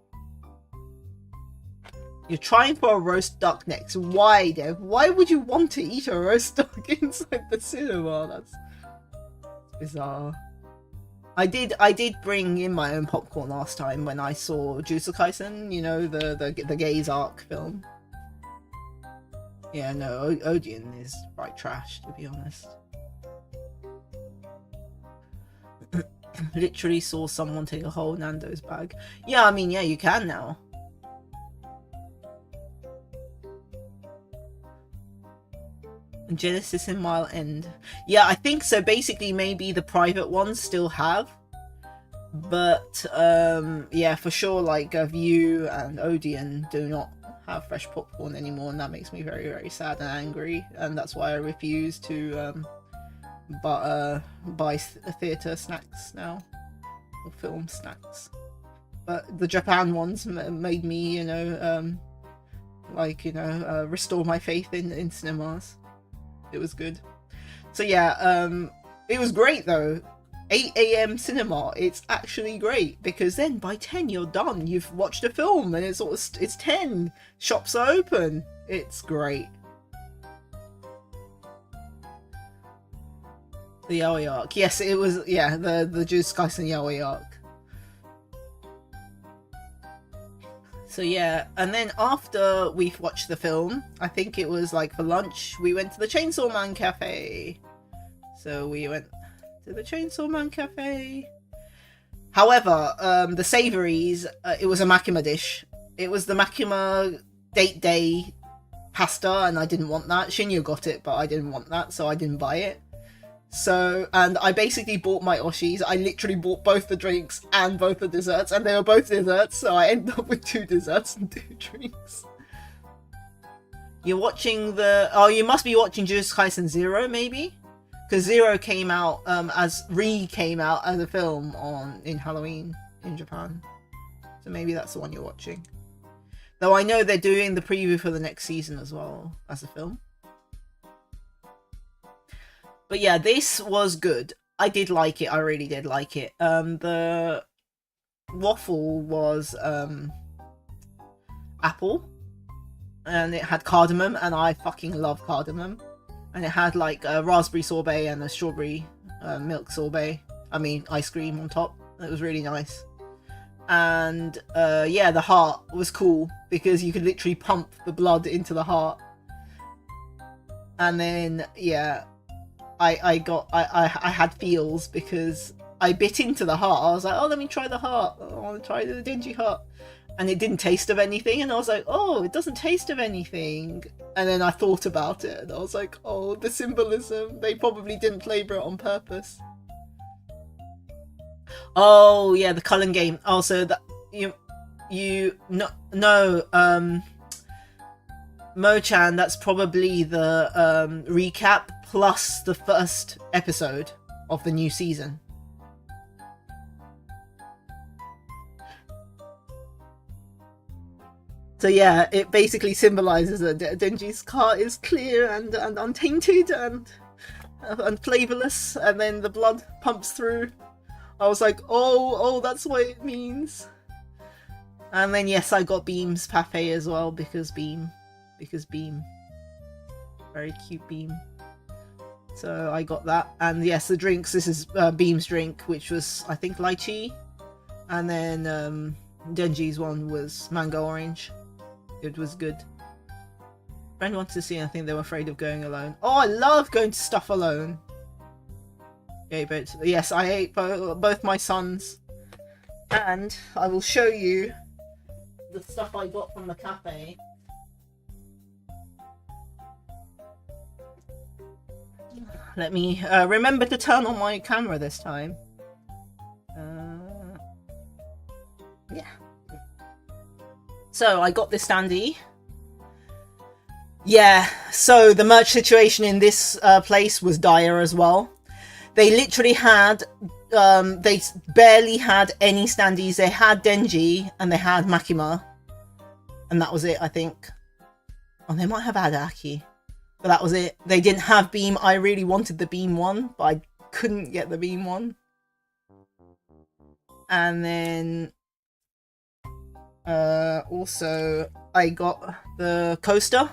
You're trying for a roast duck next. Why, Dev? Why would you want to eat a roast duck inside the cinema? That's bizarre. I did bring in my own popcorn last time when I saw ᕐAIDS, you know, the gays arc film. Yeah, no, Odeon is right trash, to be honest. Literally saw someone take a whole Nando's bag. Yeah, I mean, yeah, you can now. Genesis in Mile End. Yeah, I think so. Basically, maybe the private ones still have. But, yeah, for sure, like, View and Odeon do not have fresh popcorn anymore. And that makes me very, very sad and angry. And that's why I refuse to, buy theatre snacks now. Or film snacks. But the Japan ones made me, you know, restore my faith in cinemas. It was good. So yeah, it was great though. 8 AM cinema, it's actually great because then by 10 you're done. You've watched a film and it's 10. Shops are open. It's great. The Yaoi arc. Yes, it was, yeah, the ᕐAIDS Yaoi arc. So yeah, and then after we've watched the film, I think it was like for lunch, we went to the Chainsaw Man Cafe. So we went to the Chainsaw Man Cafe. However, the savouries, it was a Makima dish. It was the Makima Date Day pasta, and I didn't want that. Shinya got it, but I didn't want that, so I didn't buy it. So, and I basically bought my ᕐ၈is. I literally bought both the drinks and both the desserts, and they were both desserts, so I ended up with 2 desserts and 2 drinks. You're watching the... Oh, you must be watching ᕐAIDS 0, maybe? Because 0 came out, came out as a film in Halloween in Japan. So maybe that's the one you're watching. Though I know they're doing the preview for the next season as well, as a film. But yeah, this was good. I did like it. I really did like it. The waffle was apple, and it had cardamom, and I fucking love cardamom. And it had like a raspberry sorbet and a strawberry milk sorbet. I mean, ice cream on top. It was really nice. And yeah, the heart was cool because you could literally pump the blood into the heart. And then yeah, I had feels because I bit into the heart. I was like, oh, let me try the heart. I want to try the dingy heart. And it didn't taste of anything. And I was like, oh, it doesn't taste of anything. And then I thought about it. And I was like, oh, the symbolism. They probably didn't flavour it on purpose. Oh, yeah, the Cullen game. Also, that Mo-chan, that's probably the recap plus the first episode of the new season. So yeah, it basically symbolises that Denji's heart is clear and untainted and flavourless, and then the blood pumps through. I was like, oh, that's what it means. And then yes, I got Beam's parfait as well because Beam. Very cute Beam. So I got that. And yes, the drinks, this is Beam's drink, which was, I think, lychee. And then Denji's one was mango orange. It was good. Friend wanted to see, I think they were afraid of going alone. Oh, I love going to stuff alone. Okay, but yes, I ate both my sons. And I will show you the stuff I got from the cafe. Let me remember to turn on my camera this time. Yeah. So I got this standee. Yeah, so the merch situation in this place was dire as well. They literally had they barely had any standees. They had Denji and they had Makima, and that was it, I think. Oh, they might have had Aki, but that was it. They didn't have Beam. I really wanted the Beam one, but I couldn't get the Beam one. And then also I got the coaster.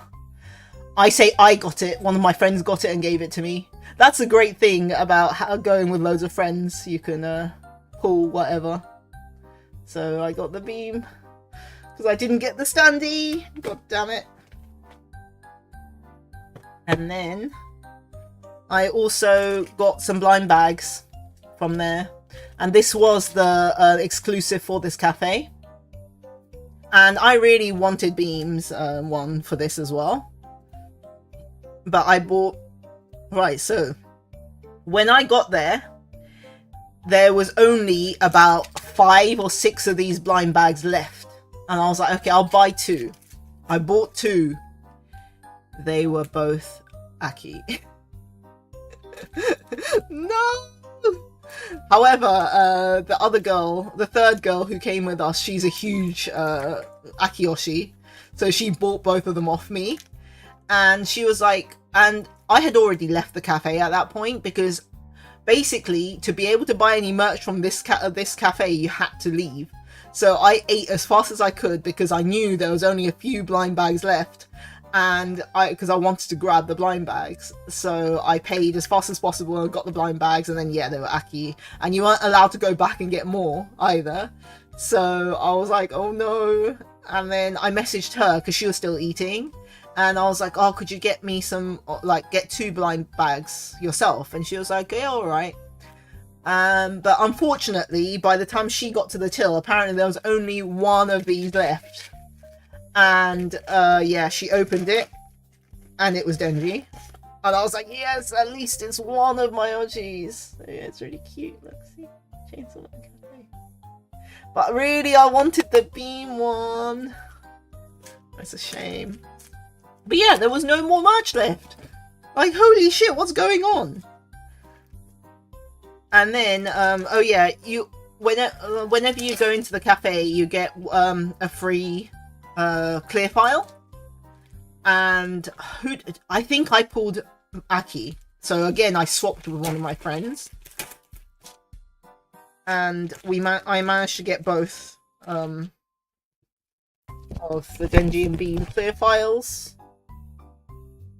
I say I got it. One of my friends got it and gave it to me. That's a great thing about going with loads of friends. You can pull whatever. So I got the Beam because I didn't get the standee. God damn it. And then I also got some blind bags from there. And this was the exclusive for this cafe. And I really wanted Beam's one for this as well. But I bought... Right, so when I got there, there was only about 5 or 6 of these blind bags left. And I was like, okay, I'll buy 2. I bought 2. They were both Aki. No! However, the other girl, the third girl who came with us, she's a huge Akiyoshi. So she bought both of them off me. And she was like, and I had already left the cafe at that point because basically to be able to buy any merch from this cafe, you had to leave. So I ate as fast as I could because I knew there was only a few blind bags left. And because I wanted to grab the blind bags, so I paid as fast as possible and got the blind bags, and then yeah, they were Aki, and you weren't allowed to go back and get more either. So I was like, oh no. And then I messaged her because she was still eating, and I was like, oh, could you get me some, like, get 2 blind bags yourself? And she was like, yeah, all right. But unfortunately, by the time she got to the till, apparently there was only 1 of these left. And yeah, she opened it and it was Denji, and I was like, yes, at least it's one of my OGs. So, yeah, it's really cute. Look, see, Chainsaw Man Cafe. But really, I wanted the Beam one. It's a shame. But yeah, there was no more merch left. Like, holy shit, what's going on? And then oh yeah, you whenever you go into the cafe, you get a free clear file, and I think I pulled Aki, so again I swapped with one of my friends, and I managed to get both of the Denji and Beam clear files.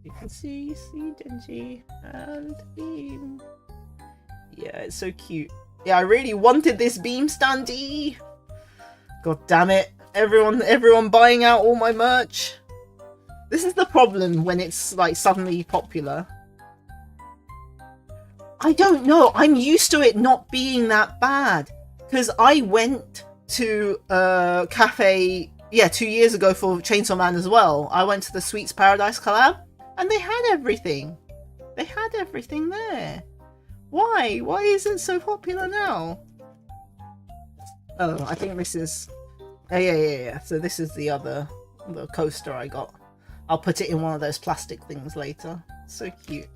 You can see Denji and Beam. Yeah, it's so cute. Yeah, I really wanted this Beam standee. God damn it. Everyone buying out all my merch. This is the problem when it's like suddenly popular. I don't know. I'm used to it not being that bad. Because I went to a cafe, yeah, 2 years ago for Chainsaw Man as well. I went to the Sweets Paradise collab and they had everything. They had everything there. Why? Why is it so popular now? Oh, I think this is... Oh, yeah. So this is the coaster I got. I'll put it in one of those plastic things later. So cute.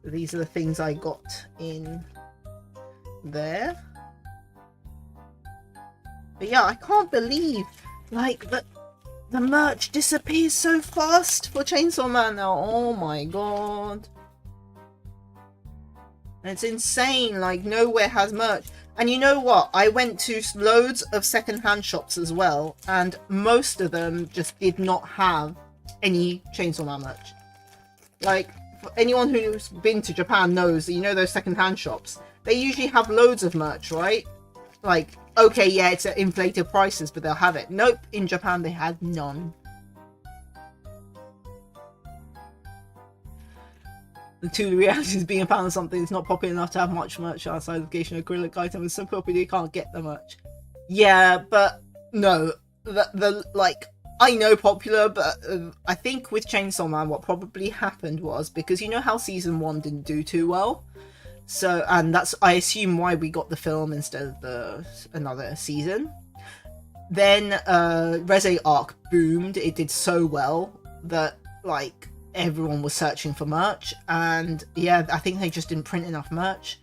These are the things I got in there. But yeah, I can't believe, like, the merch disappears so fast for Chainsaw Man now. Oh my god. It's insane, like, nowhere has merch. And you know what? I went to loads of second-hand shops as well, and most of them just did not have any Chainsaw Man merch. Like, for anyone who's been to Japan knows that, you know, those second-hand shops, they usually have loads of merch, right? Like, okay, yeah, it's at inflated prices, but they'll have it. Nope, in Japan they had none. The two realities being found on something that's not popular enough to have much merch outside of Geisha acrylic item is so popular you can't get the merch. Yeah, but no, the like, I know popular, but I think with Chainsaw Man what probably happened was because you know how season 1 didn't do too well, so, and that's, I assume, why we got the film instead of another season. Then Reze arc boomed. It did so well that, like, everyone was searching for merch, and yeah, I think they just didn't print enough merch.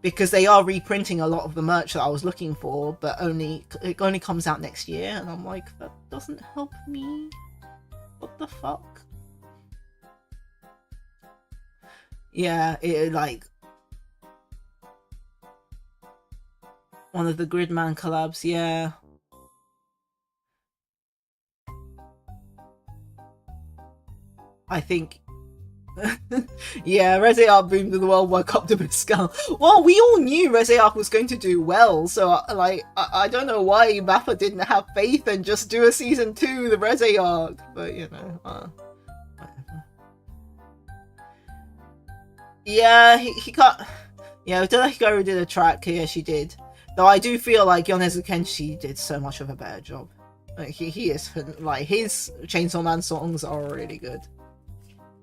because they are reprinting a lot of the merch that I was looking for, but it only comes out next year, and I'm like, that doesn't help me. What the fuck? Yeah, it like one of the Gridman collabs, yeah. I think yeah, Rezeark boomed in the World Cup to Pascal. Well, we all knew Rezeark was going to do well, so like I don't know why Mappa didn't have faith and just do a season 2 the Rezeark, but you know, whatever. Yeah, he got. Yeah, Della Hikaru did a track. Yeah, she did. Though I do feel like Yonezu Kenshi did so much of a better job. Like, he is like his Chainsaw Man songs are really good.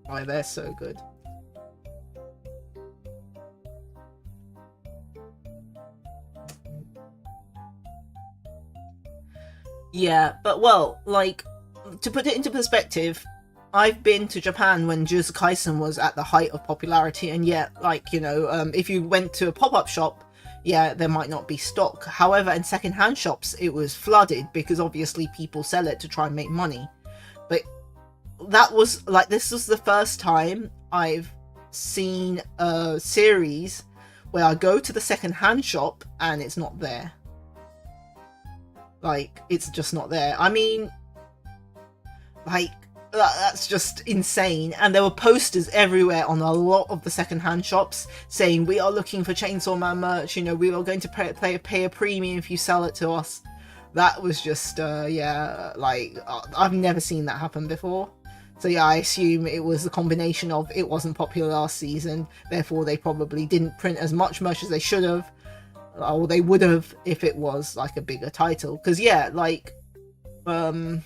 Like, they're so good. Yeah, but well, like, to put it into perspective, I've been to Japan when Jujutsu Kaisen was at the height of popularity, and yet, like, you know, if you went to a pop-up shop, yeah, there might not be stock. However, in second-hand shops, it was flooded because obviously people sell it to try and make money. But that was like, this was the first time I've seen a series where I go to the second-hand shop and it's not there. Like, it's just not there. I mean, like, that's just insane. And there were posters everywhere on a lot of the second-hand shops saying, we are looking for Chainsaw Man merch, you know, we are going to pay a premium if you sell it to us. That was just, yeah, like, I've never seen that happen before. So yeah, I assume it was a combination of it wasn't popular last season, therefore they probably didn't print as much merch as they should have, or they would have if it was like a bigger title. Because yeah, like, there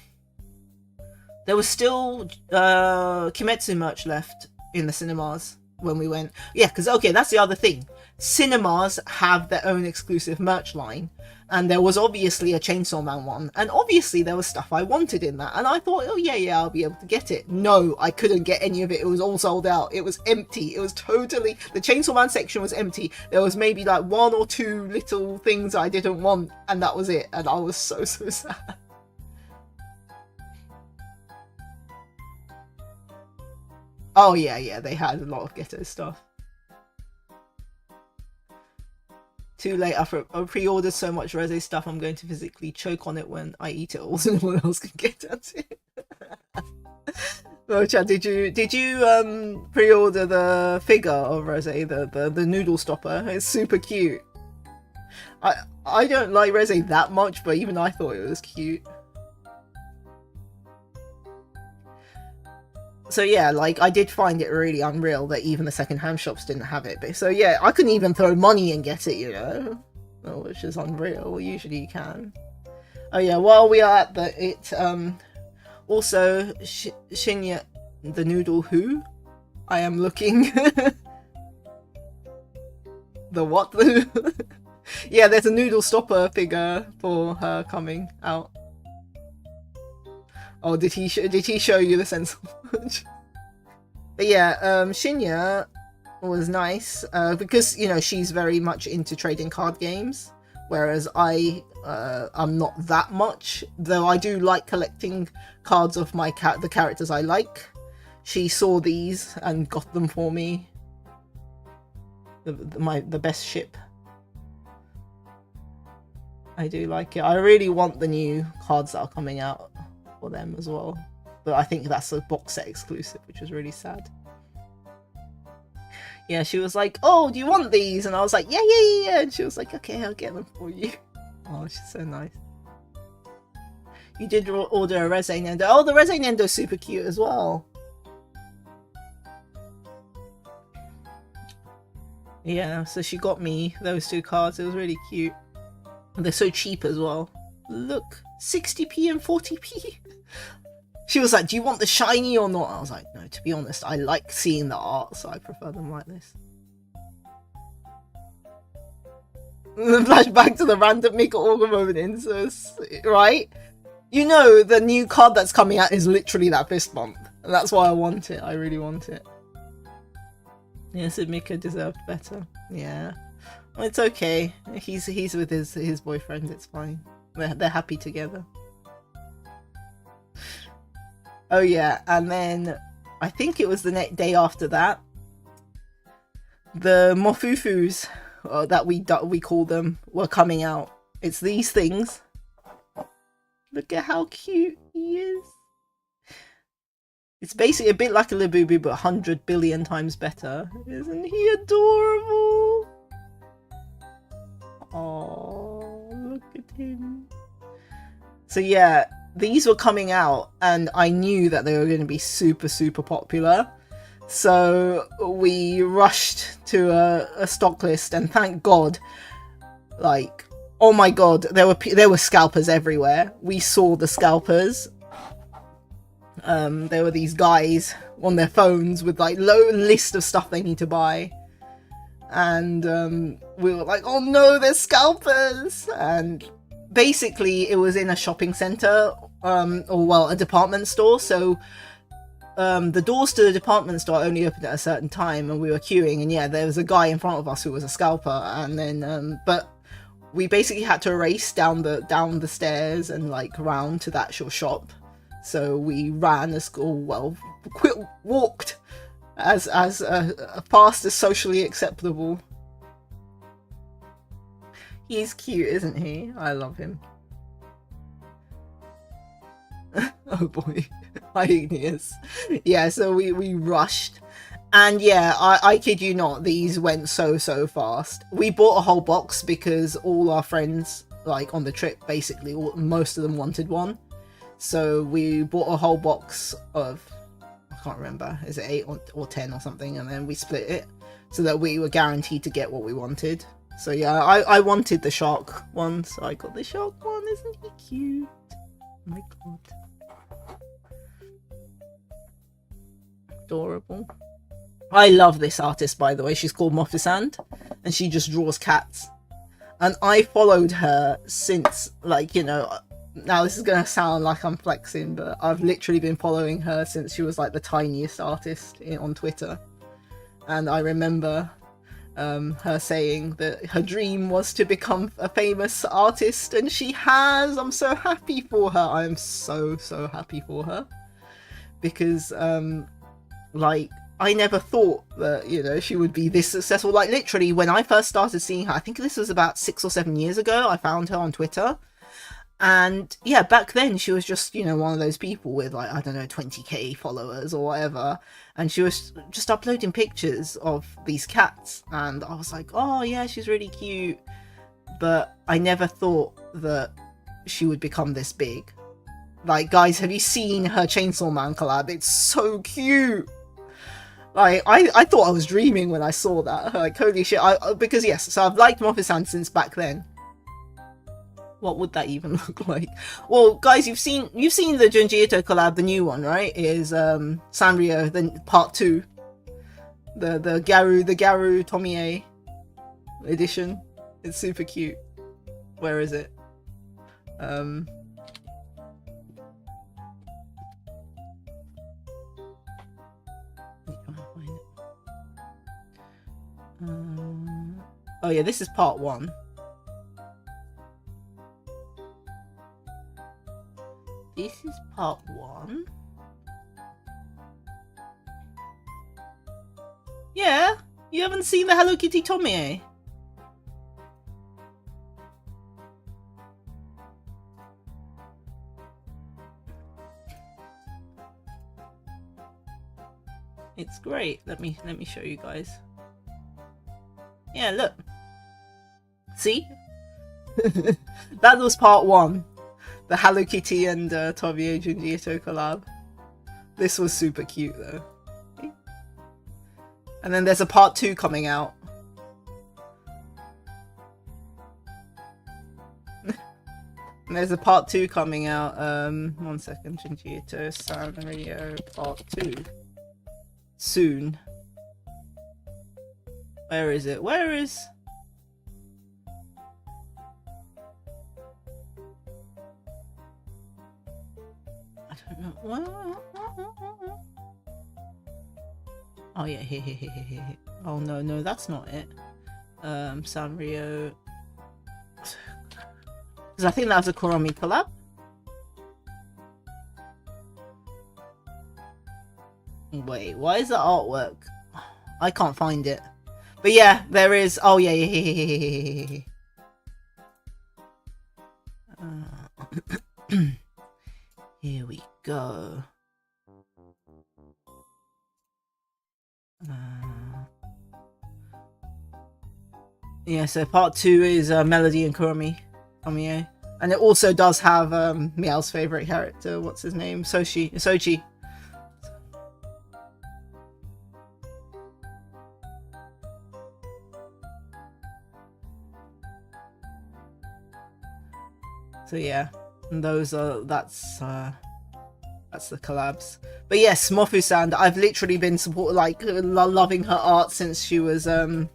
was still Kimetsu merch left in the cinemas when we went. Yeah, because okay, that's the other thing. Cinemas have their own exclusive merch line, and there was obviously a Chainsaw Man one, and obviously there was stuff I wanted in that, and I thought, oh yeah, I'll be able to get it. No, I couldn't get any of it. It was all sold out. It was empty. It was totally, the Chainsaw Man section was empty. There was maybe like 1 or 2 little things I didn't want, and that was it, and I was so sad. Oh yeah, they had a lot of ghetto stuff. Too late, I pre-ordered so much Reze stuff, I'm going to physically choke on it when I eat it all, so no one else can get at it. Well, Chad, did you pre-order the figure of Reze, the noodle stopper? It's super cute. I don't like Reze that much, but even I thought it was cute. So yeah, like, I did find it really unreal that even the second-hand shops didn't have it. But so yeah, I couldn't even throw money and get it, you know, which is unreal. Usually you can. Oh yeah, while we are at also Shinya, the noodle who? I am looking. The what? Yeah, there's a noodle stopper figure for her coming out. Oh, did he show you the sense? But yeah, Shinya was nice because, you know, she's very much into trading card games, whereas I'm not that much. Though I do like collecting cards of the characters I like. She saw these and got them for me. The best ship. I do like it. I really want the new cards that are coming out for them as well, but I think that's a box set exclusive, which was really sad. Yeah, she was like, oh, do you want these? And I was like, yeah, and she was like, okay, I'll get them for you. Oh, she's so nice. You did order a Reze Nendo. Oh, the Reze Nendo's super cute as well. Yeah, so she got me those 2 cards. It was really cute. And they're so cheap as well. Look, 60p and 40p. She was like, do you want the shiny or not? I was like, no, to be honest, I like seeing the art, so I prefer them like this. And then flashback to the random Mika Orga moment incest, right? You know, the new card that's coming out is literally that fist bump. And that's why I want it. I really want it. Yes, Mika deserved better. Yeah. It's okay. He's with his boyfriend. It's fine. They're happy together. Oh yeah, and then I think it was the next day after that, the mofufus that we call them were coming out. It's these things. Look at how cute he is. It's basically a bit like a Labubu, but 100 billion times better. Isn't he adorable? Oh, look at him. So yeah, these were coming out, and I knew that they were going to be super popular. So we rushed to a stock list, and thank God, like, oh my God, there were scalpers everywhere. We saw the scalpers. There were these guys on their phones with like low list of stuff they need to buy, and we were like, oh no, there's scalpers. And basically it was in a shopping center, or well, a department store, so the doors to the department store only opened at a certain time, and we were queuing, and yeah, there was a guy in front of us who was a scalper, and then but we basically had to race down the stairs and like round to the actual shop. So we ran walked as fast as socially acceptable. He's cute, isn't he? I love him. Oh boy, hi Igneous. Yeah, so we rushed, and yeah, I kid you not, these went so fast. We bought a whole box because all our friends, like on the trip, basically most of them wanted one. So we bought a whole box of, I can't remember, is it 8 or 10 or something, and then we split it so that we were guaranteed to get what we wanted. So yeah, I wanted the shark one, so I got the shark one. Isn't he cute? Oh my God. Adorable. I love this artist, by the way. She's called ᕐญ่, and she just draws cats. And I followed her since, like, you know, now this is going to sound like I'm flexing, but I've literally been following her since she was like the tiniest artist on Twitter. And I remember her saying that her dream was to become a famous artist, and she has. I'm so happy for her. I'm so happy for her, because like, I never thought that, you know, she would be this successful. Like, literally, when I first started seeing her, I think this was about 6 or 7 years ago, I found her on Twitter. And yeah, back then she was just, you know, one of those people with like, I don't know, 20k followers or whatever, and she was just uploading pictures of these cats, and I was like, oh yeah, she's really cute. But I never thought that she would become this big. Like, guys, have you seen her Chainsaw Man collab? It's so cute. Like, I thought I was dreaming when I saw that. Like, holy shit. Because yes, so I've liked ᕐญ่since back then. What would that even look like? Well, guys, you've seen the Junji Ito collab, the new one, right? It is Sanrio, then part 2, the Garu Tomie edition. It's super cute. Where is it? Oh yeah, this is part 1. This is part 1. Yeah, you haven't seen the Hello Kitty Tomie? It's great. Let me show you guys. Yeah, look. See? That was part 1. The Hello Kitty and Tomie Junji Ito collab. This was super cute though. And then there's a part 2 coming out. And there's a part 2 coming out. 1 second. Junji Ito Sanrio part 2. Soon. Where is it? Where is... I don't know. Oh yeah, here. Oh no, that's not it. Sanrio. Because I think that was a Kuromi collab. Wait, why is the artwork? I can't find it. But yeah, there is. Oh yeah, yeah. Here we go. Yeah, so part 2 is Melody and Kuromi. And it also does have Meow's favorite character. What's his name? ᕐ瞳. So yeah, and those are that's the collabs. But yes, Mofu-san, I've literally been loving her art since she was a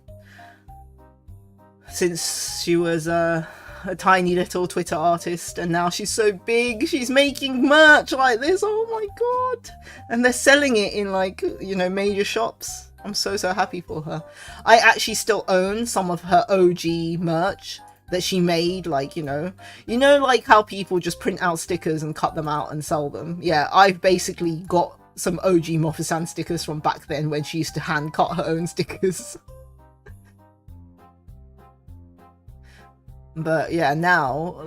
tiny little Twitter artist, and now she's so big. She's making merch like this. Oh my god! And they're selling it in major shops. I'm so happy for her. I actually still own some of her OG merch that she made, like how people just print out stickers and cut them out and sell them. Yeah, I've basically got some OG Mofu-san stickers from back then when she used to hand cut her own stickers. But yeah, now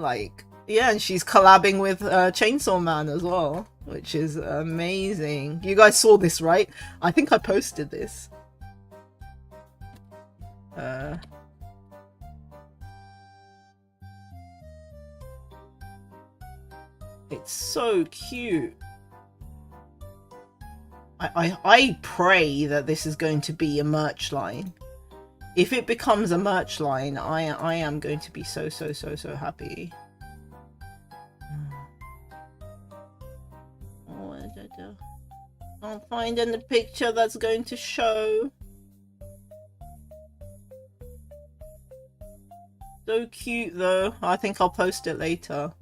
and she's collabing with Chainsaw Man as well, which is amazing. You guys saw this, right? I think I posted this. It's so cute. I pray that this is going to be a merch line. If it becomes a merch line, I am going to be so happy. Can't find any picture that's going to show. So cute though. I think I'll post it later.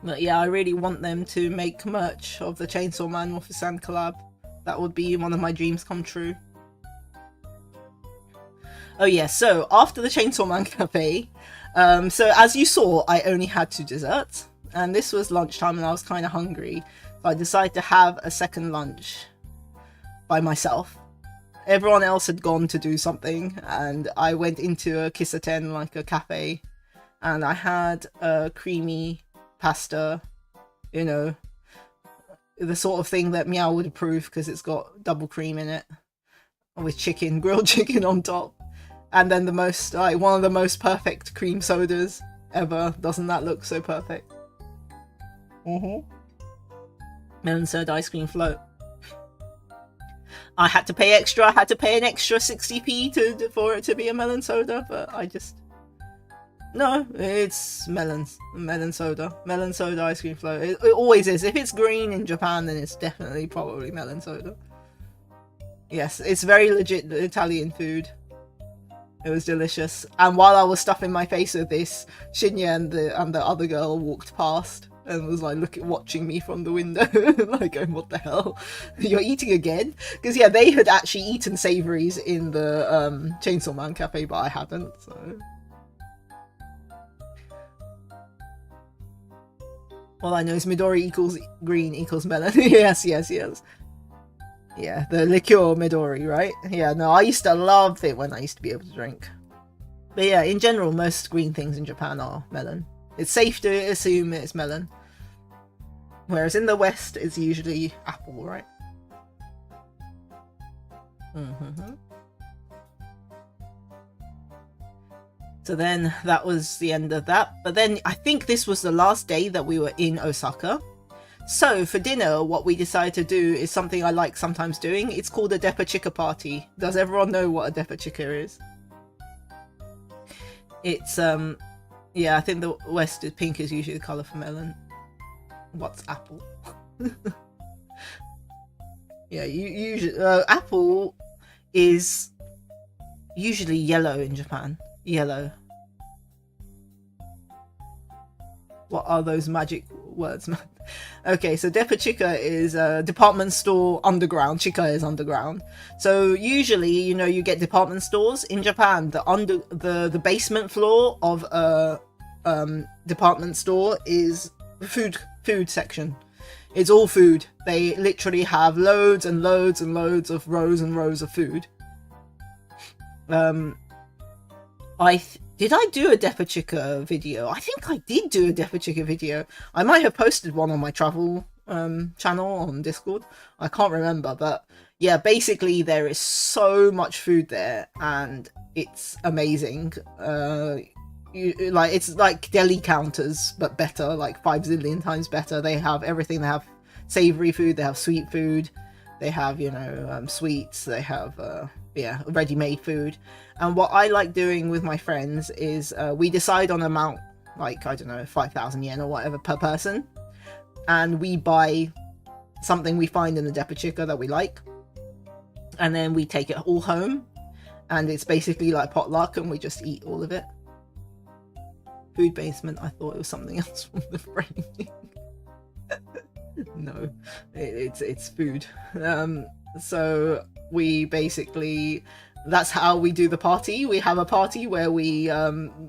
But yeah, I really want them to make merch of the Chainsaw Man Mofu-san collab. That would be one of my dreams come true. Oh yeah, so after the Chainsaw Man Cafe, so as you saw, I only had 2 desserts. And this was lunchtime and I was kind of hungry. So I decided to have a second lunch by myself. Everyone else had gone to do something and I went into a Kisaten, like a cafe. And I had a creamy pasta, the sort of thing that Meow would approve because it's got double cream in it with chicken, grilled chicken on top, and then one of the most perfect cream sodas ever. Doesn't that look so perfect? Melon soda ice cream float. I had to pay extra. I had to pay an extra 60p for it to be a melon soda, but no, it's melon soda ice cream float. It always is. If it's green in Japan, then it's definitely probably melon soda. Yes, it's very legit Italian food. It was delicious. And while I was stuffing my face with this, Shinya and the other girl walked past and was watching me from the window, going, what the hell? You're eating again? Because yeah, they had actually eaten savouries in the Chainsaw Man Cafe, but I hadn't, so... All I know is Midori equals green equals melon. yes. Yeah, the liqueur Midori, right? Yeah, no, I used to love it when I used to be able to drink. But yeah, in general, most green things in Japan are melon. It's safe to assume it's melon. Whereas in the West, it's usually apple, right? So then that was the end of that. But then I think this was the last day that we were in Osaka. So for dinner, what we decided to do is something I like sometimes doing. It's called a Depa Chica party. Does everyone know what a Depa Chica is? It's, yeah, I think the West is pink is usually the colour for melon. What's apple? Yeah, usually apple is usually yellow in Japan. Yellow. What are those magic words, man. Okay, so Depa Chica is a department store underground. Chica is underground. So usually, you know, you get department stores in Japan. The basement floor of a department store is food section. It's all food. They literally have loads and loads and loads of rows and rows of food. Did I do a Depa Chica video? I think I did do a Depa Chica video. I might have posted one on my travel channel on Discord. I can't remember, but yeah, basically there is so much food there and it's amazing. It's like deli counters, but better, like 5 zillion times better. They have everything. They have savory food, they have sweet food, they have, you know, sweets, they have ready-made food. And what I like doing with my friends is we decide on amount, like, I don't know, 5,000 yen or whatever per person, and we buy something we find in the Depa Chica that we like, and then we take it all home, and it's basically like potluck, and we just eat all of it. Food basement, I thought it was something else from the framing. No, it's food. So we basically, that's how we do the party. We have a party where we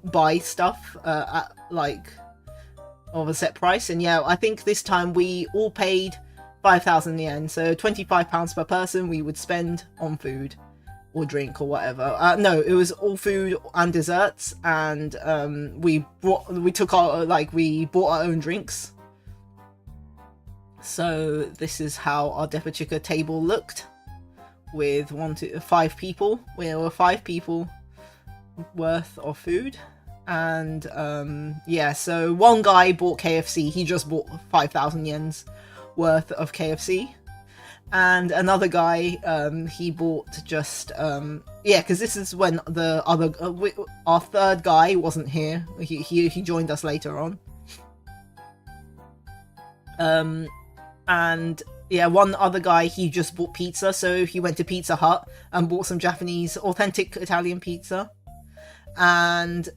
buy stuff at like of a set price, and yeah, I think this time we all paid 5,000 yen, so £25 per person we would spend on food or drink or whatever. No, it was all food and desserts, and we bought our own drinks. So this is how our Depa Chica table looked, with 5 people. We were 5 people worth of food, and yeah, so one guy bought KFC. He just bought 5,000 yens worth of KFC, and another guy he bought just because this is when the other our third guy wasn't here. He joined us later on. And yeah, one other guy, he just bought pizza, so he went to Pizza Hut and bought some Japanese authentic Italian pizza. And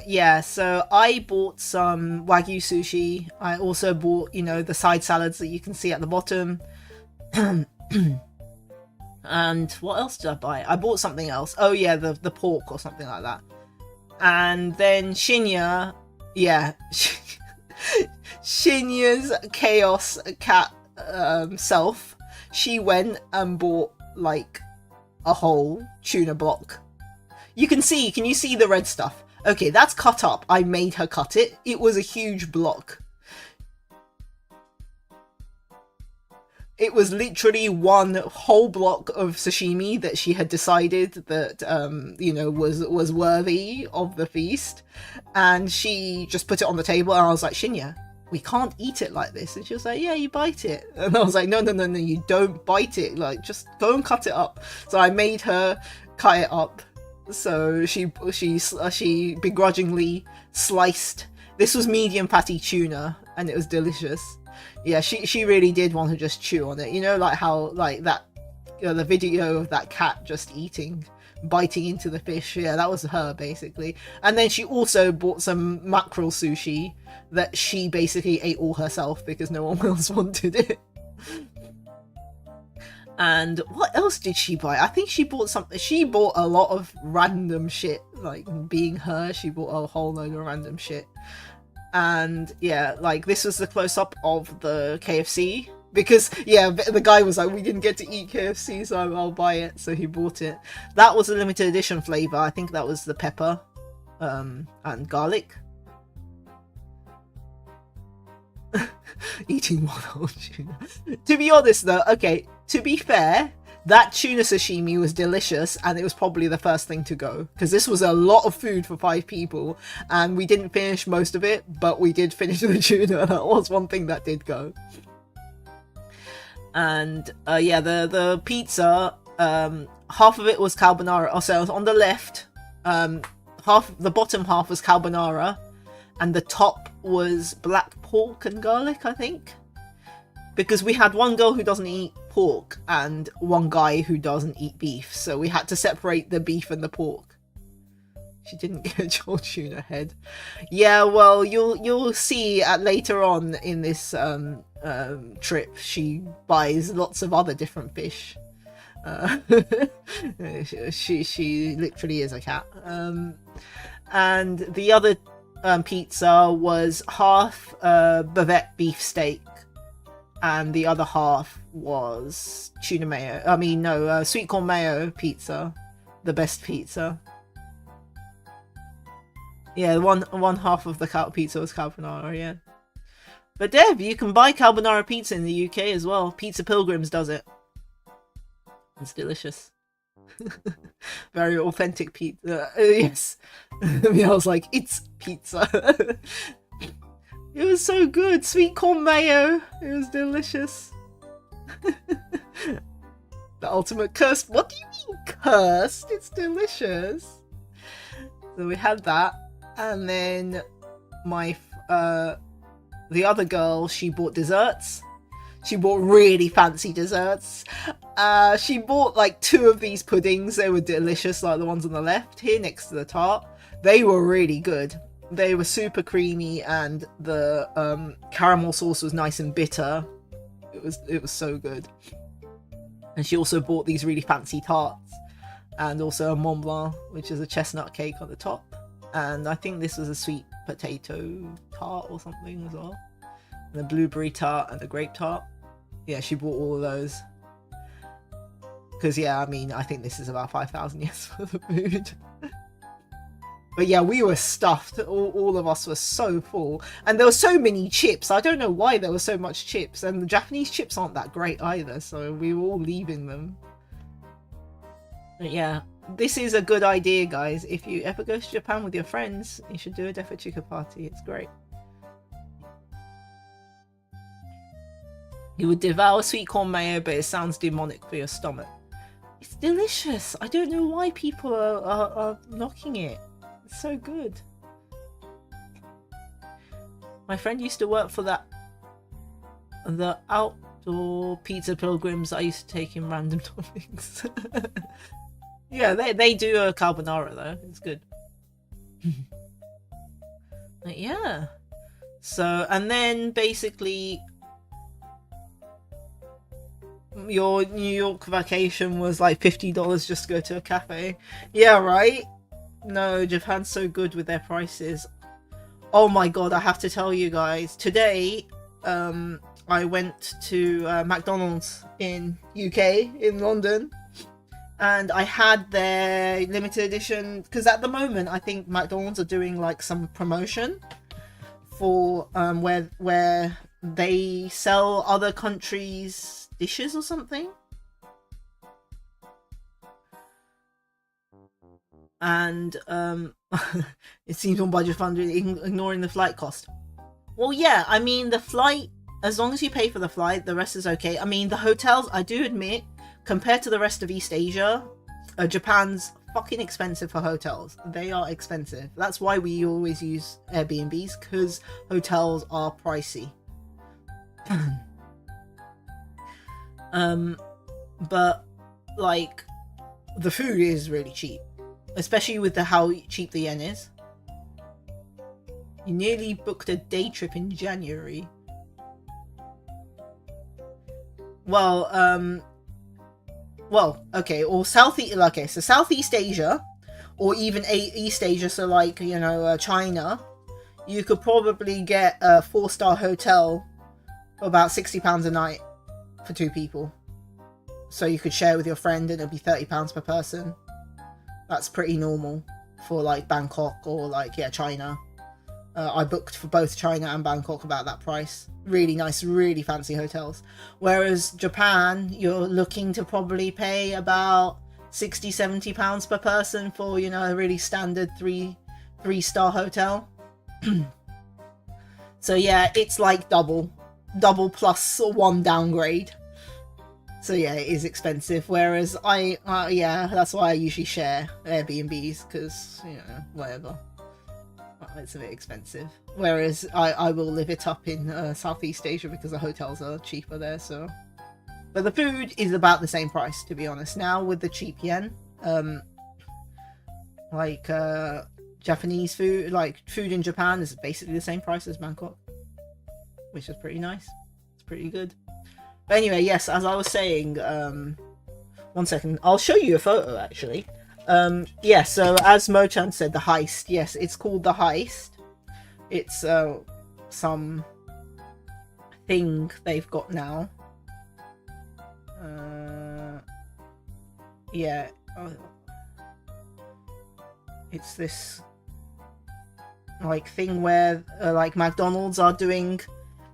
yeah, so I bought some Wagyu sushi. I also bought, you know, the side salads that you can see at the bottom. And what else did I buy? I bought something else. Oh yeah, the pork or something like that. And then Shinya, yeah, Shinya's chaos cat self, she went and bought like a whole tuna block. Can you see the red stuff? Okay, that's cut up. I made her cut it. It was a huge block. It was literally one whole block of sashimi that she had decided that you know, was worthy of the feast, and she just put it on the table, and I was like, Shinya, we can't eat it like this. And she was like, yeah, you bite it. And I was like, no, you don't bite it, like, just go and cut it up. So I made her cut it up. So she begrudgingly sliced. This was medium patty tuna, and it was delicious. Yeah, she really did want to just chew on it, you know, like how, like that, you know, the video of that cat just biting into the fish. Yeah, that was her basically. And then she also bought some mackerel sushi that she basically ate all herself because no one else wanted it. And what else did she buy? I think she bought something. She bought a lot of random shit, like, being her, she bought a whole load of random shit. And yeah, like, this was the close-up of the KFC, because yeah, the guy was like, we didn't get to eat KFC, so I'll buy it. So he bought it. That was a limited edition flavor. I think that was the pepper and garlic. Eating one whole tuna. To be honest though, okay, to be fair, that tuna sashimi was delicious, and it was probably the first thing to go, because this was a lot of food for 5 people, and we didn't finish most of it, but we did finish the tuna. That was one thing that did go. And yeah, the pizza, half of it was carbonara. So on the left, the bottom half was carbonara, and the top was black pork and garlic, I think, because we had one girl who doesn't eat pork and one guy who doesn't eat beef, so we had to separate the beef and the pork. She didn't get a Joel tuna head. Yeah, well, you'll see later on in this trip, she buys lots of other different fish. She literally is a cat. And the other pizza was half bavette beef steak, and the other half was tuna mayo. I mean, no, sweet corn mayo pizza, the best pizza. Yeah, one half of the pizza was carbonara, yeah. But Dev, you can buy carbonara pizza in the UK as well. Pizza Pilgrims does it. It's delicious. Very authentic pizza. Yes. I mean, I was like, it's pizza. It was so good. Sweet corn mayo. It was delicious. The ultimate cursed. What do you mean cursed? It's delicious. So we had that. And then my the other girl, she bought desserts. She bought really fancy desserts. She bought like 2 of these puddings. They were delicious, like the ones on the left here next to the tart. They were really good. They were super creamy, and the caramel sauce was nice and bitter. It was so good. And she also bought these really fancy tarts, and also a Mont Blanc, which is a chestnut cake on the top. And I think this was a sweet potato tart or something as well. And the blueberry tart and the grape tart. Yeah, she bought all of those. Because, yeah, I mean, I think this is about 5,000 yes for the food. But yeah, we were stuffed. All of us were so full. And there were so many chips. I don't know why there was so much chips. And the Japanese chips aren't that great either. So we were all leaving them. But yeah. This is a good idea, guys. If you ever go to Japan with your friends, you should do a Defuchuka party. It's great. You would devour sweet corn mayo, but it sounds demonic for your stomach. It's delicious. I don't know why people are knocking it. It's so good. My friend used to work for the outdoor pizza pilgrims I used to take in random topics. Yeah, they do a carbonara though. It's good. But yeah. So, and then basically your New York vacation was like $50 just to go to a cafe. Yeah, right? No, Japan's so good with their prices. Oh my god, I have to tell you guys. Today, I went to McDonald's in UK, in London. And I had their limited edition, because at the moment I think McDonald's are doing like some promotion for where they sell other countries' dishes or something. And it seems on budget funding, ignoring the flight cost. Well, yeah, I mean the flight, as long as you pay for the flight, the rest is okay. I mean the hotels, I do admit, compared to the rest of East Asia, Japan's fucking expensive for hotels. They are expensive. That's why we always use Airbnbs, because hotels are pricey. But like the food is really cheap, especially with how cheap the yen is. You nearly booked a day trip in January. Well, okay, or so Southeast Asia, or even East Asia, so like, you know, China, you could probably get a 4-star hotel for about £60 a night for 2 people. So you could share with your friend and it'll be £30 per person. That's pretty normal for like Bangkok or like, yeah, China. I booked for both China and Bangkok about that price. Really nice, really fancy hotels. Whereas Japan, you're looking to probably pay about £60-70 per person for, you know, a really standard 3-star hotel. So yeah, it's like double plus 1 downgrade. So yeah, it is expensive. Whereas yeah, that's why I usually share Airbnbs, because, you know, whatever. It's a bit expensive. Whereas I will live it up in Southeast Asia because the hotels are cheaper there. So, but the food is about the same price, to be honest. Now with the cheap yen, like Japanese food, like food in Japan, is basically the same price as Bangkok, which is pretty nice. It's pretty good. But anyway, yes, as I was saying, 1 second, I'll show you a photo actually. Yeah, so as Mo-chan said, the heist. Yes, it's called the heist. It's some thing they've got now. Yeah, it's this like thing where like McDonald's are doing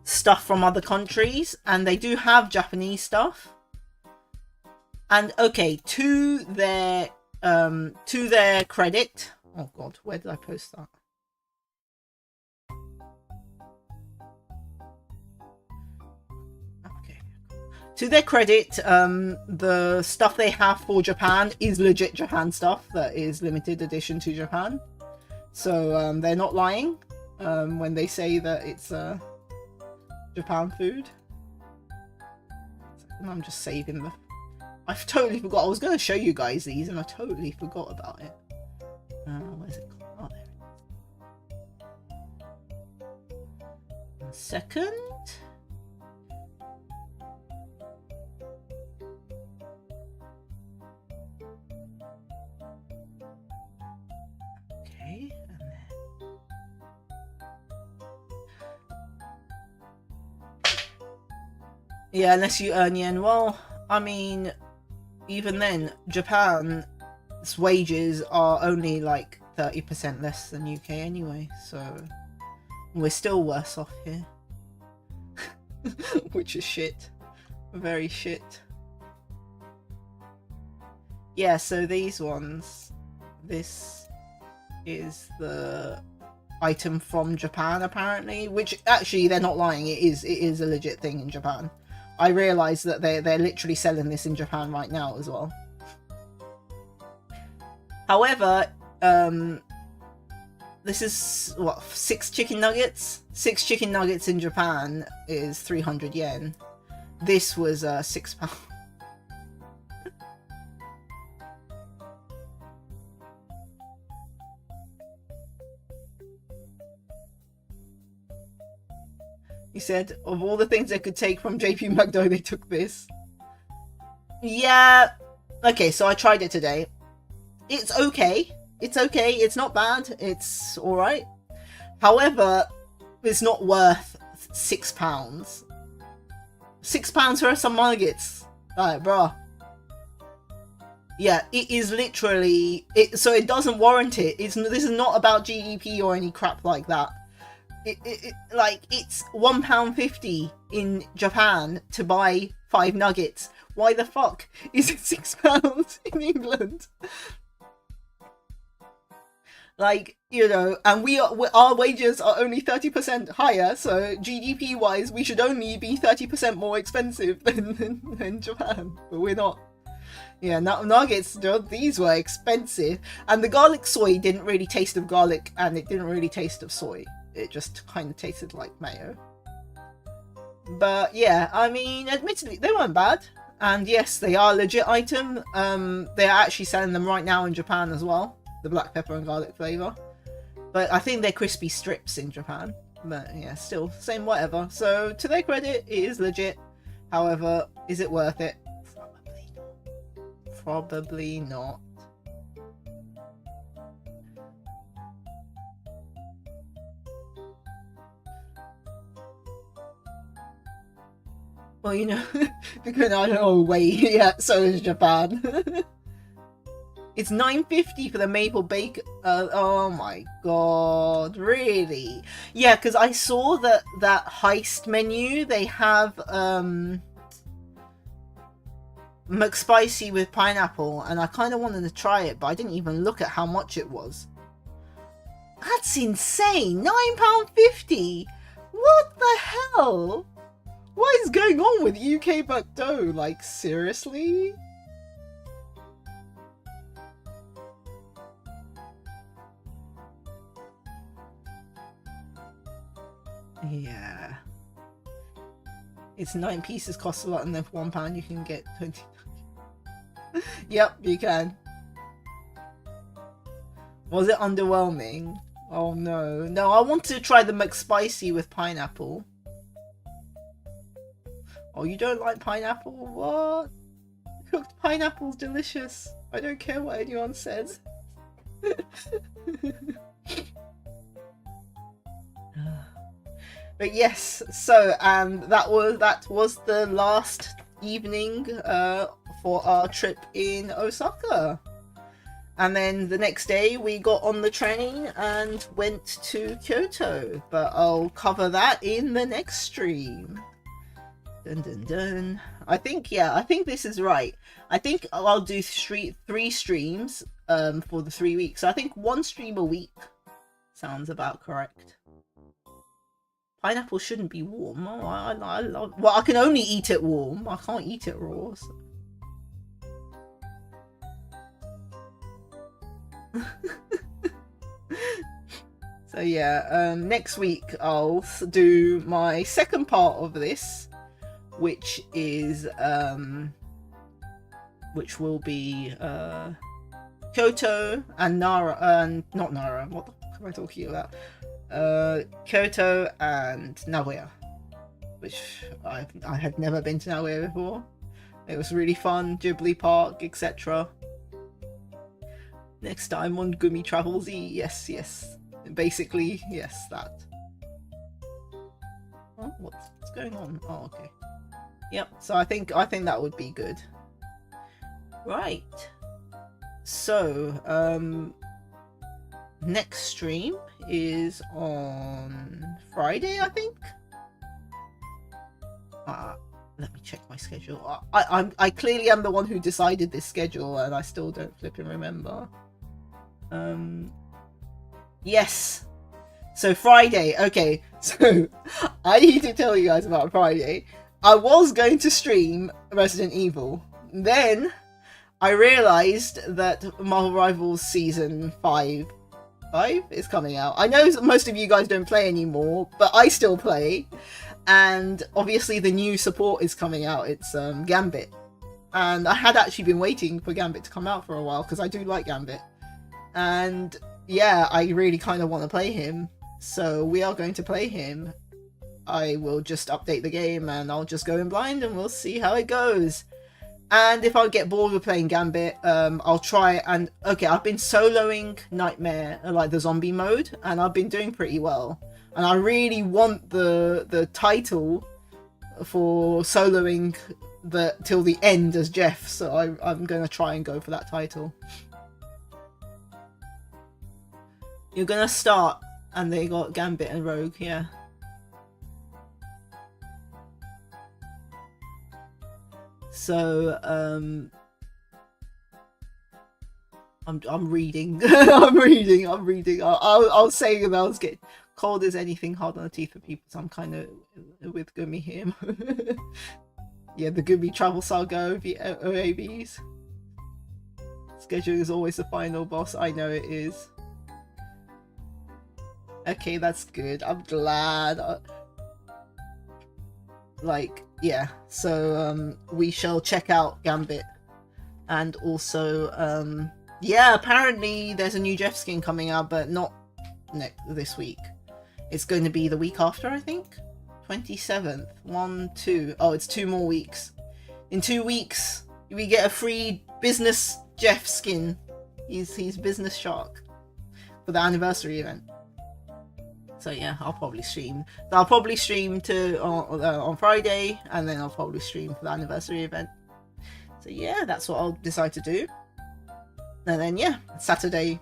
stuff from other countries, and they do have Japanese stuff. And okay, to their credit, oh god, where did I post that? Okay, to their credit, the stuff they have for Japan is legit Japan stuff that is limited edition to Japan. So they're not lying when they say that it's Japan food. I'm just saving the... I totally forgot. I was going to show you guys these and I totally forgot about it. Where's it? Oh, there it is. 1 second. Okay, and then... Yeah, unless you earn yen. Well, I mean, even then, Japan's wages are only like 30% less than UK anyway, so we're still worse off here. Which is shit. Very shit. Yeah, so these ones, this is the item from Japan apparently, which actually they're not lying, it is a legit thing in Japan. I realised that they're literally selling this in Japan right now as well. However, this is what, 6 chicken nuggets? 6 chicken nuggets in Japan is 300 yen. This was £6. He said, of all the things they could take from JP Magdo, they took this. Yeah. Okay, so I tried it today. It's okay. It's okay. It's not bad. It's alright. However, it's not worth £6. £6 for some nuggets. Alright, bruh. Yeah, it is literally... so it doesn't warrant it. This is not about GDP or any crap like that. Like, it's £1.50 in Japan to buy 5 nuggets. Why the fuck is it £6 in England? Like, you know, and our wages are only 30% higher, so GDP wise we should only be 30% more expensive than Japan, but we're not. Yeah, nuggets, these were expensive, and the garlic soy didn't really taste of garlic, and it didn't really taste of soy. It just kind of tasted like mayo. But yeah, I mean, admittedly, they weren't bad. And yes, they are a legit item. They are actually selling them right now in Japan as well. The black pepper and garlic flavour. But I think they're crispy strips in Japan. But yeah, still, same whatever. So to their credit, it is legit. However, is it worth it? Probably not. Probably not. Well, you know, because I don't know, wait, yeah, so is Japan. It's $9.50 for the maple bacon. Oh my god, really? Yeah, because I saw that heist menu, they have McSpicy with pineapple, and I kind of wanted to try it, but I didn't even look at how much it was. That's insane! £9.50! What the hell? What is going on with UK Buckdo? Like, seriously? Yeah. It's 9 pieces, costs a lot, and then for £1 you can get 20. Yep, you can. Was it underwhelming? Oh no. No, I want to try the McSpicy with pineapple. Oh, you don't like pineapple? What? Cooked pineapple's delicious. I don't care what anyone says. But yes, so that was the last evening for our trip in Osaka. And then the next day we got on the train and went to Kyoto. But I'll cover that in the next stream. Dun dun dun. I think this is right. I think I'll do three streams for the 3 weeks. So I think 1 stream a week sounds about correct. Pineapple shouldn't be warm. Oh, I love. Well, I can only eat it warm. I can't eat it raw. So. So yeah, next week I'll do my second part of this, which is which will be Kyoto and Nara, not Nara. What the fuck am I talking about? Kyoto and Nagoya, which I had never been to Nagoya before. It was really fun, Ghibli Park, etc. Next time on Gumi Travels E, yes, basically, yes, that. Oh, what's going on? Oh, okay. Yep. So I think that would be good. Right. So next stream is on Friday, I think. Let me check my schedule. I clearly am the one who decided this schedule, and I still don't flipping remember. Yes. So Friday. Okay. So I need to tell you guys about Friday. I was going to stream Resident Evil. Then I realized that Marvel Rivals Season 5 is coming out. I know most of you guys don't play anymore, but I still play. And obviously the new support is coming out. It's Gambit. And I had actually been waiting for Gambit to come out for a while because I do like Gambit. And yeah, I really kind of want to play him. So we are going to play him. I will just update the game and I'll just go in blind and we'll see how it goes. And if I get bored with playing Gambit, I'll try and... Okay, I've been soloing Nightmare, like the zombie mode, and I've been doing pretty well. And I really want the title for soloing till the end as Jeff, so I'm going to try and go for that title. You're going to start, and they got Gambit and Rogue, yeah. So, I'm reading. I'm reading. I was saying that I was getting cold as anything, hard on the teeth for people, so I'm kind of with Gumi here. Yeah, the Gumi Travel Saga OAVs. Schedule is always the final boss. I know it is. Okay, that's good. I'm glad. Like, yeah, so we shall check out Gambit. And also, yeah, apparently there's a new Jeff skin coming out, but not this week. It's going to be the week after, I think. 27th. 1, 2. Oh, it's 2 more weeks. In 2 weeks, we get a free business Jeff skin. He's Business Shark for the anniversary event. So yeah, I'll probably stream. I'll probably stream on Friday, and then I'll probably stream for the anniversary event. So yeah, that's what I'll decide to do. And then yeah, Saturday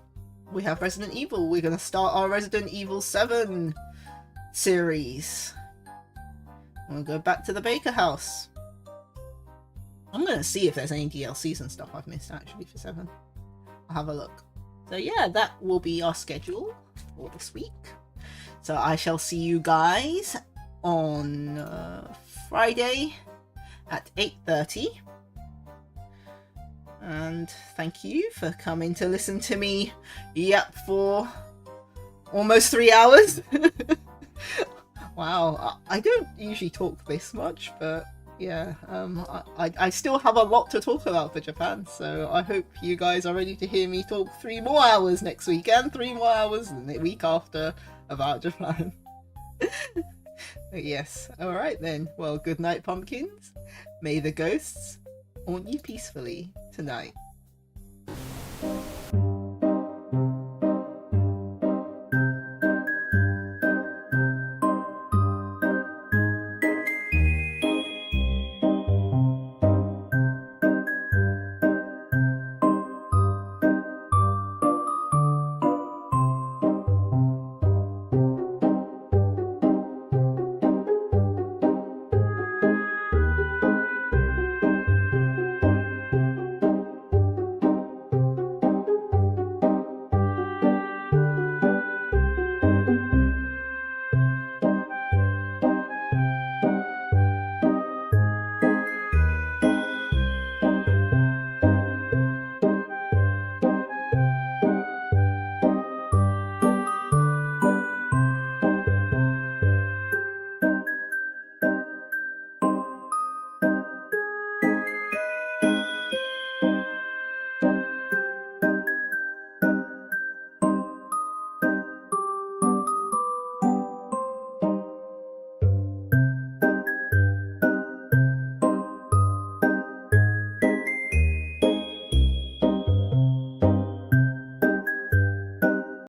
we have Resident Evil. We're gonna start our Resident Evil 7 series. We'll go back to the Baker house. I'm gonna see if there's any DLCs and stuff I've missed actually for 7. I'll have a look. So yeah, that will be our schedule for this week. So I shall see you guys on Friday at 8:30. And thank you for coming to listen to me yap for almost 3 hours. Wow, I don't usually talk this much, but yeah, I still have a lot to talk about for Japan, so I hope you guys are ready to hear me talk 3 more hours next week and 3 more hours the week after about Japan. Yes, alright then. Well, good night, pumpkins. May the ghosts haunt you peacefully tonight.